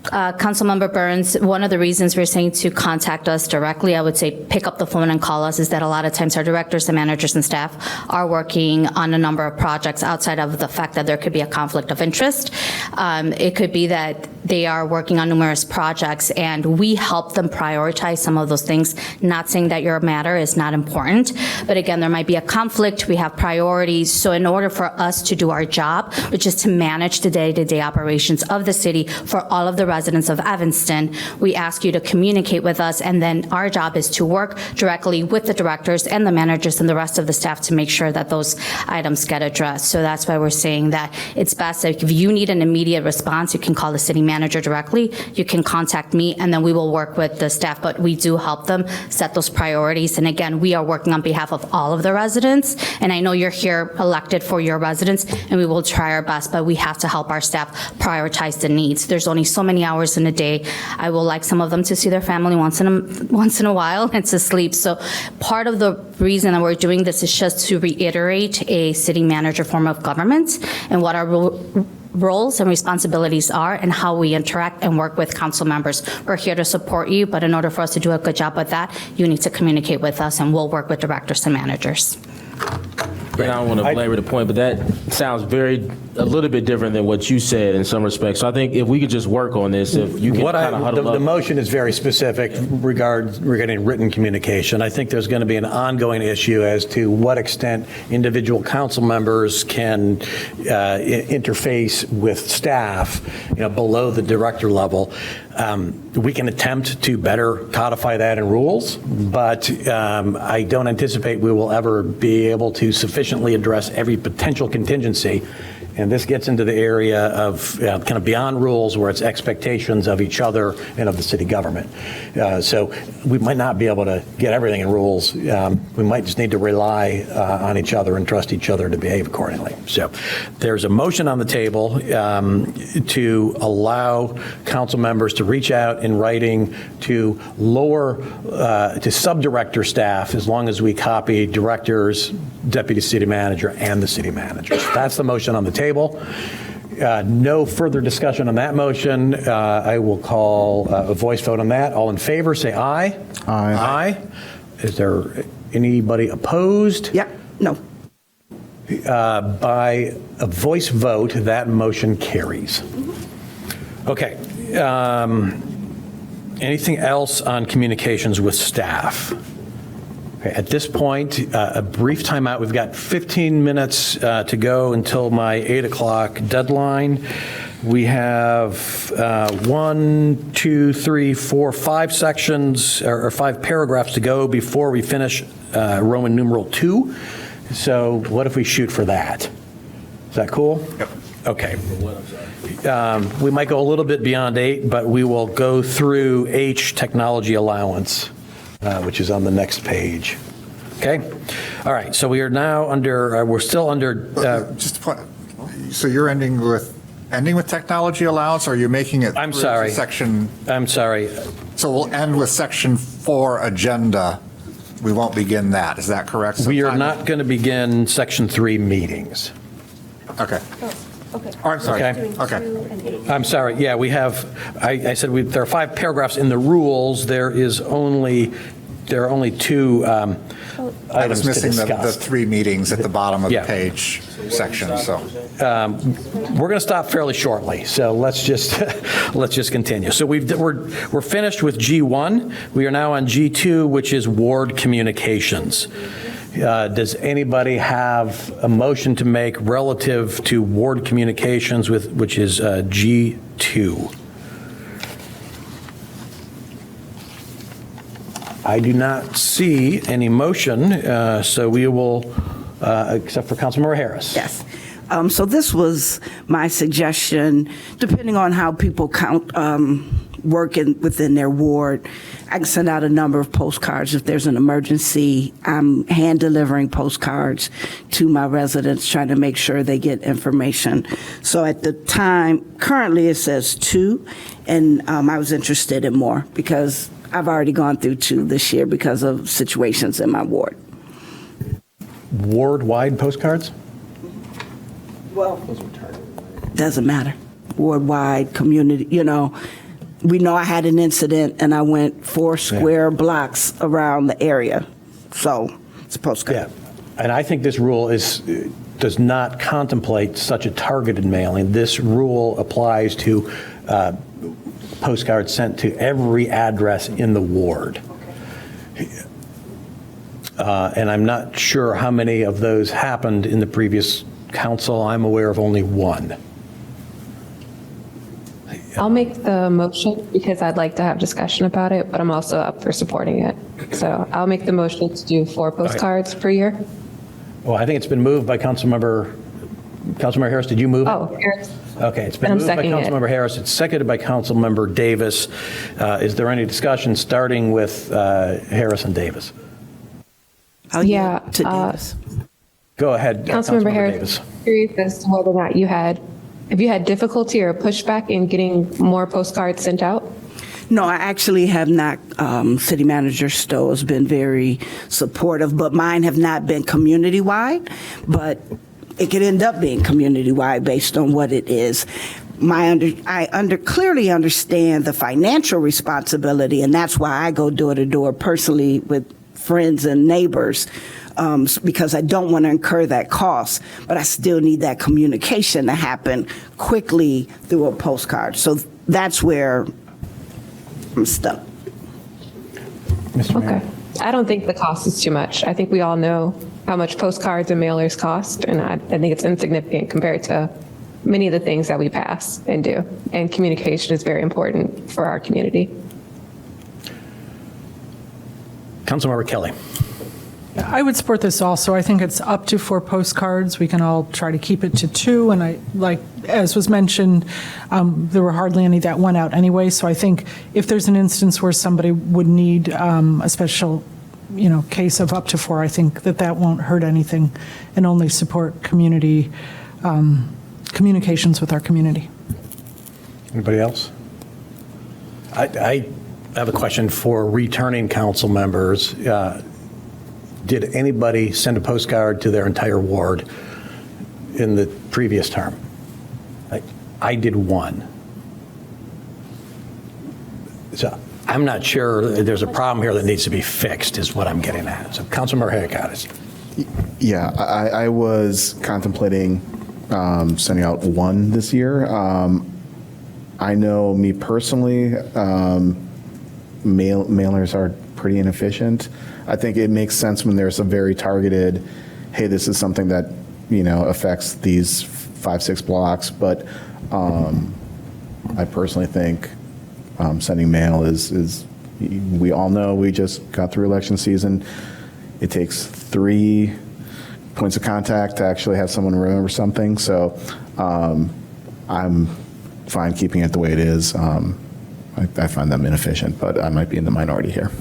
Councilmember Burns, one of the reasons we're saying to contact us directly, I would say pick up the phone and call us, is that a lot of times our directors and managers and staff are working on a number of projects outside of the fact that there could be a conflict of interest. It could be that they are working on numerous projects and we help them prioritize some of those things. Not saying that your matter is not important, but again, there might be a conflict. We have priorities. So in order for us to do our job, which is to manage the day-to-day operations of the city for all of the residents of Evanston, we ask you to communicate with us, and then our job is to work directly with the directors and the managers and the rest of the staff to make sure that those items get addressed. So that's why we're saying that it's best that if you need an immediate response, you can call the city manager directly, you can contact me, and then we will work with the staff, but we do help them set those priorities. And again, we are working on behalf of all of the residents, and I know you're here elected for your residents, and we will try our best, but we have to help our staff prioritize the needs. There's only so many hours in a day. I will like some of them to see their family once in a while and to sleep. So part of the reason that we're doing this is just to reiterate a city manager form of government and what our roles and responsibilities are and how we interact and work with council members. We're here to support you, but in order for us to do a good job with that, you need to communicate with us, and we'll work with directors and managers. And I don't want to belabor the point, but that sounds a little bit different than what you said in some respects. So I think if we could just work on this, if you can kind of huddle up. The motion is very specific regarding written communication. I think there's going to be an ongoing issue as to what extent individual council members can interface with staff, below the director level. We can attempt to better codify that in rules, but I don't anticipate we will ever be able to sufficiently address every potential contingency. And this gets into the area of kind of beyond rules where it's expectations of each other and of the city government. So we might not be able to get everything in rules. We might just need to rely on each other and trust each other to behave accordingly. So there's a motion on the table to allow council members to reach out in writing to to subdirector staff as long as we copy directors, deputy city manager, and the city manager. That's the motion on the table. No further discussion on that motion. I will call a voice vote on that. All in favor, say aye. Aye. Aye. Is there anybody opposed? Yeah, no. By a voice vote, that motion carries. Okay. Anything else on communications with staff? Okay, at this point, a brief timeout. We've got 15 minutes to go until my 8 o'clock deadline. We have 1, 2, 3, 4, 5 sections or 5 paragraphs to go before we finish Roman numeral 2. So what if we shoot for that? Is that cool? Yep. Okay. We might go a little bit beyond 8, but we will go through H, technology allowance, which is on the next page. Okay? All right, so we are now under, we're still under. Just a point. So you're ending with technology allowance, or are you making it? I'm sorry. Section. I'm sorry. So we'll end with section 4 agenda. We won't begin that. Is that correct? We are not going to begin section 3 meetings. Okay. Okay. Oh, I'm sorry. Okay. I'm sorry. Yeah, we have, I said there are 5 paragraphs in the rules. There are only 2 I was items to missing the discuss. 3 meetings at the bottom of the page section, so. We're going to stop fairly shortly, so let's just continue. So we're finished with G1. We are now on G2, which is ward communications. Does anybody have a motion to make relative to ward communications, which is G2? I do not see any motion, so we will, except for Councilmember Harris. Yes. So this was my suggestion, depending on how people count, working within their ward. I can send out a number of postcards if there's an emergency. I'm hand delivering postcards to my residents, trying to make sure they get information. So at the time, currently it says 2, and I was interested in more because I've already gone through 2 this year because of situations in my ward. Ward-wide postcards? Well, doesn't matter. Ward-wide, community, we know I had an incident and I went 4 square blocks around the area. So it's a postcard. Yeah. And I think this rule does not contemplate such a targeted mailing. This rule applies to postcards sent to every address in the ward. And I'm not sure how many of those happened in the previous council. I'm aware of only 1. I'll make the motion because I'd like to have discussion about it, but I'm also up for supporting it. So I'll make the motion to do 4 postcards per year. Well, I think it's been moved by Councilmember Harris. Did you move it? Oh, Harris. Okay, it's been moved by Councilmember Harris. It's seconded by Councilmember Davis. Is there any discussion starting with Harris and Davis? Yeah. To Davis. Go ahead, Councilmember Harris. Davis. Curious as to whether or not have you had difficulty or pushback in getting more postcards sent out? No, I actually have not. City Manager Stowe has been very supportive, but mine have not been community-wide, but it could end up being community-wide based on what it is. I clearly understand the financial responsibility, and that's why I go door to door personally with friends and neighbors because I don't want to incur that cost, but I still need that communication to happen quickly through a postcard. So that's where I'm stuck. Okay. I don't think the cost is too much. I think we all know how much postcards and mailers cost, and I think it's insignificant compared to many of the things that we pass and do. And communication is very important for our community. Councilmember Kelly. I would support this also. I think it's up to 4 postcards. We can all try to keep it to 2. And I, like, as was mentioned, there were hardly any that went out anyway. So I think if there's an instance where somebody would need a special, case of up to 4, I think that won't hurt anything and only support community, communications with our community. Anybody else? I have a question for returning council members. Did anybody send a postcard to their entire ward in the previous term? I did one. So I'm not sure there's a problem here that needs to be fixed, is what I'm getting at. So Councilmember Haircott. Yeah, I was contemplating sending out 1 this year. I know me personally, mailers are pretty inefficient. I think it makes sense when there's a very targeted, hey, this is something that, affects these 5-6 blocks. But I personally think sending mail is, we all know we just got through election season. It takes 3 points of contact to actually have someone remember something. So I'm fine keeping it the way it is. I find them inefficient, but I might be in the minority here.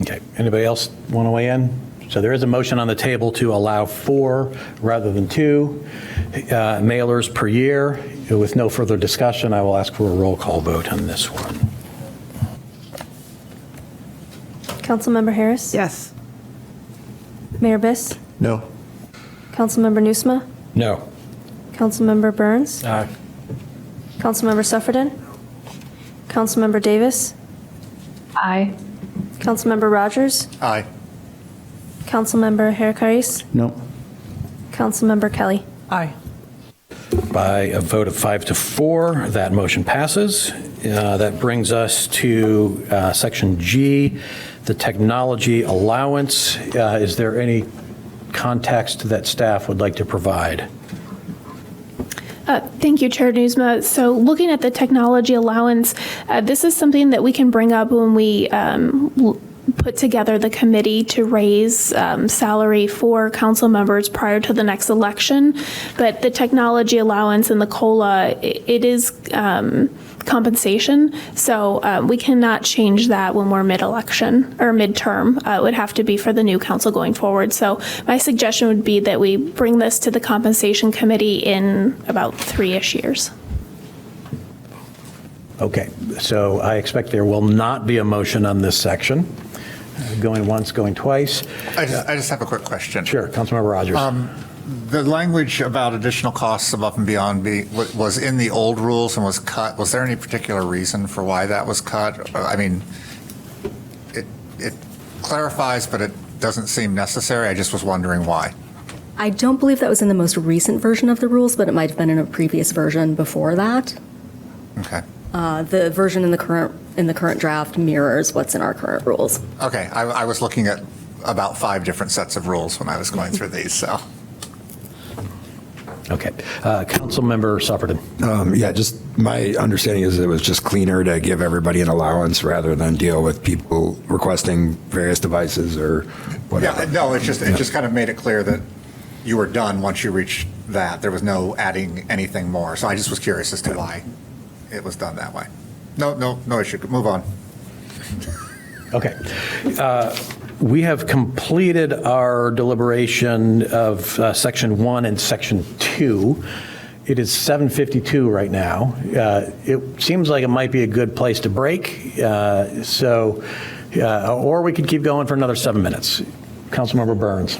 Okay. Anybody else want to weigh in? So there is a motion on the table to allow 4 rather than 2 mailers per year. With no further discussion, I will ask for a roll call vote on this one. Councilmember Harris? Yes. Mayor Biss? No. Councilmember Nusma? No. Councilmember Burns? Aye. Councilmember Suffredin? Councilmember Davis? Aye. Councilmember Rogers? Aye. Councilmember Hairkaris? No. Councilmember Kelly? Aye. By a vote of 5 to 4, that motion passes. That brings us to Section G, the technology allowance. Is there any context that staff would like to provide? Thank you, Chair Nusma. So looking at the technology allowance, this is something that we can bring up when we put together the committee to raise salary for council members prior to the next election. But the technology allowance and the COLA, it is compensation. So we cannot change that when we're mid-election or midterm. It would have to be for the new council going forward. So my suggestion would be that we bring this to the compensation committee in about 3-ish years. Okay, so I expect there will not be a motion on this section. Going once, going twice. I just have a quick question. Sure, Councilmember Rogers. The language about additional costs above and beyond was in the old rules and was cut. Was there any particular reason for why that was cut? I mean, it clarifies, but it doesn't seem necessary. I just was wondering why. I don't believe that was in the most recent version of the rules, but it might have been in a previous version before that. Okay. The version in the current draft mirrors what's in our current rules. Okay. I was looking at about 5 different sets of rules when I was going through these, so. Okay. Councilmember Suffredin. Yeah, just my understanding is it was just cleaner to give everybody an allowance rather than deal with people requesting various devices or whatever. Yeah, no, it just kind of made it clear that you were done once you reached that. There was no adding anything more. So I just was curious as to why it was done that way. No issue. Move on. Okay. We have completed our deliberation of Section 1 and Section 2. It is 7:52 right now. It seems like it might be a good place to break. Or we could keep going for another 7 minutes. Councilmember Burns.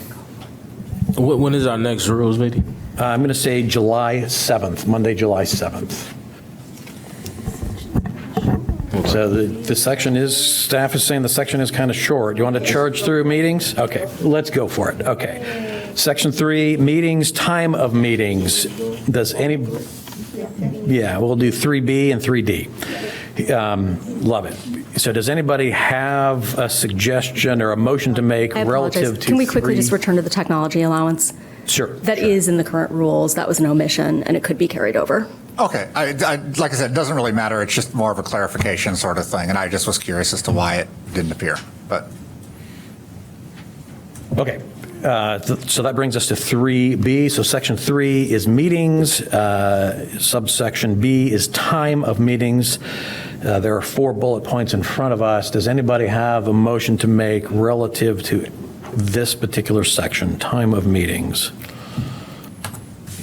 When is our next rules meeting? I'm going to say July 7th, Monday, July 7th. So the section is, staff is saying the section is kind of short. You want to charge through meetings? Okay, let's go for it. Okay. Section 3, meetings, time of meetings. Does any, yeah, we'll do 3B and 3D. Love it. So does anybody have a suggestion or a motion to make I apologize. relative to Can we quickly 3? just return to the technology allowance? Sure. That is in the current rules. That was an omission, and it could be carried over. Okay, like I said, it doesn't really matter. It's just more of a clarification sort of thing, and I just was curious as to why it didn't appear, but. Okay, so that brings us to 3B. So section 3 is meetings. Subsection B is time of meetings. There are 4 bullet points in front of us. Does anybody have a motion to make relative to this particular section, time of meetings?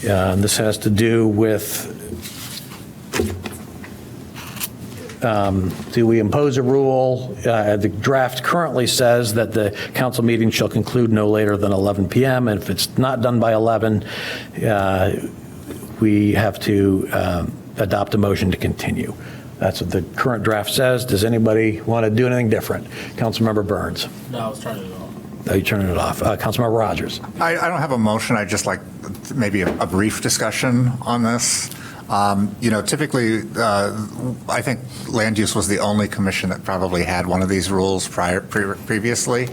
And this has to do with, do we impose a rule? The draft currently says that the council meeting shall conclude no later than 11 p.m. And if it's not done by 11, we have to adopt a motion to continue. That's what the current draft says. Does anybody want to do anything different? Councilmember Burns. No, I was turning it off. Oh, you're turning it off. Councilmember Rogers. I don't have a motion. I'd just like maybe a brief discussion on this. Typically, I think land use was the only commission that probably had one of these rules previously.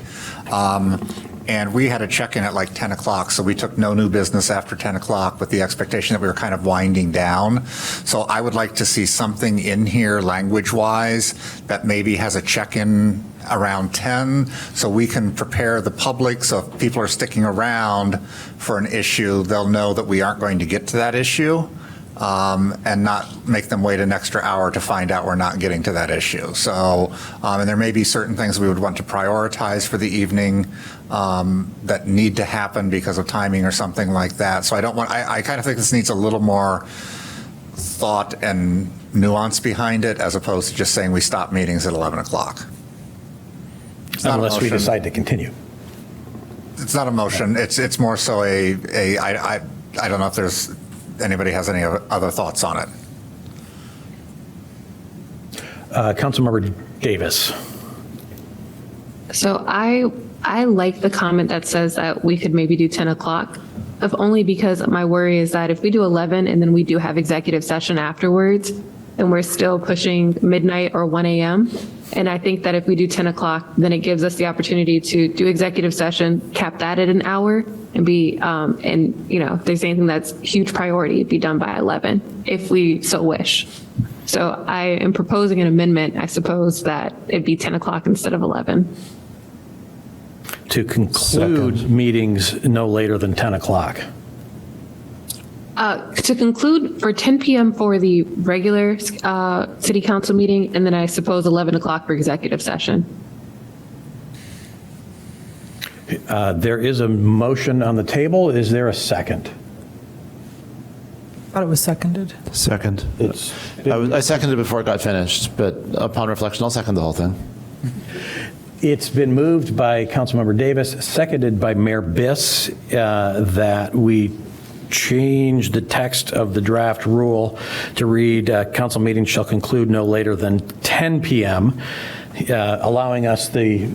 And we had a check-in at like 10 o'clock, so we took no new business after 10 o'clock with the expectation that we were kind of winding down. So I would like to see something in here language-wise that maybe has a check-in around 10, so we can prepare the public, so if people are sticking around for an issue, they'll know that we aren't going to get to that issue. And not make them wait an extra hour to find out we're not getting to that issue. So, and there may be certain things we would want to prioritize for the evening that need to happen because of timing or something like that. So I kind of think this needs a little more thought and nuance behind it as opposed to just saying we stop meetings at 11 o'clock. Unless we decide to continue. It's not a motion. It's more so I don't know if there's anybody has any other thoughts on it. Councilmember Davis. So I like the comment that says that we could maybe do 10 o'clock, if only because my worry is that if we do 11 and then we do have executive session afterwards, and we're still pushing midnight or 1 a.m., and I think that if we do 10 o'clock, then it gives us the opportunity to do executive session, cap that at an hour, and be, if there's anything that's huge priority, it'd be done by 11, if we so wish. So I am proposing an amendment, I suppose, that it'd be 10 o'clock instead of 11. To conclude meetings no later than 10 o'clock. To conclude for 10 p.m. for the regular city council meeting, and then I suppose 11 o'clock for executive session. There is a motion on the table. Is there a second? I thought it was seconded. Second. I seconded before it got finished, but upon reflection, I'll second the whole thing. It's been moved by Councilmember Davis, seconded by Mayor Biss, that we change the text of the draft rule to read, council meetings shall conclude no later than 10 p.m., allowing us the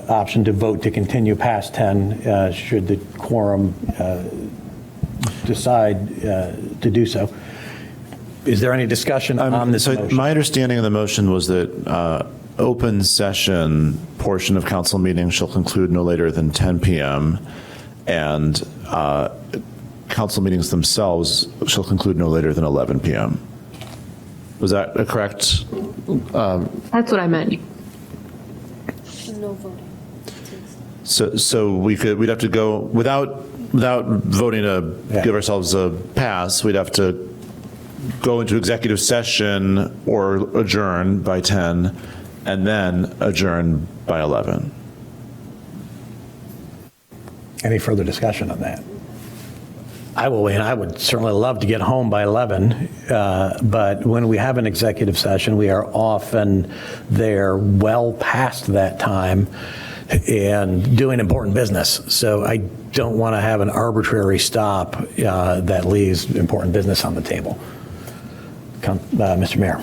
option to vote to continue past 10 should the quorum decide to do so. Is there any discussion on this motion? My understanding of the motion was that open session portion of council meetings shall conclude no later than 10 p.m. and council meetings themselves shall conclude no later than 11 p.m. Was that a correct? That's what I meant. No voting. So we'd have to go without voting to give ourselves a pass. We'd have to go into executive session or adjourn by 10 and then adjourn by 11. Any further discussion on that? I would certainly love to get home by 11, but when we have an executive session, we are often there well past that time and doing important business. So I don't want to have an arbitrary stop that leaves important business on the table. Mr. Mayor.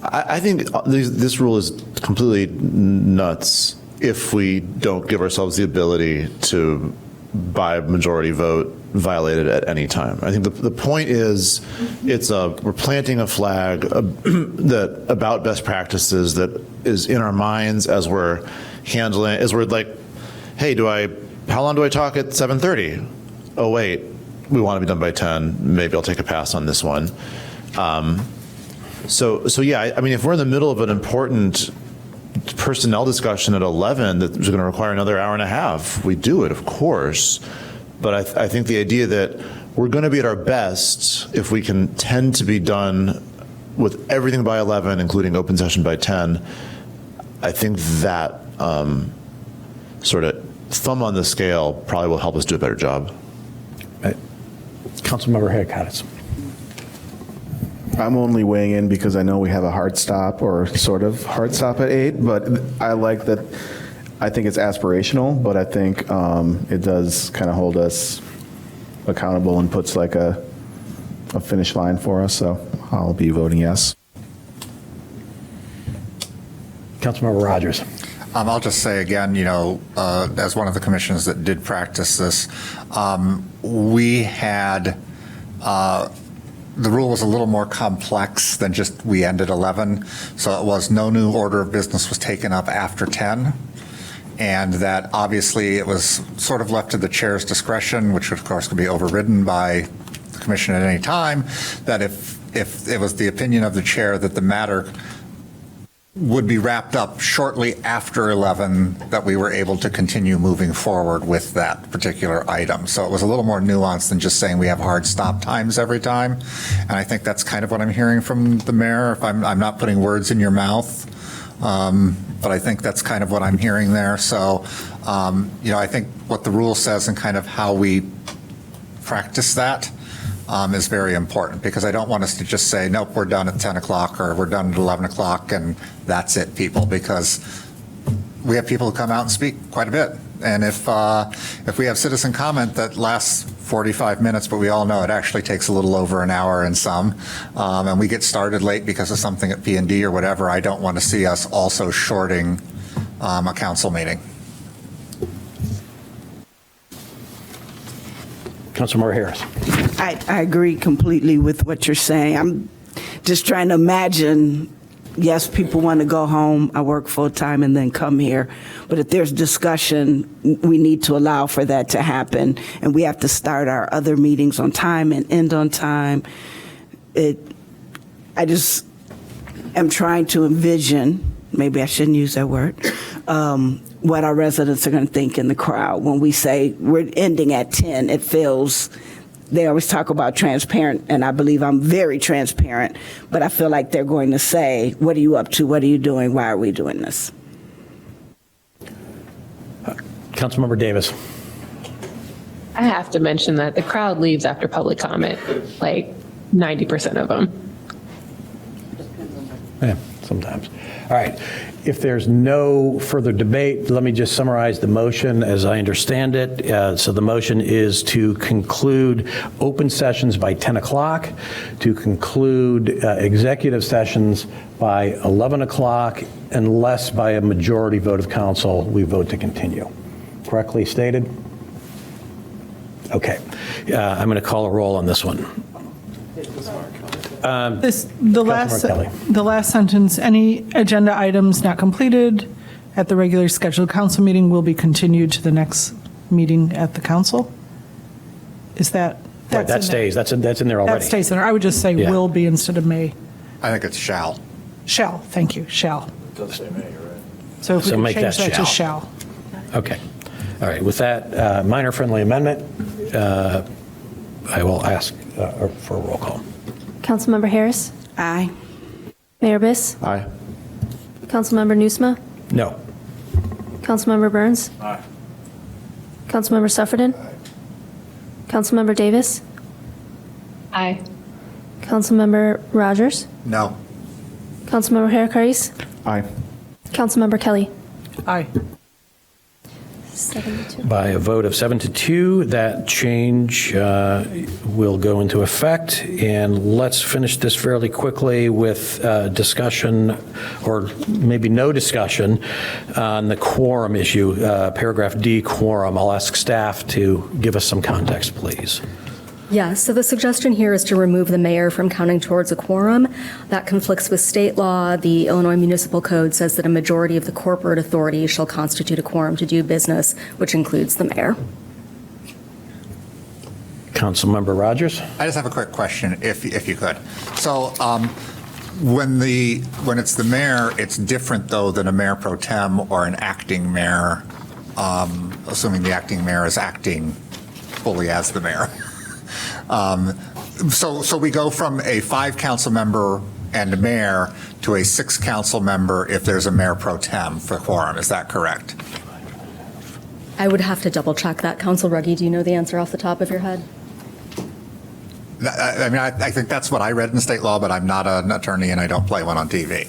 I think this rule is completely nuts if we don't give ourselves the ability to, by majority vote, violate it at any time. I think the point is, we're planting a flag that about best practices that is in our minds as we're handling, as we're like, hey, how long do I talk at 7:30? Oh, wait, we want to be done by 10. Maybe I'll take a pass on this one. So yeah, I mean, if we're in the middle of an important personnel discussion at 11 that's going to require another hour and a half, we do it, of course. But I think the idea that we're going to be at our best if we can tend to be done with everything by 11, including open session by 10, I think that sort of thumb on the scale probably will help us do a better job. Councilmember Hickox. I'm only weighing in because I know we have a hard stop or sort of hard stop at 8, but I like that. I think it's aspirational, but I think it does kind of hold us accountable and puts like a finish line for us. So I'll be voting yes. Councilmember Rogers. I'll just say again, as one of the commissions that did practice this, we had, the rule was a little more complex than just we ended 11. So it was no new order of business was taken up after 10. And that obviously it was sort of left to the chair's discretion, which of course could be overridden by the commission at any time, that if it was the opinion of the chair that the matter would be wrapped up shortly after 11, that we were able to continue moving forward with that particular item. So it was a little more nuanced than just saying we have hard stop times every time. And I think that's kind of what I'm hearing from the mayor. If I'm not putting words in your mouth, but I think that's kind of what I'm hearing there. So, I think what the rule says and kind of how we practice that is very important, because I don't want us to just say, nope, we're done at 10 o'clock or we're done at 11 o'clock and that's it, people, because we have people who come out and speak quite a bit. And if we have citizen comment that lasts 45 minutes, but we all know it actually takes a little over an hour and some, and we get started late because of something at P&D or whatever, I don't want to see us also shorting a council meeting. Councilmember Harris. I agree completely with what you're saying. I'm just trying to imagine, yes, people want to go home, I work full-time and then come here, but if there's discussion, we need to allow for that to happen, and we have to start our other meetings on time and end on time. I just am trying to envision, maybe I shouldn't use that word, what our residents are going to think in the crowd when we say we're ending at 10. It feels, they always talk about transparent, and I believe I'm very transparent, but I feel like they're going to say, what are you up to? What are you doing? Why are we doing this? Councilmember Davis. I have to mention that the crowd leaves after public comment, like 90% of them. Yeah, sometimes. All right. If there's no further debate, let me just summarize the motion as I understand it. So the motion is to conclude open sessions by 10 o'clock, to conclude executive sessions by 11 o'clock, unless by a majority vote of council we vote to continue. Correctly stated? Okay. I'm going to call a roll on this one. The last sentence, any agenda items not completed at the regularly scheduled council meeting will be continued to the next meeting at the council? Is that? Right, that stays. That's in there already. That stays in there. I would just say will be instead of may. I think it's shall. Shall, thank you, shall. It does say may, you're right. So if we could make change that that to shall. Okay. All right. With that minor friendly amendment, I will ask for a roll call. Councilmember Harris? Aye. Mayor Biss? Aye. Councilmember Nusma? No. Councilmember Burns? Aye. Councilmember Sufferton? Councilmember Davis? Aye. Councilmember Rogers? No. Councilmember Harris? Aye. Councilmember Kelly? Aye. By a vote of 7-2, that change will go into effect. And let's finish this fairly quickly with discussion, or maybe no discussion, on the quorum issue, paragraph D, quorum. I'll ask staff to give us some context, please. Yeah, so the suggestion here is to remove the mayor from counting towards a quorum. That conflicts with state law. The Illinois Municipal Code says that a majority of the corporate authority shall constitute a quorum to do business, which includes the mayor. Councilmember Rogers? I just have a quick question, if you could. So when it's the mayor, it's different, though, than a mayor pro tem or an acting mayor, assuming the acting mayor is acting fully as the mayor. So we go from a 5 council member and a mayor to a 6 council member if there's a mayor pro tem for quorum. Is that correct? I would have to double check that. Council Ruggie, do you know the answer off the top of your head? I mean, I think that's what I read in state law, but I'm not an attorney and I don't play one on TV.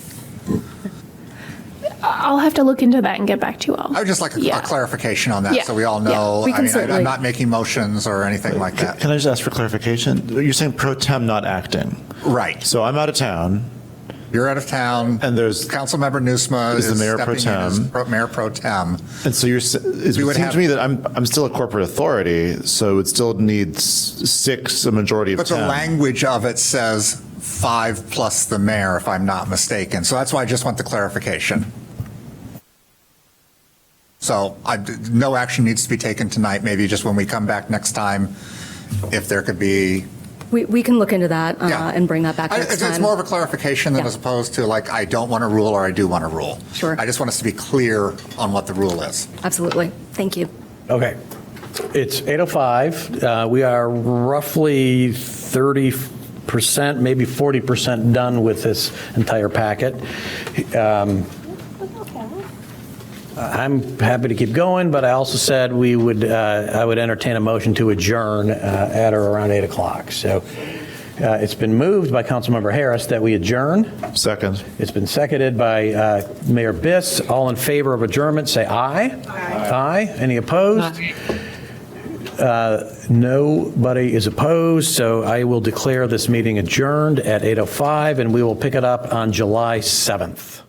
I'll have to look into that and get back to you all. I would just like a clarification on that, Yeah. so we all know. we can certainly- I'm not making motions or anything like that. Can I just ask for clarification? You're saying pro tem, not acting. Right. So I'm out of town. You're out of town. And there's Councilmember Nusma is the mayor pro stepping in as tem. mayor pro tem. And so it would seems have- to me that I'm still a corporate authority, so it still needs 6, a majority of But the 10. language of it says 5 plus the mayor, if I'm not mistaken. So that's why I just want the clarification. So no action needs to be taken tonight, maybe just when we come back next time, if there could be. We can look into that Yeah. and bring that back next time. It's more of a clarification than Yeah. as opposed to like, I don't want to rule or I do want to rule. Sure. I just want us to be clear on what the rule is. Absolutely. Thank you. Okay. It's 8:05. We are roughly 30%, maybe 40% done with this entire packet. I'm happy to keep going, but I also said I would entertain a motion to adjourn at or around 8 o'clock. So it's been moved by Councilmember Harris that we adjourn. Second. It's been seconded by Mayor Biss. All in favor of adjournment, say aye. Aye. Any opposed? Nobody is opposed, so I will declare this meeting adjourned at 8:05, and we will pick it up on July 7th.